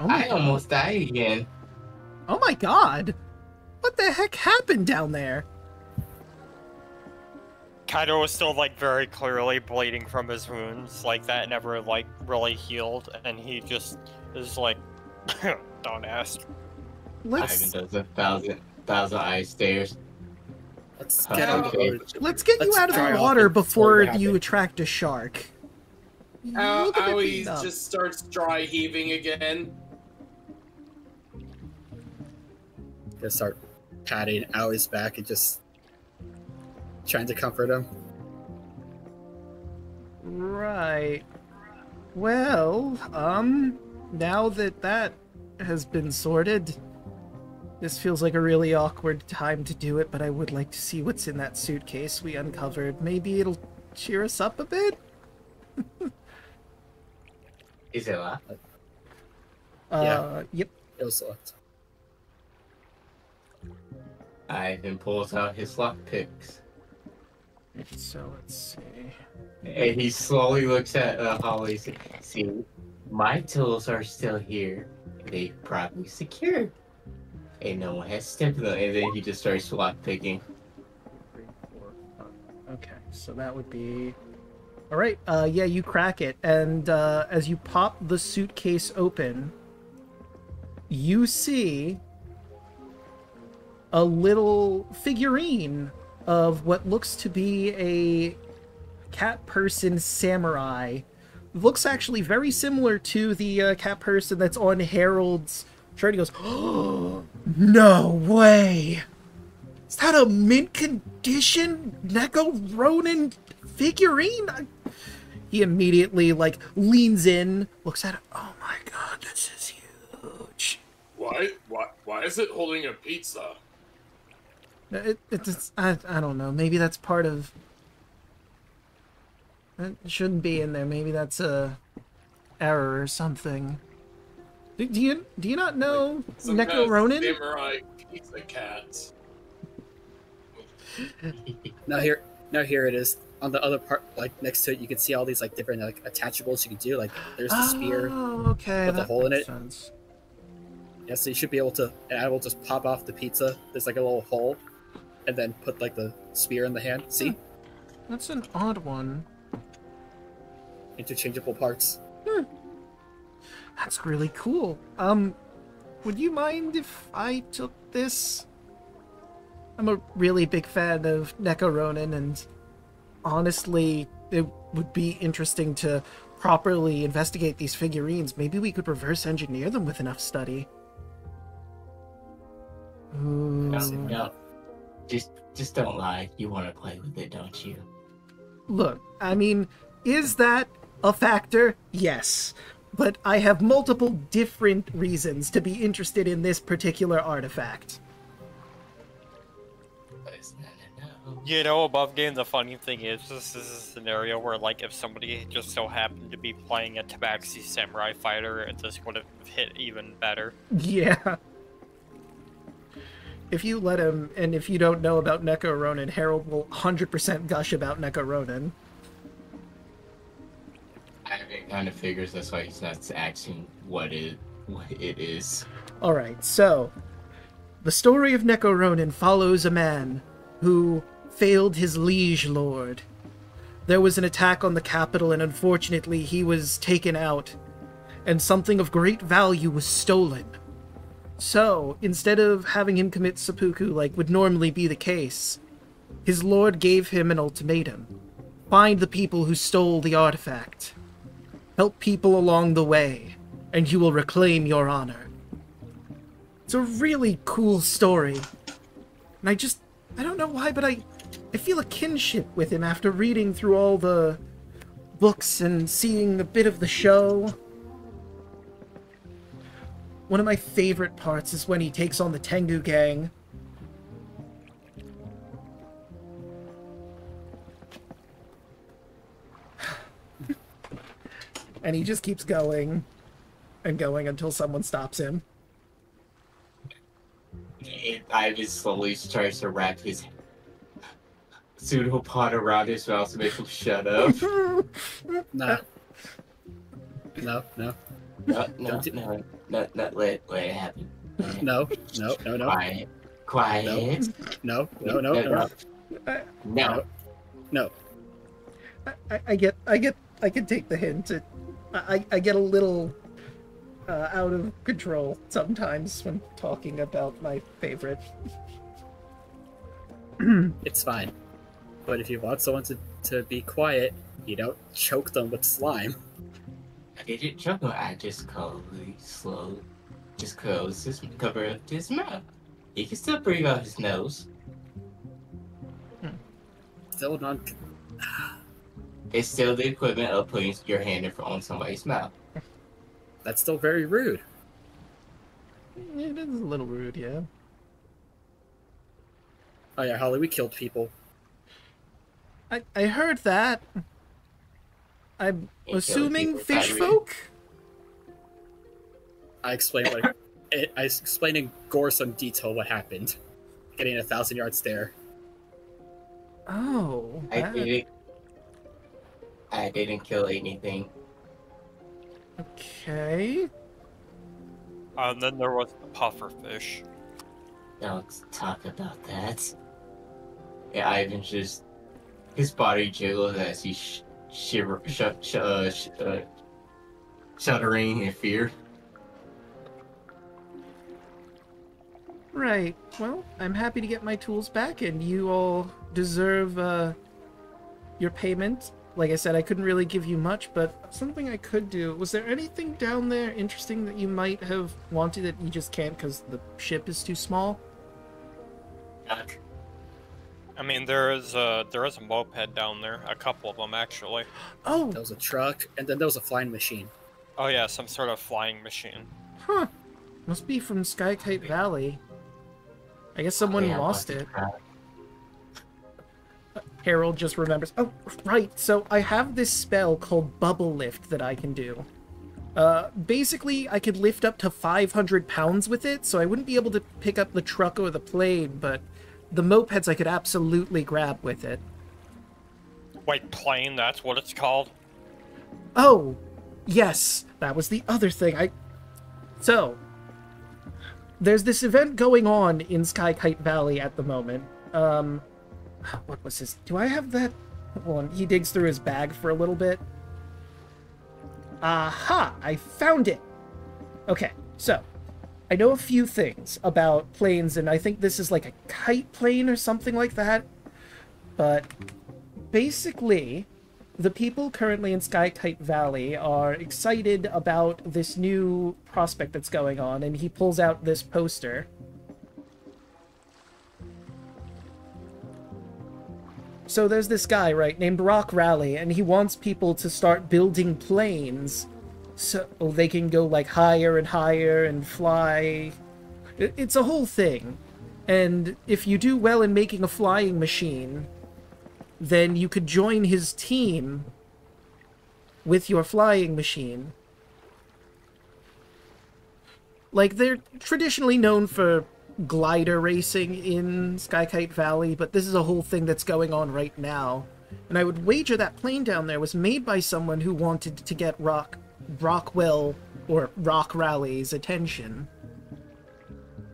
Oh I my almost died again. Oh my god! What the heck happened down there? Kaido was still, like, very clearly bleeding from his wounds. Like, that never, like, really healed. And he just is like, don't ask. Let's Ivan does a thousand eye stares. Let's get on the boat. let's get you Let's out of dry the off water before what you happened. attract a shark. Look at Aoi it up. just starts dry heaving again. Gonna start patting Aoi's back and just trying to comfort him. Right. Well, now that that has been sorted, this feels like a really awkward time to do it, but I would like to see what's in that suitcase we uncovered. Maybe it'll cheer us up a bit? Is it locked? Yep. It was locked. Ivan pulls out his lockpicks. So let's see. And he slowly looks at Holly. See, my tools are still here. They probably secure. And no one has stepped them. And then he just starts lockpicking. 3, 4, 5. Okay, so that would be... Alright, yeah, you crack it, and as you pop the suitcase open, you see a little figurine of what looks to be a cat person samurai. Looks actually very similar to the cat person that's on Harold's shirt. He goes, "Oh, no way! Is that a mint condition Neko Ronin figurine?" He immediately, like, leans in, looks at it. Oh my god, this is huge. Why is it holding a pizza? It's I don't know. Maybe that's part of... It shouldn't be in there. Maybe that's a error or something. Do you not know Some Neko kind of Ronin? Samurai pizza cat. Now here it is. On the other part, like next to it, you can see all these like different like attachables you can do. Like there's the spear Oh, okay. with a that hole in makes it. sense. Yeah, so you should be able to. And I will just pop off the pizza. There's like a little hole, and then put like the spear in the hand. See, That's an odd one. interchangeable parts. That's really cool. Would you mind if I took this? I'm a really big fan of Neko Ronin, and honestly, it would be interesting to properly investigate these figurines. Maybe we could reverse engineer them with enough study. Ooh. No. Just don't lie. You want to play with it, don't you? Look, I mean, is that a factor? Yes. But I have multiple different reasons to be interested in this particular artifact. You know, above game, the funny thing is, this is a scenario where, like, if somebody just so happened to be playing a Tabaxi Samurai Fighter, this would have hit even better. Yeah. If you let him, and if you don't know about Neko Ronin, Harold will 100% gush about Neko Ronin. It kind of figures that's why he's not asking what it is. Alright, so, the story of Neko Ronin follows a man who failed his liege lord. There was an attack on the capital, and unfortunately he was taken out, and something of great value was stolen. So, instead of having him commit seppuku like would normally be the case, his lord gave him an ultimatum. Find the people who stole the artifact. Help people along the way, and you will reclaim your honor. It's a really cool story. And I don't know why, but I feel a kinship with him after reading through all the books and seeing a bit of the show. One of my favorite parts is when he takes on the Tengu gang. And he just keeps going and going until someone stops him. Ivan slowly tries to wrap his pseudopod around his mouth to make him shut up. No. No. No, let it happen. No. Quiet. No. I can take the hint. I get a little out of control sometimes when talking about my favorite. It's fine. But if you want someone to be quiet, you don't choke them with slime. I didn't choke him. I just closed his cover up his mouth. He can still breathe out his nose. Still not. It's still the equivalent of putting your hand on somebody's mouth. That's still very rude. It is a little rude, yeah. Oh yeah, Holly, we killed people. I heard that. I'm assuming fish folk? I explained in gore some detail what happened. Getting a 1,000-yard stare. Oh. I didn't kill anything. Okay. And then there was the puffer fish. Don't talk about that. Yeah, Ivan just... His body jiggles as he's shuddering in fear. Right. Well, I'm happy to get my tools back, and you all deserve your payment. Like I said, I couldn't really give you much, but something I could do. Was there anything down there interesting that you might have wanted that you just can't because the ship is too small? I mean, there is a moped down there. A couple of them, actually. Oh! There was a truck, and then there was a flying machine. Oh yeah, some sort of flying machine. Huh. Must be from Skykite Valley. I guess someone lost it. Harold just remembers. Oh, right. So I have this spell called Bubble Lift that I can do. Basically, I could lift up to 500 pounds with it, so I wouldn't be able to pick up the truck or the plane, but the mopeds I could absolutely grab with it. Wait, plane? That's what it's called? Oh, yes. That was the other thing. So, there's this event going on in Skykite Valley at the moment. What was his... Do I have that? Hold on. He digs through his bag for a little bit. Aha! I found it! Okay, so... I know a few things about planes, and I think this is like a kite plane or something like that. But basically, the people currently in Skykite Valley are excited about this new prospect that's going on, and he pulls out this poster. So there's this guy, right, named Rock Rally, and he wants people to start building planes so they can go, like, higher and higher and fly. It's a whole thing. And if you do well in making a flying machine, then you could join his team with your flying machine. Like, they're traditionally known for glider racing in Skykite Valley, but this is a whole thing that's going on right now. And I would wager that plane down there was made by someone who wanted to get Rockwell or Rock Rally's attention.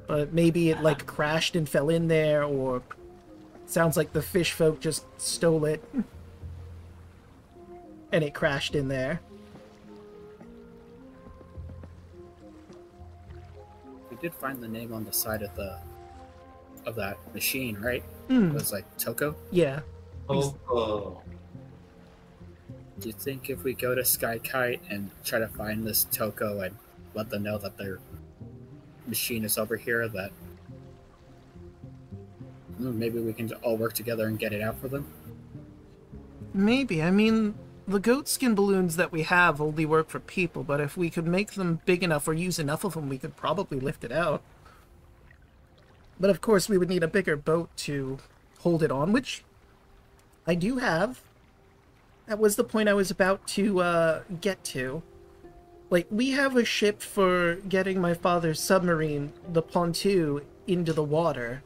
But maybe it, like, crashed and fell in there, or Sounds like the fish folk just stole it. And it crashed in there. We did find the name on the side of that machine, right? Hmm. It was like Toko. Yeah. Oh. Do you think if we go to Sky Kite and try to find this Toko and let them know that their machine is over here, that maybe we can all work together and get it out for them? Maybe. I mean, the goat skin balloons that we have only work for people, but if we could make them big enough or use enough of them, we could probably lift it out. But of course, we would need a bigger boat to hold it on, which I do have. That was the point I was about to get to. Like, we have a ship for getting my father's submarine, the Pontoon, into the water.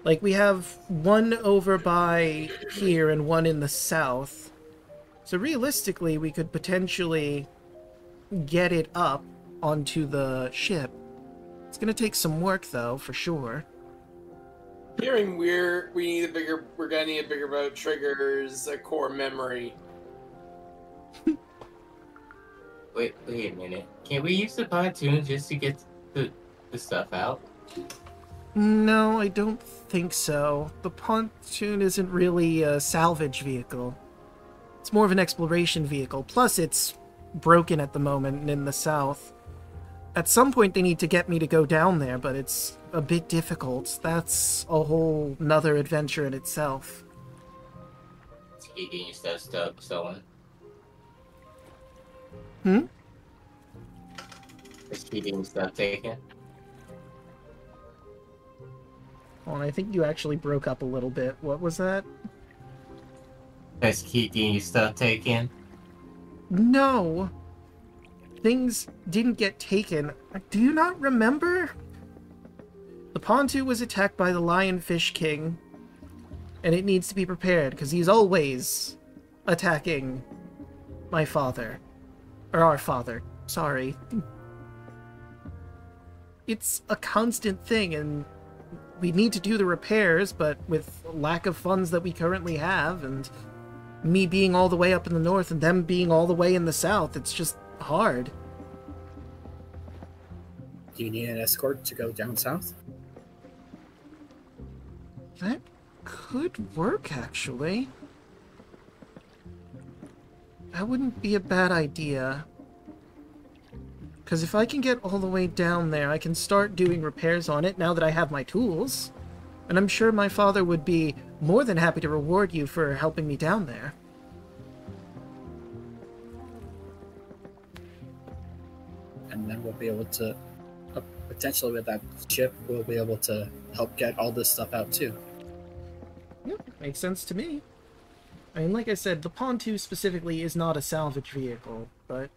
Like, we have one over by here and one in the south. So realistically, we could potentially get it up onto the ship. It's gonna take some work, though, for sure. Hearing we're gonna need a bigger boat triggers a core memory. Wait a minute. Can we use the pontoon just to get the stuff out? No, I don't think so. The pontoon isn't really a salvage vehicle. It's more of an exploration vehicle. Plus, it's broken at the moment in the south. At some point, they need to get me to go down there, but it's a bit difficult. That's a whole nother adventure in itself. To keep getting your stuff stolen. Hmm? Just keep getting stuff taken. Well, I think you actually broke up a little bit. What was that? Just keep getting your stuff taken. No! Things didn't get taken. Do you not remember? The Pontoon was attacked by the Lionfish King, and it needs to be prepared, because he's always attacking my father. Or our father. Sorry. It's a constant thing, and we need to do the repairs, but with lack of funds that we currently have, and me being all the way up in the north and them being all the way in the south, it's just hard. Do you need an escort to go down south? That could work, actually. That wouldn't be a bad idea. Because if I can get all the way down there, I can start doing repairs on it now that I have my tools. And I'm sure my father would be more than happy to reward you for helping me down there. And then we'll be able to, potentially with that ship, we'll be able to help get all this stuff out too. Yep, makes sense to me. I mean, like I said, the Pontoon specifically is not a salvage vehicle, but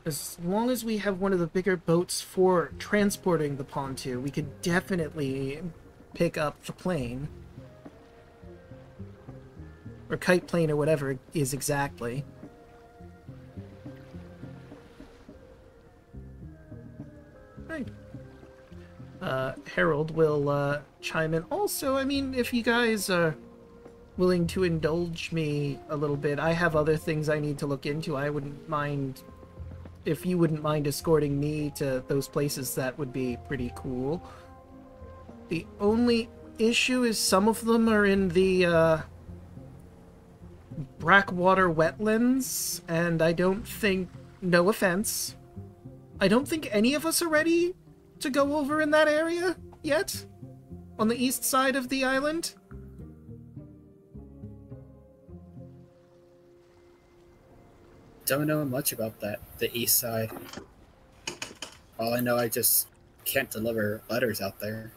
as long as we have one of the bigger boats for transporting the Pontoon, we could definitely pick up the plane. Or kite plane, or whatever it is exactly. Right. Harold will chime in. Also, I mean, if you guys are willing to indulge me a little bit, I have other things I need to look into. I wouldn't mind... If you wouldn't mind escorting me to those places, that would be pretty cool. The only issue is some of them are in the, Brackwater wetlands, and I don't think... No offense. I don't think any of us are ready to go over in that area yet. On the east side of the island. Don't know much about that, the east side. All I know, I just can't deliver letters out there.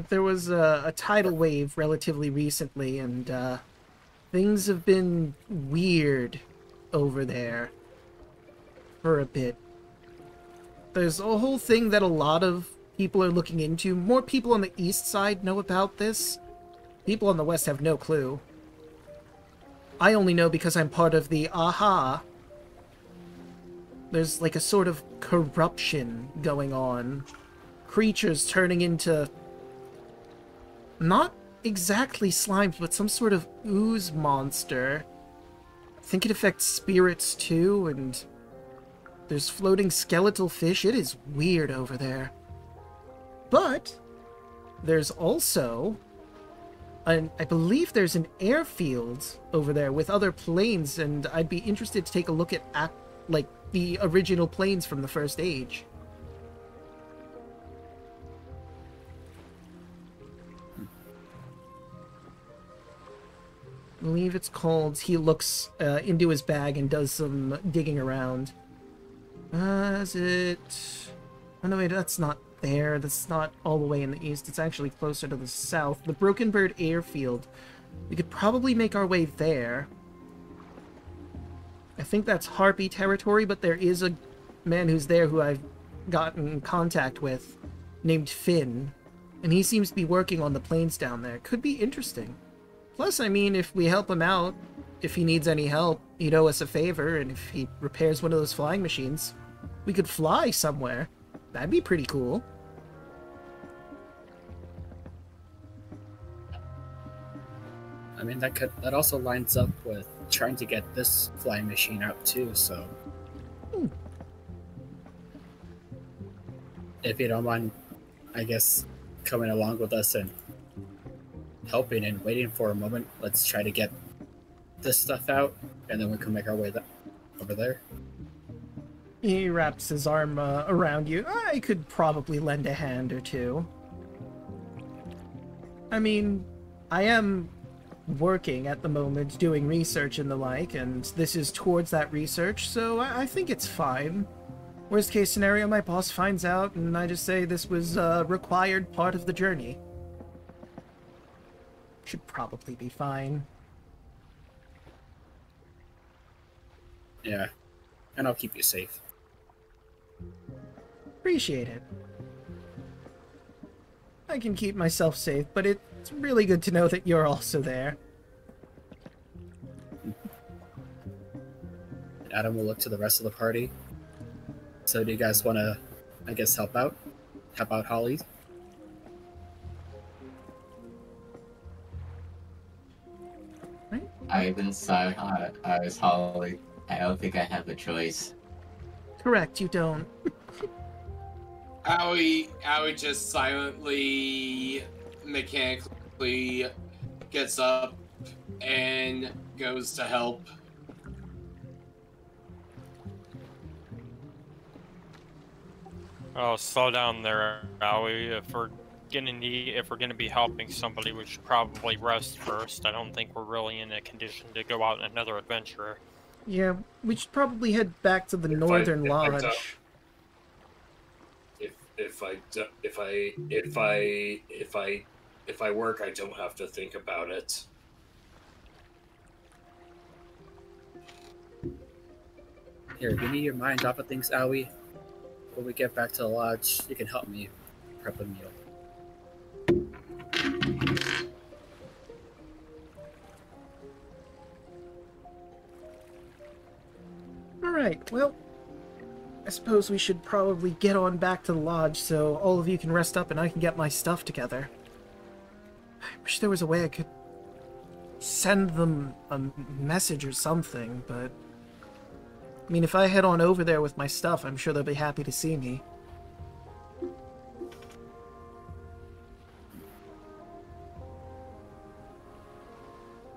There was a tidal wave relatively recently, and things have been weird over there for a bit. There's a whole thing that a lot of people are looking into. More people on the east side know about this. People on the west have no clue. I only know because I'm part of the AHA. There's like a sort of corruption going on. Creatures turning into Not exactly slimes, but some sort of ooze monster. I think it affects spirits too, and there's floating skeletal fish. It is weird over there. But there's also, I believe there's an airfield over there with other planes, and I'd be interested to take a look at like the original planes from the First Age. I believe it's called... He looks into his bag and does some digging around. Is it... Oh no, wait, that's not there. That's not all the way in the east. It's actually closer to the south. The Broken Bird Airfield. We could probably make our way there. I think that's Harpy territory, but there is a man who's there who I've gotten in contact with, named Finn. And he seems to be working on the planes down there. Could be interesting. Plus, I mean, if we help him out, if he needs any help, he'd owe us a favor, and if he repairs one of those flying machines, we could fly somewhere. That'd be pretty cool. I mean, that also lines up with trying to get this flying machine out too, so... If you don't mind, I guess, coming along with us and helping and waiting for a moment, let's try to get this stuff out, and then we can make our way over there. He wraps his arm around you. I could probably lend a hand or two. I mean, I am working at the moment, doing research and the like, and this is towards that research, so I think it's fine. Worst case scenario, my boss finds out, and I just say this was a required part of the journey. Should probably be fine. Yeah, and I'll keep you safe. Appreciate it. I can keep myself safe, but it's really good to know that you're also there. Adam will look to the rest of the party. So do you guys want to, I guess, help out? Help out Holly? I was Holly. I don't think I have a choice. Correct, you don't. Howie just silently, mechanically gets up and goes to help. Oh, slow down there, Howie. If we're gonna be helping somebody, we should probably rest first. I don't think we're really in a condition to go out on another adventure. Yeah, we should probably head back to the Northern Lodge. If I work, I don't have to think about it. Here, give me your mind off of things, Owie. When we get back to the lodge, you can help me prep a meal. Alright, well, I suppose we should probably get on back to the lodge so all of you can rest up and I can get my stuff together. I wish there was a way I could send them a message or something, but... I mean, if I head on over there with my stuff, I'm sure they'll be happy to see me.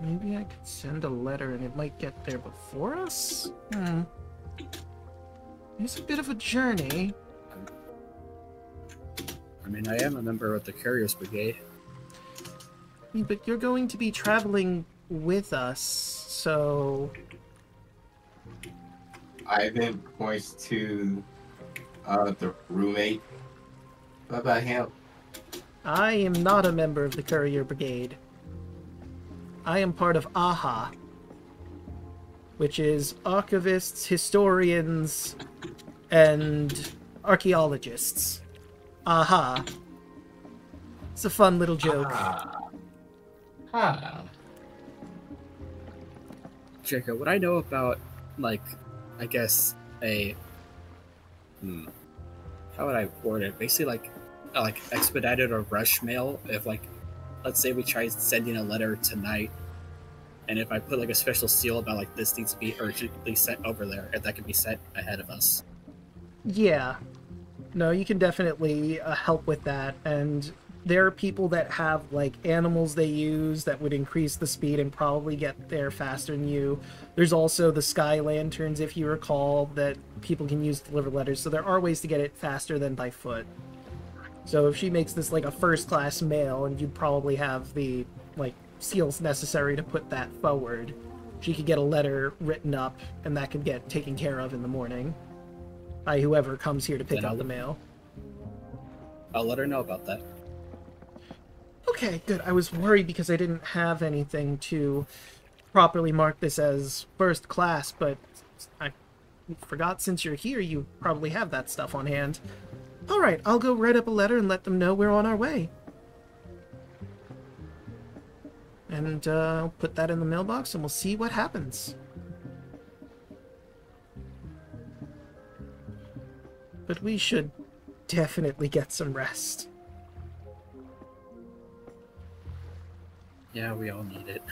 Maybe I could send a letter and it might get there before us? It's a bit of a journey. I mean, I am a member of the Couriers Brigade. But you're going to be traveling with us, so... I then points to the roommate. What about him? I am not a member of the Courier Brigade. I am part of AHA, which is archivists, historians, and archaeologists. AHA. It's a fun little joke. Draco, what I know about, like, I guess how would I word it? Basically, like expedited or rush mail. If like let's say we try sending a letter tonight, and if I put like a special seal about like this needs to be urgently sent over there, if that can be sent ahead of us. Yeah. No, you can definitely help with that, and there are people that have like animals they use that would increase the speed and probably get there faster than you. There's also the sky lanterns, if you recall, that people can use to deliver letters, so there are ways to get it faster than by foot. So if she makes this like a first-class mail, and you'd probably have the like seals necessary to put that forward, she could get a letter written up, and that could get taken care of in the morning by whoever comes here to pick up the mail. I'll let her know about that. Okay, good. I was worried because I didn't have anything to properly mark this as first class, but I forgot since you're here, you probably have that stuff on hand. Alright, I'll go write up a letter and let them know we're on our way. And I'll put that in the mailbox and we'll see what happens. But we should definitely get some rest. Yeah, we all need it.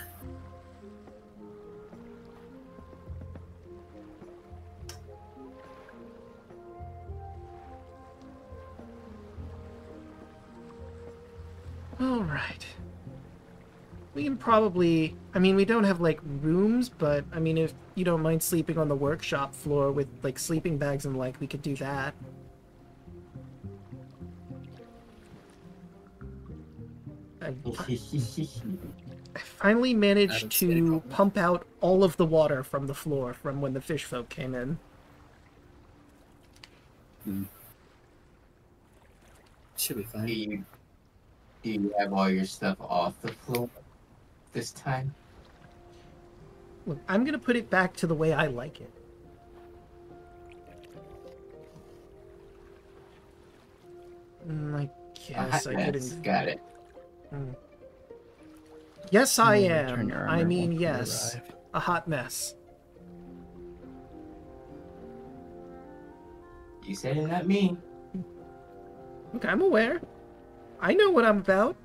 Alright. We can probably... I mean, we don't have, like, rooms, but, I mean, if you don't mind sleeping on the workshop floor with, like, sleeping bags and the like, we could do that. I finally managed to pump out all of the water from the floor from when the fish folk came in. Should be fine. Do you have all your stuff off the floor this time? Look, I'm gonna put it back to the way I like it. I guess I couldn't... Got it. Yes, I am. I mean, yes. A hot mess. You said it, not me. Okay, I'm aware. I know what I'm about.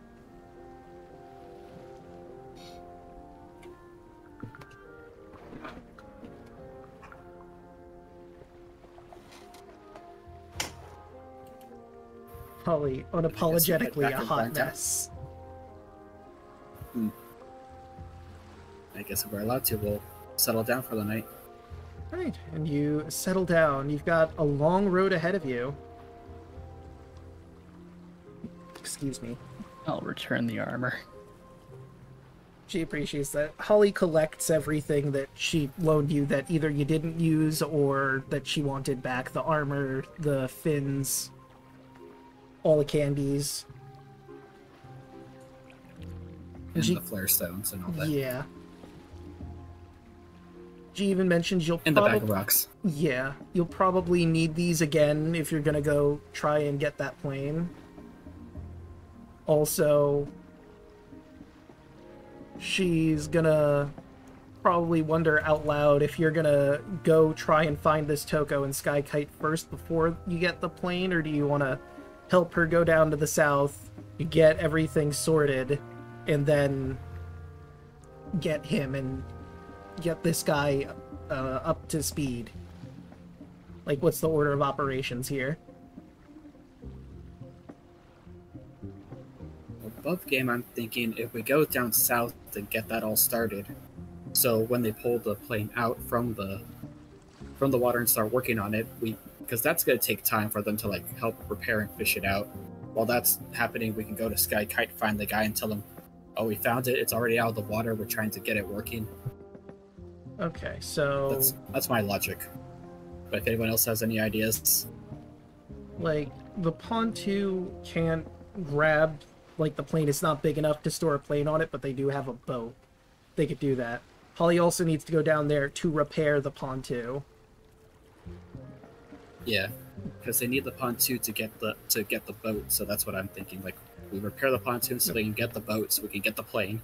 Holly, unapologetically a hot mess. I guess if we're allowed to, we'll settle down for the night. Right, and you settle down. You've got a long road ahead of you. Excuse me. I'll return the armor. She appreciates that. Holly collects everything that she loaned you that either you didn't use or that she wanted back. The armor, the fins, all the candies. And the flare stones and all that. Yeah. She even mentions you'll and the bag of rocks. Yeah, you'll probably need these again if you're gonna go try and get that plane. Also, she's gonna probably wonder out loud if you're gonna go try and find this Toko and Sky-Kite first before you get the plane, or do you want to help her go down to the south, get everything sorted, and then get him and get this guy up to speed? Like, what's the order of operations here? Above game, I'm thinking if we go down south to get that all started, so when they pull the plane out from the water and start working on it, because that's going to take time for them to like help repair and fish it out. While that's happening, we can go to Sky-Kite, find the guy, and tell him, "Oh, we found it. It's already out of the water. We're trying to get it working." Okay, so that's my logic. But if anyone else has any ideas, like the pontoon can't grab. Like, the plane is not big enough to store a plane on it, but they do have a boat. They could do that. Holly also needs to go down there to repair the pontoon. Yeah, because they need the pontoon to get the boat, so that's what I'm thinking. Like, we repair the pontoon so they can get the boat, so we can get the plane.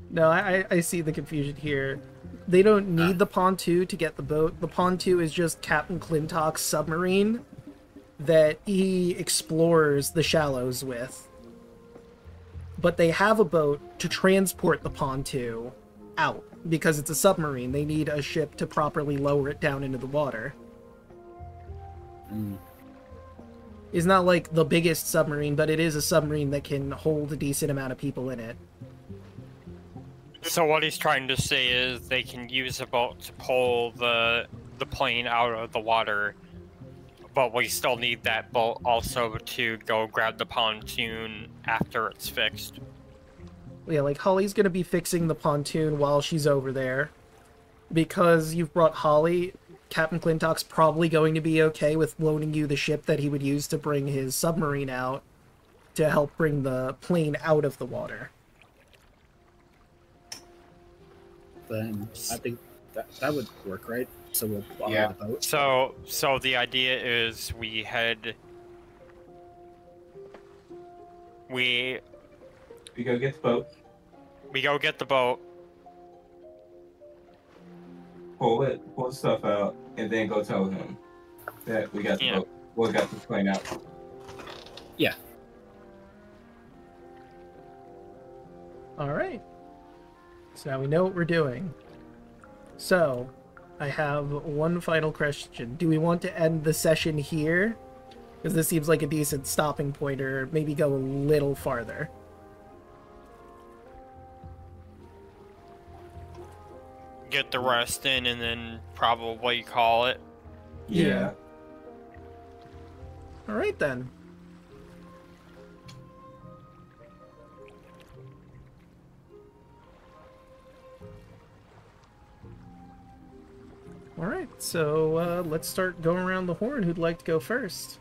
No, I see the confusion here. They don't need the pontoon to get the boat. The pontoon is just Captain Clintock's submarine that he explores the shallows with. but they have a boat to transport the pontoon out. Because it's a submarine, they need a ship to properly lower it down into the water. It's not like the biggest submarine, but it is a submarine that can hold a decent amount of people in it. So what he's trying to say is they can use a boat to pull the plane out of the water, but we still need that boat also to go grab the pontoon after it's fixed. Yeah, like Holly's gonna be fixing the pontoon while she's over there. Because you've brought Holly, Captain Clintock's probably going to be okay with loaning you the ship that he would use to bring his submarine out to help bring the plane out of the water. Then I think that would work, right? So we'll borrow the boat. So the idea is we go get the boat. We go get the boat. Pull the stuff out, and then go tell him that we got the boat. We got the plane out. Yeah. Alright. So now we know what we're doing. So, I have one final question. Do we want to end the session here? Because this seems like a decent stopping point, or maybe go a little farther. Get the rest in and then probably call it. Yeah. Alright then. Alright, so let's start going around the horn. Who'd like to go first?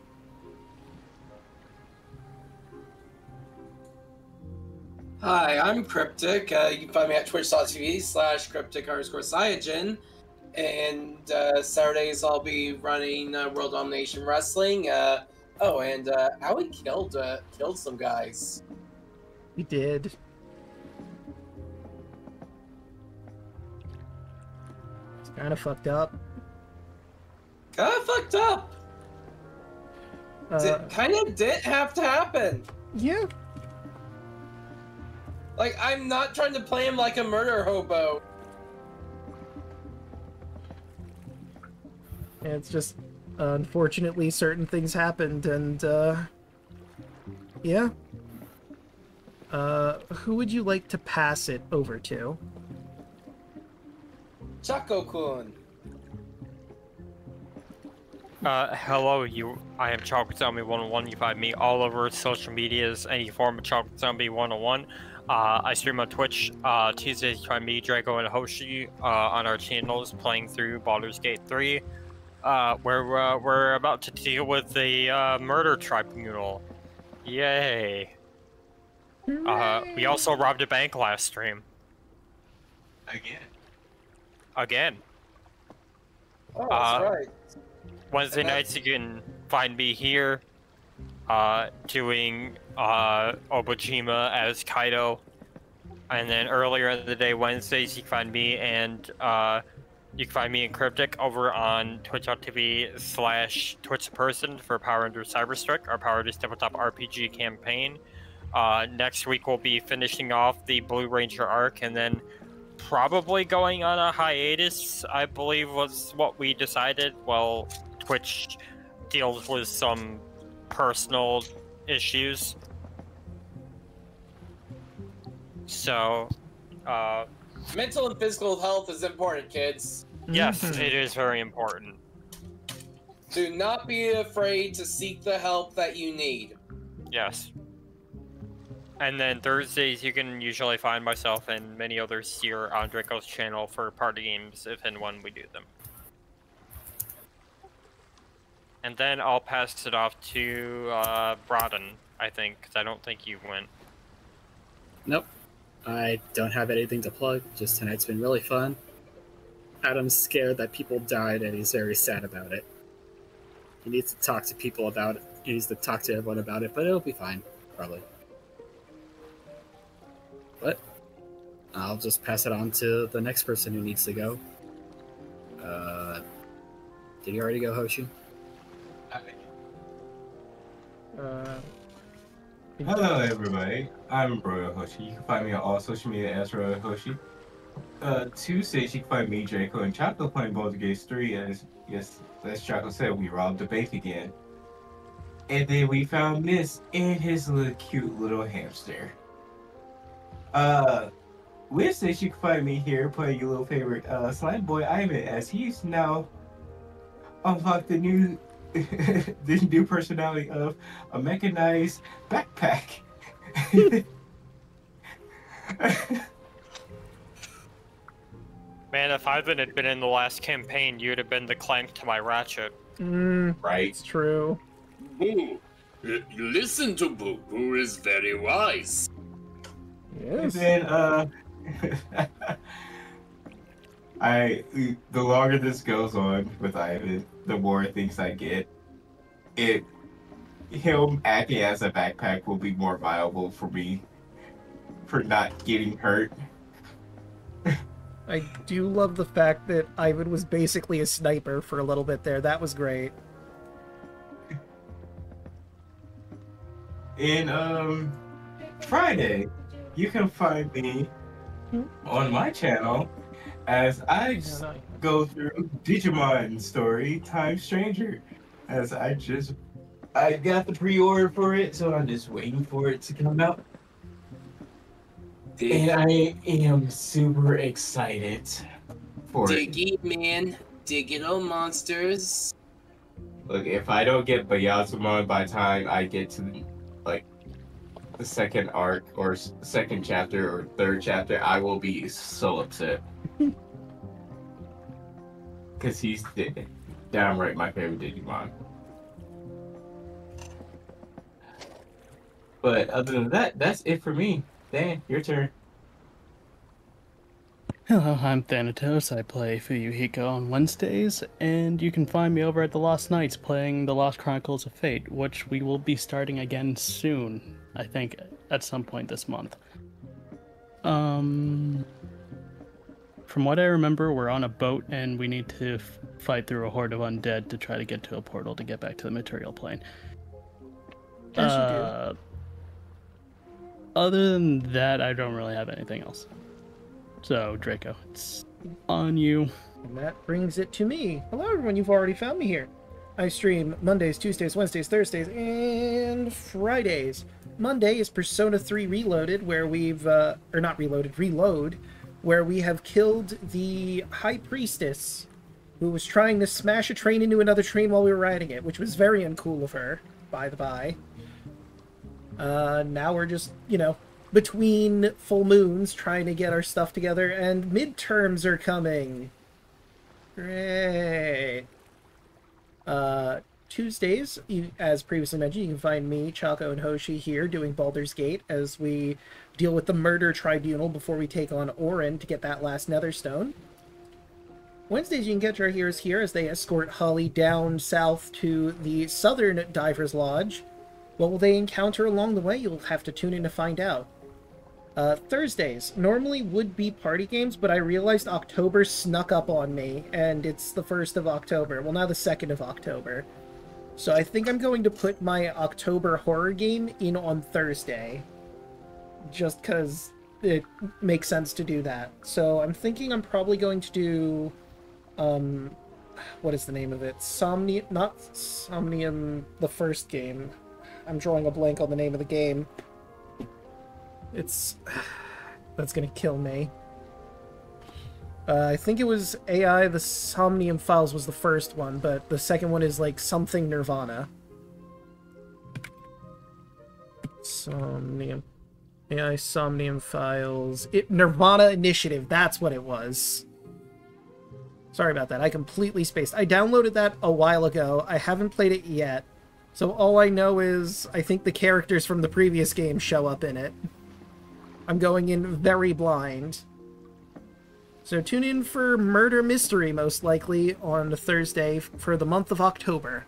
Hi, I'm Cryptic. You can find me at twitch.tv/cryptic_Cyogen. And Saturdays I'll be running World Domination Wrestling. Howie killed some guys. We did. It's kind of fucked up. Fucked up. It kind of did have to happen. Yeah. Like, I'm not trying to play him like a murder hobo. It's just, unfortunately, certain things happened, and, yeah. Who would you like to pass it over to? Chaco-kun. Hello, I am Chocolate Zombie 101. You find me all over social medias, any form of Chocolate Zombie 101. I stream on Twitch. Tuesdays you find me, Draco, and Hoshi on our channels playing through Baldur's Gate 3. We're about to deal with the murder tribunal. Yay. We also robbed a bank last stream. Again. Oh, that's right. Wednesday nights you can find me here doing Obojima as Kaido, and then earlier in the day Wednesdays you can find me and Cryptic over on twitch.tv/TwitchPerson for Power Under Cyberstruck, our Power Under Tabletop RPG campaign. Next week we'll be finishing off the Blue Ranger arc, and then probably going on a hiatus, I believe was what we decided. Well, Twitch deals with some personal issues. So, mental and physical health is important, kids. Yes, it is very important. Do not be afraid to seek the help that you need. Yes. And then Thursdays you can usually find myself and many others here on Draco's channel for party games if and when we do them. And then I'll pass it off to Broden, I think, because I don't think you went. Nope. I don't have anything to plug, just tonight's been really fun. Adam's scared that people died and he's very sad about it. He needs to talk to people about it. He needs to talk to everyone about it, but it'll be fine, probably. But I'll just pass it on to the next person who needs to go. Did you already go, Hoshi? Hello, everybody. I'm Royal Hoshi. You can find me on all social media as Royal Hoshi. Tuesdays, you can find me, Draco, and Choco playing Baldur's Gate 3. As Choco said, we robbed the bank again. And then we found Miss and his little cute little hamster. Wednesdays, you can find me here playing your little favorite slime boy Ivan, as he's now unlocked the new the new personality of a mechanized backpack. Man, if Ivan had been in the last campaign, you'd have been the clank to my ratchet. Right. It's true. Boo, listen to Boo. Boo is very wise. Yes. And then, the longer this goes on with Ivan, the more things I get. Him acting as a backpack will be more viable for me for not getting hurt. I do love the fact that Ivan was basically a sniper for a little bit there. That was great. And Friday, you can find me on my channel as I go through Digimon Story Time Stranger. As I got the pre-order for it, so I'm just waiting for it to come out. And I am super excited for it. Diggy, man. Digital monsters. Look, if I don't get Bayazumon by the time I get to the second arc or second chapter or third chapter, I will be so upset. Because he's downright my favorite Digimon. But other than that, that's it for me. Dan, your turn. Hello, I'm Thanatos. I play Fuyuhiko on Wednesdays, and you can find me over at the Lost Knights playing the Lost Chronicles of Fate, which we will be starting again soon. I think at some point this month. From what I remember, we're on a boat and we need to fight through a horde of undead to try to get to a portal to get back to the material plane. Yes, you do. Other than that, I don't really have anything else. So, Draco, it's on you. And that brings it to me. Hello, everyone. You've already found me here. I stream Mondays, Tuesdays, Wednesdays, Thursdays, and Fridays. Monday is Persona 3 Reloaded, where we've... or not Reloaded, Reload, where we have killed the High Priestess, who was trying to smash a train into another train while we were riding it, which was very uncool of her, by the by. Now we're just, between full moons trying to get our stuff together, and midterms are coming. Great. Tuesdays, as previously mentioned, you can find me, Choco, and Hoshi here doing Baldur's Gate as we deal with the murder tribunal before we take on Orin to get that last Netherstone. Wednesdays, you can catch our heroes here as they escort Holly down south to the Southern Divers Lodge. What will they encounter along the way? You'll have to tune in to find out. Thursdays normally would be party games, but I realized October snuck up on me, and it's the 1st of October. Well, now the 2nd of October. So I think I'm going to put my October horror game in on Thursday. Just because it makes sense to do that. So I'm thinking I'm probably going to do... what is the name of it? Not Somnium, the first game. I'm drawing a blank on the name of the game. It's... That's gonna kill me. I think it was AI, the Somnium Files was the first one, but the second one is like something Nirvana. Somnium... AI Somnium Files... Nirvana Initiative, that's what it was. Sorry about that, I completely spaced. I downloaded that a while ago, I haven't played it yet. So all I know is, I think the characters from the previous game show up in it. I'm going in very blind. So tune in for Murder Mystery, most likely, on Thursday for the month of October.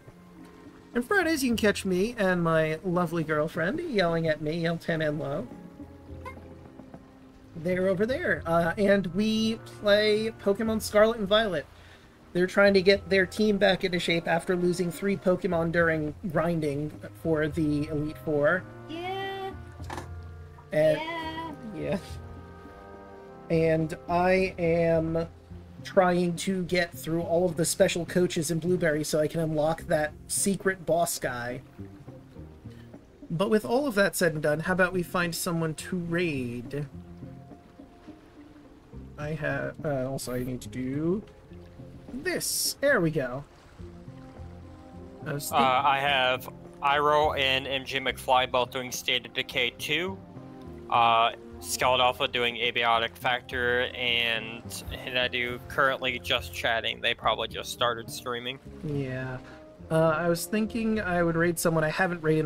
And Fridays, you can catch me and my lovely girlfriend yelling at me, yell 10 and low. They're over there. And we play Pokemon Scarlet and Violet. They're trying to get their team back into shape after losing 3 Pokemon during grinding for the Elite Four. Yeah. And Yeah. yeah. And I am trying to get through all of the special coaches in Blueberry so I can unlock that secret boss guy. But with all of that said and done, how about we find someone to raid? I have... also, I need to do this. There we go. I have Iroh and MJ McFly both doing State of Decay 2. Skeleton Alpha doing Abiotic Factor, and Hinadu currently just chatting. They probably just started streaming. Yeah. I was thinking I would raid someone I haven't raided in a